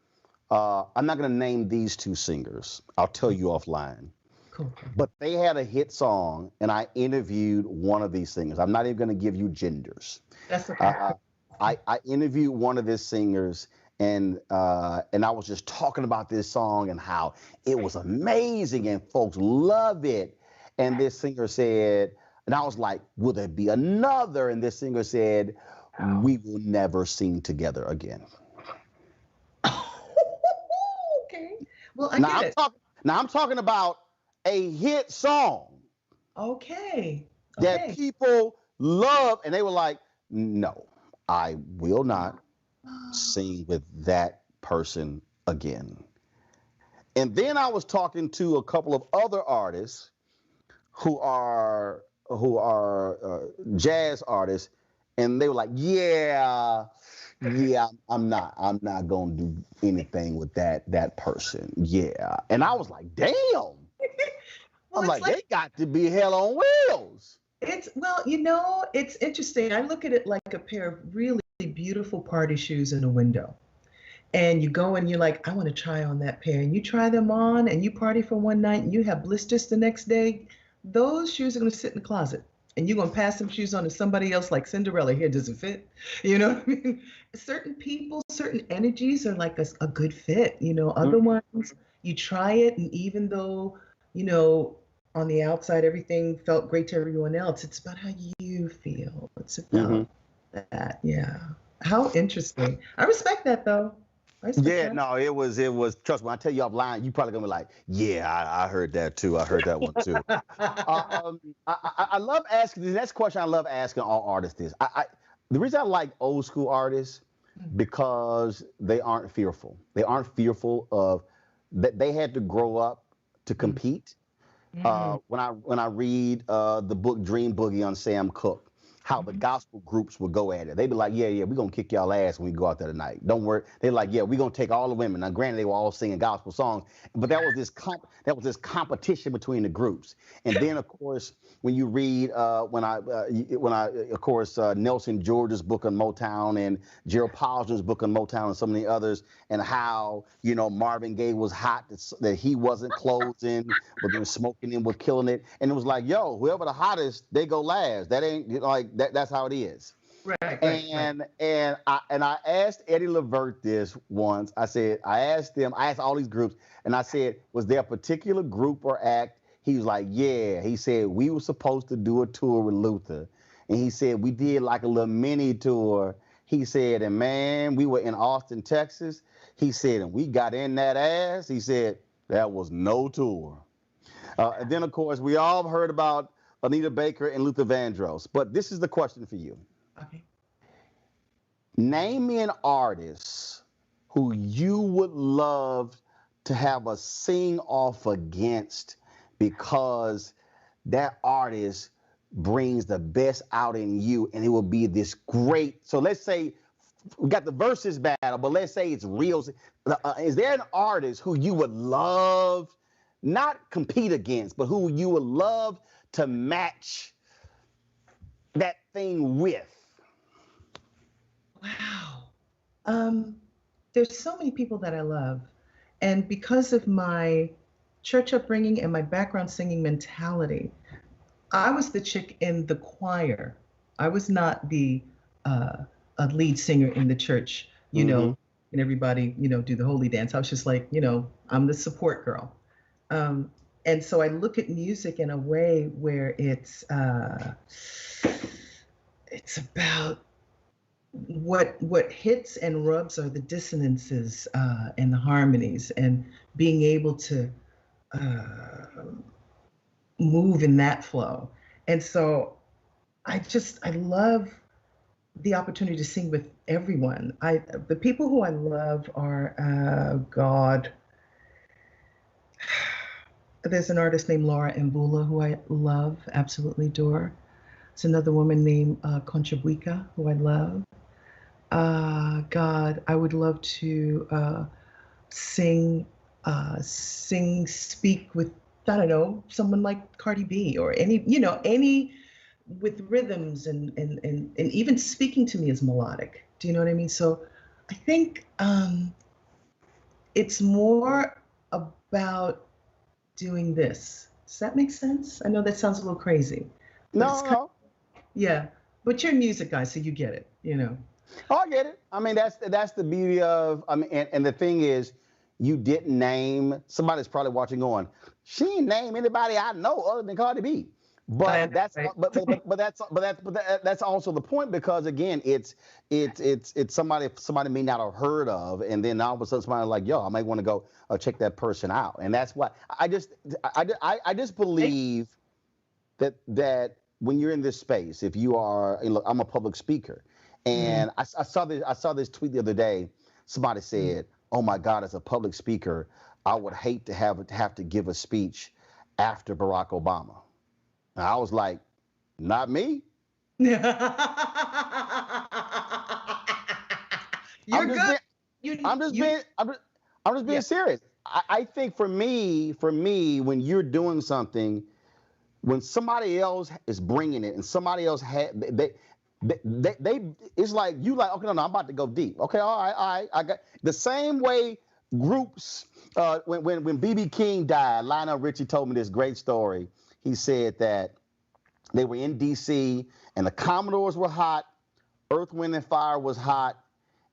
I'm not going to name these two singers. I'll tell you offline. Cool. But they had a hit song, and I interviewed one of these singers. I'm not even going to give you genders. That's okay. I interviewed one of these singers, and I was just talking about this song and how it was amazing and folks love it. And this singer said, and I was like, will there be another? And this singer said, we will never sing together again. Okay. Well, I get it. Now I'm talking about a hit song. Okay. That people love, and they were like, no, I will not sing with that person again. And then I was talking to a couple of other artists who are jazz artists, and they were like, yeah, I'm not gonna do anything with that person. Yeah. And I was like, damn. I'm like, they got to be hell on wheels. It's interesting. I look at it like a pair of really beautiful party shoes in a window. And you go and you're like, I want to try on that pair. And you try them on and you party for one night and you have blisters the next day. Those shoes are going to sit in the closet. And you're going to pass some shoes on to somebody else like Cinderella. Here, does it fit? You know what I mean? Certain people, certain energies are like a good fit. Other ones, you try it. And even though, on the outside, everything felt great to everyone else, it's about how you feel. It's about that. Yeah. How interesting. I respect that, though. No, it was, trust me, when I tell you offline, you probably gonna be like, yeah, I heard that too. I heard that one too. I love asking, the next question I love asking all artists is, the reason I like old school artists, because they aren't fearful. They aren't fearful of, they had to grow up to compete. When I read the book Dream Boogie on Sam Cooke, how the gospel groups would go at it. They'd be like, yeah, we're going to kick y'all ass when we go out there tonight. Don't worry. They're like, yeah, we're going to take all the women. Now, granted, they were all singing gospel songs, but that was this competition between the groups. And then, of course, when you read, Nelson George's book on Motown and Gerald Posner's book on Motown and some of the others, and how, Marvin Gaye was hot, that he wasn't closing, but they were smoking and was killing it. And it was like, yo, whoever the hottest, they go last. That ain't like, that's how it is. Right. And I asked Eddie Levert this once. I asked all these groups, and I said, was there a particular group or act? He was like, yeah. He said, we were supposed to do a tour with Luther. And he said, we did like a little mini tour. He said, and man, we were in Austin, Texas. He said, and we got in that ass. He said, that was no tour. And then, of course, we all heard about Anita Baker and Luther Vandross. But this is the question for you. Okay. Name me an artist who you would love to have a sing-off against because that artist brings the best out in you, and it will be this great. So let's say we got the versus battle, but let's say it's real. Is there an artist who you would love, not compete against, but who you would love to match that thing with? Wow. There's so many people that I love. And because of my church upbringing and my background singing mentality, I was the chick in the choir. I was not the a lead singer in the church, and everybody, do the holy dance. I was just like, I'm the support girl. And so I look at music in a way where it's about what hits and rubs are the dissonances and the harmonies, and being able to move in that flow. And so I love the opportunity to sing with everyone. The people who I love are God. There's an artist named Laura Mbula who I love, absolutely adore. There's another woman named Concha Buica who I love. God, I would love to speak with, I don't know, someone like Cardi B or any with rhythms and even speaking to me is melodic. Do you know what I mean? So I think it's more about doing this. Does that make sense? I know that sounds a little crazy. No. Yeah, but you're a music guy, so you get it, you know. Oh, I get it. I mean, that's the beauty of, I mean, and the thing is, you didn't name, somebody's probably watching going, she didn't name anybody I know other than Cardi B. But that's also the point, because again, it's somebody may not have heard of, and then all of a sudden somebody's like, yo, I might want to go check that person out. And that's why I just believe that when you're in this space, if you are, and look, I'm a public speaker, and I saw this tweet the other day. Somebody said, oh my God, as a public speaker, I would hate to have to give a speech after Barack Obama. And I was like, not me. You're good. I'm just being serious. I think for me, when you're doing something, when somebody else is bringing it and somebody else they it's like you like, okay, no, I'm about to go deep. Okay, all right, I got the same way groups. When B.B. King died, Lionel Richie told me this great story. He said that they were in D.C. and the Commodores were hot, Earth, Wind, and Fire was hot,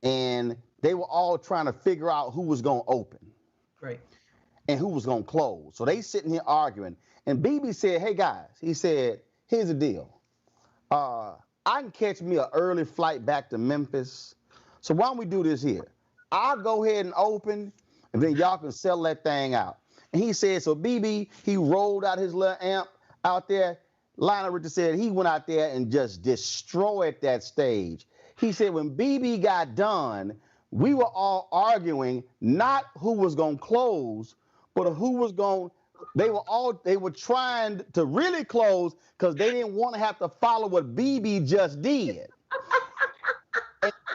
and they were all trying to figure out who was going to open, right, and who was going to close. So they sitting here arguing, and B.B. said, hey guys, he said, here's the deal. I can catch me an early flight back to Memphis. So why don't we do this here? I'll go ahead and open, and then y'all can sell that thing out. And he said, so BB, he rolled out his little amp out there. Lionel Richie said he went out there and just destroyed that stage. He said when BB got done, we were all arguing not who was going to close, but who was going to, they were trying to really close because they didn't want to have to follow what BB just did.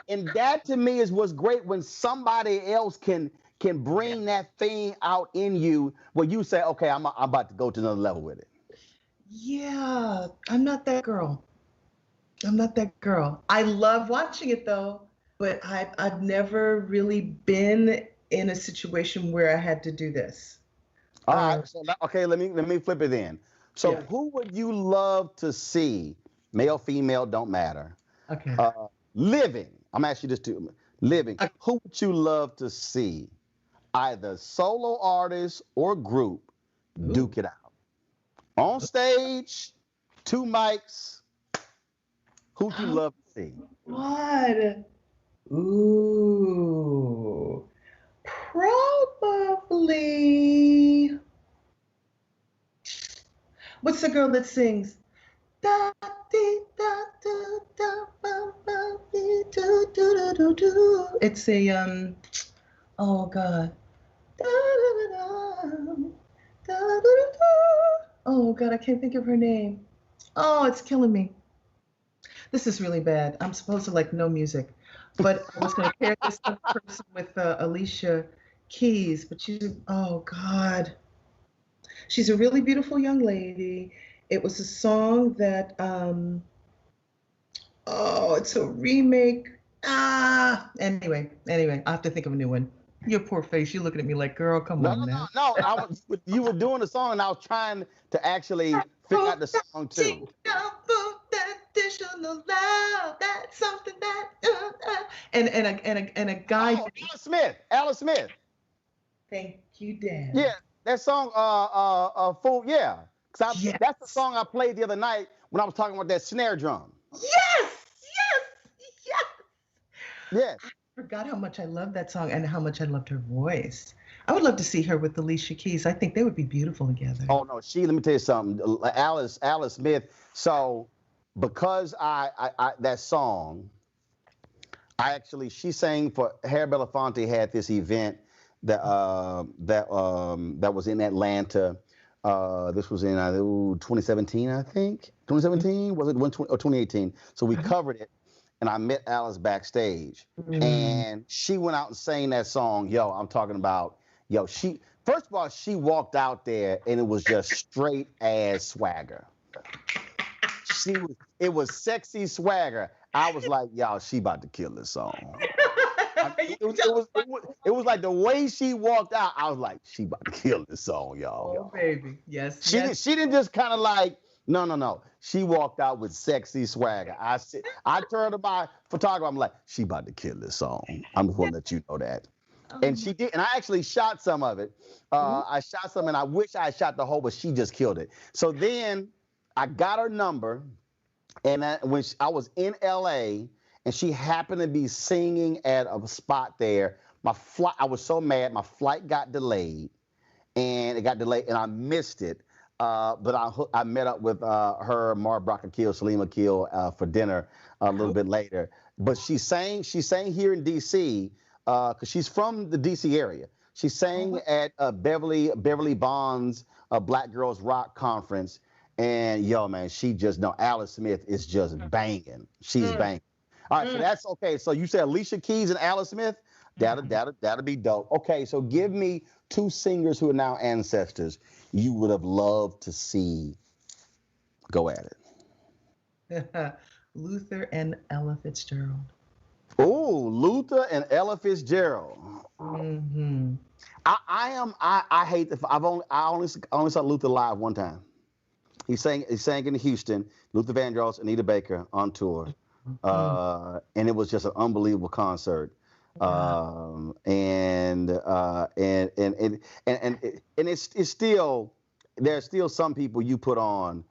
and that to me is what's great, when somebody else can bring that thing out in you where you say, okay, I'm about to go to another level with it. Yeah, I'm not that girl. I love watching it though, but I've never really been in a situation where I had to do this. All right, so okay, let me flip it in. So who would you love to see, male, female, don't matter, okay, living, I'm asking you this too, living, who would you love to see, either solo artist or group, duke it out? On stage, 2 mics, who'd you love to see? What? Ooh, probably. What's the girl that sings? Da, dee, da, do, da, ba, ba, dee, do, do, do, do, do. It's a oh God. Da, da, da, da, da, da, da. Oh God, I can't think of her name. Oh, it's killing me. This is really bad. I'm supposed to like know music, but I was going to pair this other person with Alicia Keys, but oh God. She's a really beautiful young lady. It was a song that, it's a remake. Anyway, I have to think of a new one. Your poor face, you're looking at me like, girl, come on now. No, you were doing the song and I was trying to actually figure out the song too. Additional love, that's something that, and a guy. Oh, Alice Smith. Thank you, Dad. Yeah, that song, Fool, yeah. That's the song I played the other night when I was talking about that snare drum. Yes. Yes. I forgot how much I loved that song and how much I loved her voice. I would love to see her with Alicia Keys. I think they would be beautiful together. Oh no, let me tell you something. Alice Smith. So because I that song, she sang for Harry Belafonte had this event that was in Atlanta. This was in 2017, I think. 2017 was it? Or 2018? So we covered it. And I met Alice backstage, and she went out and sang that song. Yo, I'm talking about, first of all, she walked out there and it was just straight ass swagger. It was sexy swagger. I was like, y'all, she about to kill this song. It was like the way she walked out. I was like, she about to kill this song, y'all. Oh, baby. Yes. She didn't just kind of like, no. She walked out with sexy swagger. I turned to my photographer. I'm like, she about to kill this song. I'm just want to let you know that. And she did. And I actually shot some of it. I shot some, and I wish I had shot the whole, but she just killed it. So then I got her number, and when I was in LA, and she happened to be singing at a spot there. I was so mad. My flight got delayed, and I missed it. But I met up with her, Mara Brock Akil, Salim Akil for dinner a little bit later. But she sang here in D.C. Because she's from the D.C. area. She sang at Beverly Bond's Black Girls Rock Conference. And yo, man, Alice Smith is just banging. She's banging. All right, so that's okay. So you said Alicia Keys and Alice Smith? That'll be dope. Okay, so give me two singers who are now ancestors you would have loved to see. Go at it. Luther and Ella Fitzgerald. Oh, Luther and Ella Fitzgerald. Mm-hmm. I only saw Luther live one time. He sang in Houston. Luther Vandross, Anita Baker on tour, and it was just an unbelievable concert. And it's still, there's still some people you put on.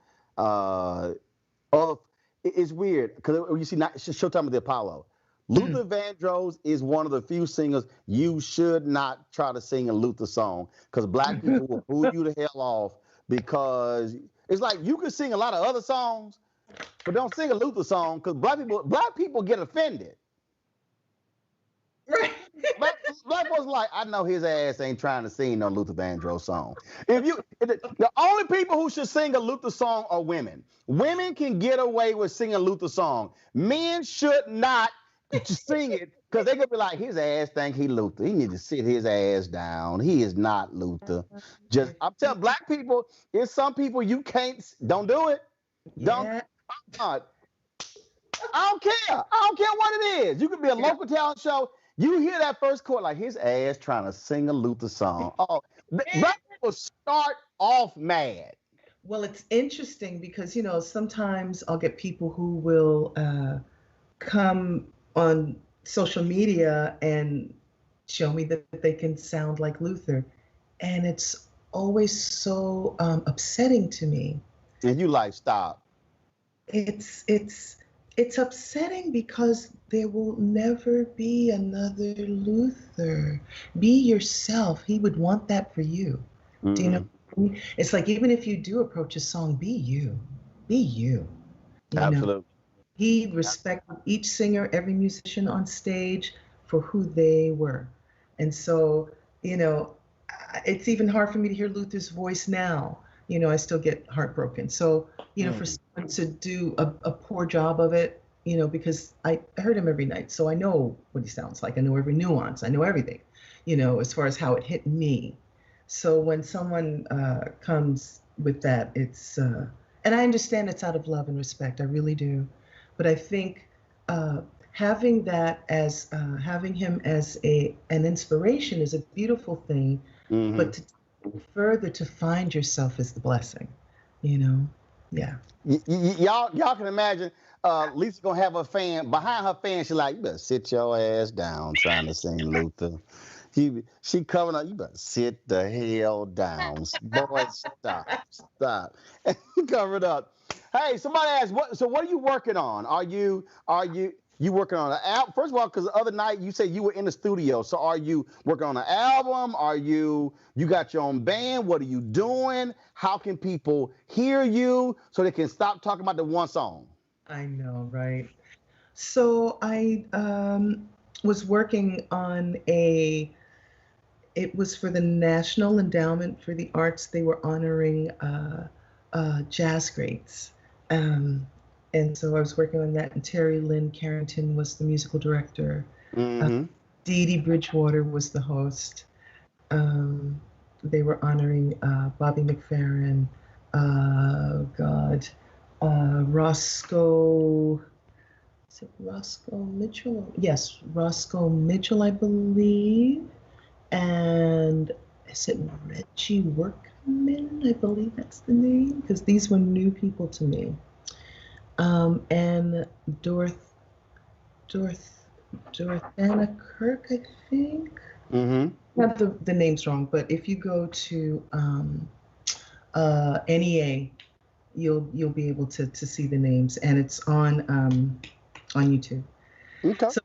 It's weird because you see Showtime with the Apollo. Luther Vandross is one of the few singers you should not try to sing a Luther song because black people will boo you the hell off because it's like you can sing a lot of other songs, but don't sing a Luther song because black people get offended. Right. Black folks like, I know his ass ain't trying to sing no Luther Vandross song. The only people who should sing a Luther song are women. Women can get away with singing a Luther song. Men should not sing it because they could be like, his ass think he Luther. He need to sit his ass down. He is not Luther. I'm telling black people, there's some people you don't do it. Yeah. I don't care. I don't care what it is. You could be a local talent show. You hear that first chord, like his ass trying to sing a Luther song. Oh, black people start off mad. Well, it's interesting because, sometimes I'll get people who will come on social media and show me that they can sound like Luther. And it's always so upsetting to me. And you like, stop. It's upsetting because there will never be another Luther. Be yourself. He would want that for you. Mm-hmm. Do you know what I mean? It's like, even if you do approach a song, be you. Be you. Absolutely. He respected each singer, every musician on stage for who they were. And so, it's even hard for me to hear Luther's voice now. I still get heartbroken. So, for someone to do a poor job of it, because I heard him every night. So I know what he sounds like. I know every nuance. I know everything, as far as how it hit me. So when someone comes with that, it's, and I understand it's out of love and respect. I really do. But I think having that as, having him as an inspiration is a beautiful thing. Mm-hmm. But to further to find yourself is the blessing, Yeah. Y'all can imagine Lisa gonna have her fan behind her fan. She's like, you better sit your ass down trying to sing Luther. She coming up. You better sit the hell down, boy. Stop. Cover it up. Hey, somebody asked, what are you working on? Are you working on an album? First of all, because the other night you said you were in the studio. So are you working on an album? Are you got your own band? What are you doing? How can people hear you so they can stop talking about the one song? I know, right? So I was working on it was for the National Endowment for the Arts. They were honoring jazz greats. And so I was working on that, and Terry Lynn Carrington was the musical director. Mm-hmm. Dee Dee Bridgewater was the host. They were honoring Bobby McFerrin, Roscoe Is it Roscoe Mitchell? Yes, Roscoe Mitchell, I believe. And is it Reggie Workman? I believe that's the name, because these were new people to me. And Dorothea Kirk, I think. Mm-hmm. I have the names wrong, but if you go to NEA, you'll be able to see the names, and it's on YouTube. Okay. So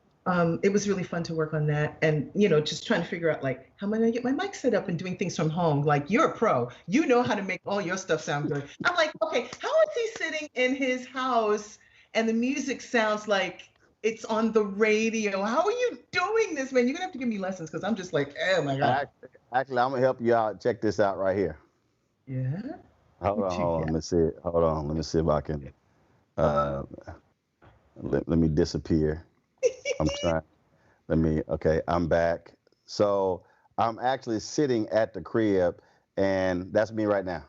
it was really fun to work on that, and just trying to figure out like how am I going to get my mic set up and doing things from home. Like, you're a pro, you know how to make all your stuff sound good. I'm like, okay, how is he sitting in his house and the music sounds like it's on the radio? How are you doing this, man? You're gonna have to give me lessons, because I'm just like, oh my god. Actually, I'm gonna help you out. Check this out right here. Yeah. Hold on. Let me see it. Hold on. Let me see if I can. Let me disappear. I'm trying. Okay, I'm back. So I'm actually sitting at the crib, and that's me right now.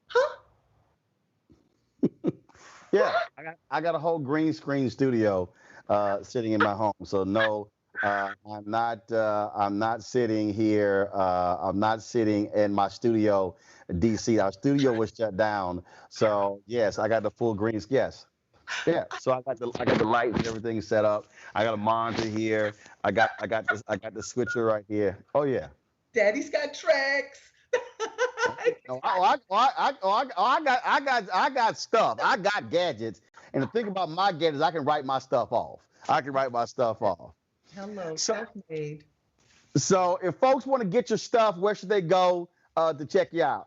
Huh? Yeah, I got a whole green screen studio sitting in my home. So no, I'm not sitting here. I'm not sitting in my studio, DC. Our studio was shut down. So yes, I got the full green. Yes. Yeah, so I got the lights and everything set up. I got a monitor here. I got the switcher right here. Oh yeah. Daddy's got tracks. I got stuff. I got gadgets. And the thing about my gadgets, I can write my stuff off. Hello, self-made. So if folks want to get your stuff, where should they go to check you out?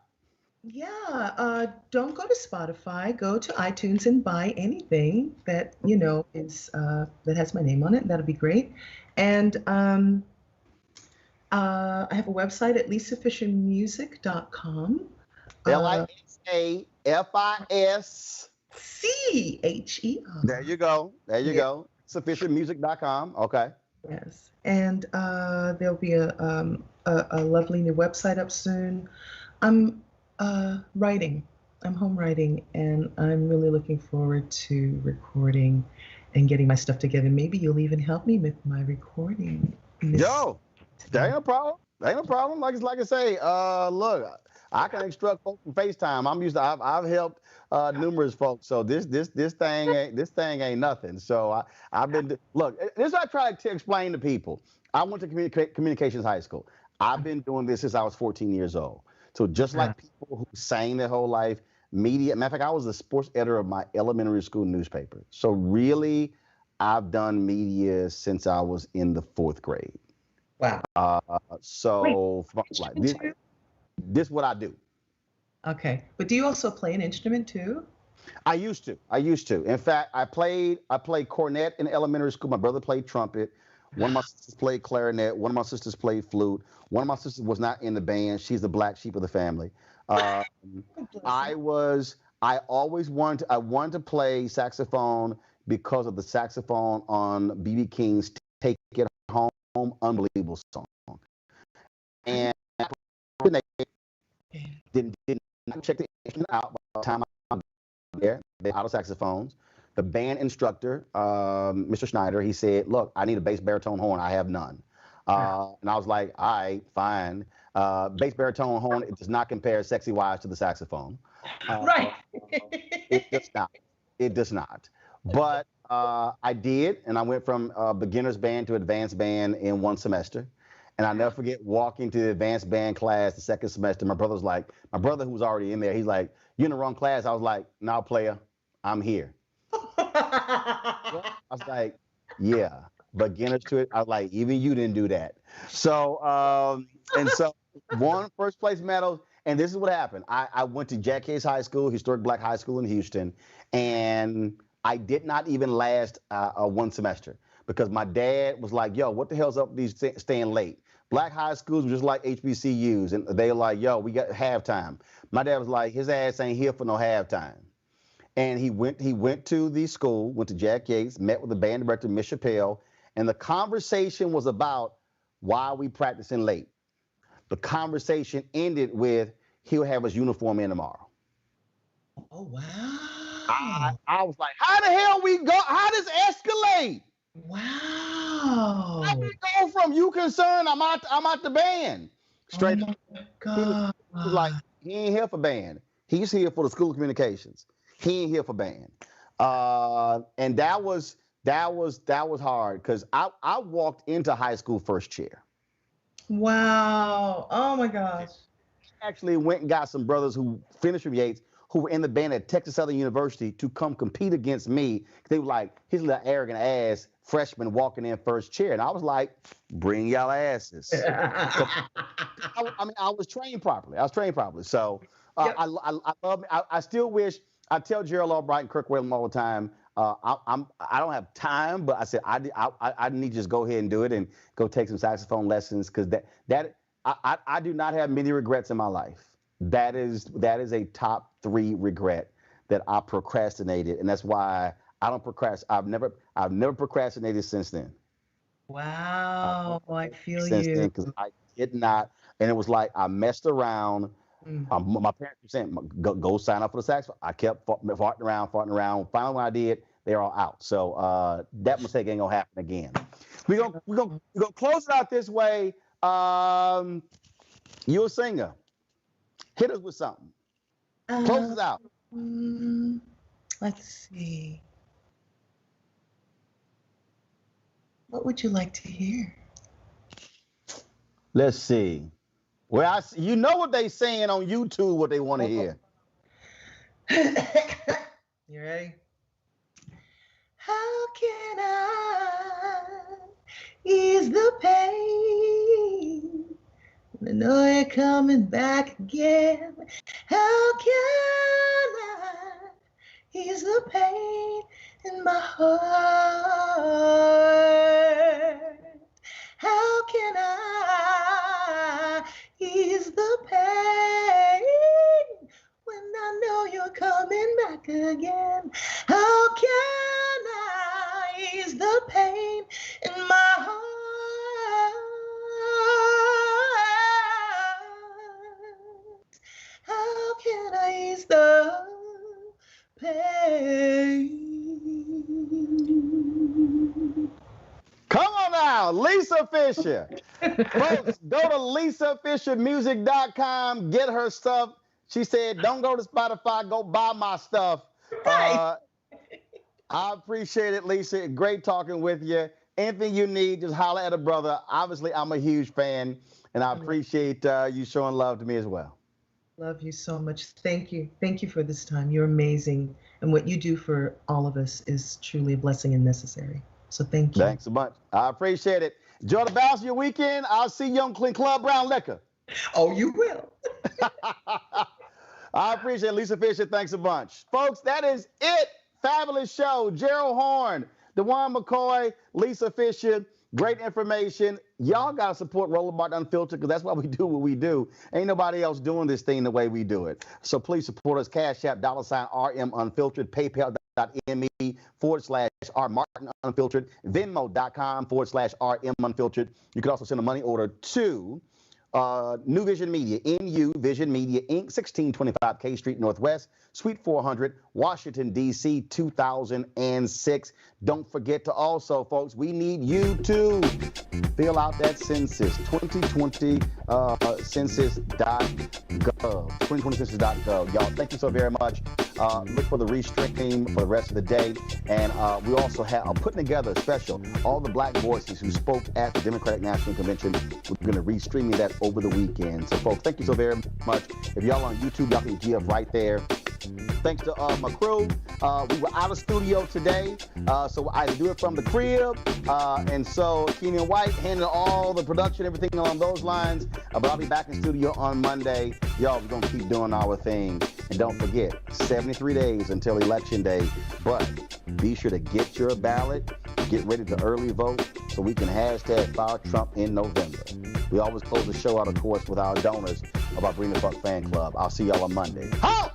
Yeah, don't go to Spotify. Go to iTunes and buy anything that is that has my name on it. That'll be great. And I have a website at lisafischermusic.com. LISAFISCHER. There you go. lisafischermusic.com. Okay. Yes, and there'll be a lovely new website up soon. I'm writing. I'm home writing, and I'm really looking forward to recording and getting my stuff together. Maybe you'll even help me with my recording. Yo, that ain't a problem. Like I say, look, I can instruct folks from FaceTime. I've helped numerous folks. So this thing ain't nothing. So look, this is what I try to explain to people. I went to communications high school. I've been doing this since I was 14 years old. So just like people who sang their whole life, media. Matter of fact, I was the sports editor of my elementary school newspaper. So really, I've done media since I was in the 4th grade. Wow. This is what I do. Okay, but do you also play an instrument too? I used to. In fact, I played cornet in elementary school. My brother played trumpet. One of my sisters played clarinet. One of my sisters played flute. One of my sisters was not in the band. She's the black sheep of the family. I always wanted to play saxophone because of the saxophone on B.B. King's "Take It Home," unbelievable song. And didn't check the instrument out by the time I'm there. They're out of saxophones. The band instructor, Mr. Schneider, he said, "Look, I need a bass baritone horn. I have none." And I was like, "All right, fine." Bass baritone horn, it does not compare sexy-wise to the saxophone. Right. It does not. But I did, and I went from beginner's band to advanced band in 1 semester. And I never forget walking to the advanced band class the 2nd semester. My brother who was already in there, he's like, "You're in the wrong class." I was like, "No, player, I'm here." I was like, "Yeah, beginners to it." I was like, "Even you didn't do that." So, so won 1st place medal. And this is what happened. I went to Jack Case High School, historic black high school in Houston, and I did not even last 1 semester because my dad was like, "Yo, what the hell's up with these staying late?" Black high schools were just like HBCUs, and they were like, "Yo, we got halftime." My dad was like, his ass ain't here for no halftime. And he went to the school, went to Jack Yates, met with the band director, Miss Chappelle, and the conversation was about why are we practicing late. The conversation ended with, he'll have his uniform in tomorrow. Oh, wow. I was like, how the hell we go? How does escalate? Wow. How we go from you concerned, I'm out the band. Straight. Oh my God. He was like, he ain't here for band. He's here for the School of Communications. He ain't here for band. And that was hard because I walked into high school first chair. Wow. Oh my gosh. Actually went and got some brothers who finished from Yates who were in the band at Texas Southern University to come compete against me. They were like, his little arrogant ass freshman walking in first chair. And I was like, bring y'all asses. So, I was trained properly. So yep. I love, I still wish, I tell Gerald Albright and Kirk Whalum all the time, I don't have time, but I said, I need to just go ahead and do it and go take some saxophone lessons. Cause I do not have many regrets in my life. That is a top 3 regret that I procrastinated. And that's why I don't procrastinate. I've never procrastinated since then. Wow. I feel since you. Then, because I did not. And it was like, I messed around. My parents were saying, go sign up for the saxophone. I kept farting around. Finally, when I did, they're all out. So that mistake ain't gonna happen again. We're gonna close it out this way. You're a singer. Hit us with something. Close us out. Let's see. What would you like to hear? Let's see. Well, you know what they saying on YouTube, what they want to hear. You ready? How can I ease the pain? I know you're coming back again. How can I ease the pain in my heart? How can I ease the pain when I know you're coming back again? How can I ease the pain in my heart? How can I ease the pain? Come on now, Lisa Fischer. Folks, go to lisafischermusic.com, get her stuff. She said, don't go to Spotify, go buy my stuff. I appreciate it, Lisa. Great talking with you. Anything you need, just holler at a brother. Obviously, I'm a huge fan, and I appreciate you showing love to me as well. Love you so much. Thank you. Thank you for this time. You're amazing. And what you do for all of us is truly a blessing and necessary. So thank you. Thanks so much. I appreciate it. Enjoy the balance of your weekend. I'll see you on Clean Club Brown Liquor. Oh, you will. I appreciate it, Lisa Fischer. Thanks a bunch. Folks, that is it. Fabulous show. Gerald Horne, DeJuan McCoy, Lisa Fischer. Great information. Y'all got to support Roland Martin Unfiltered because that's why we do what we do. Ain't nobody else doing this thing the way we do it. So please support us. Cash App, $RM Unfiltered, PayPal.me/R Martin Unfiltered, Venmo.com/RM Unfiltered. You can also send a money order to New Vision Media, NU Vision Media, Inc., 1625 K Street Northwest, Suite 400, Washington, D.C., 2006. Don't forget to also, folks, we need you to fill out that census, 2020 census.gov, 2020 census.gov. Y'all, thank you so very much. Look for the restream for the rest of the day. And we also have, I'm putting together a special, all the black voices who spoke at the Democratic National Convention. We're going to restream that over the weekend. So, folks, thank you so very much. If y'all on YouTube, y'all can give right there. Thanks to my crew. We were out of studio today, so I had to do it from the crib. And so Keenan White handled all the production, everything along those lines. But I'll be back in studio on Monday. Y'all, we're going to keep doing our thing. And don't forget, 73 days until Election Day. But be sure to get your ballot, get ready to early vote so we can hashtag Fire Trump in November. We always close the show out, of course, with our donors of our Bring the Buck fan club. I'll see y'all on Monday. Ho!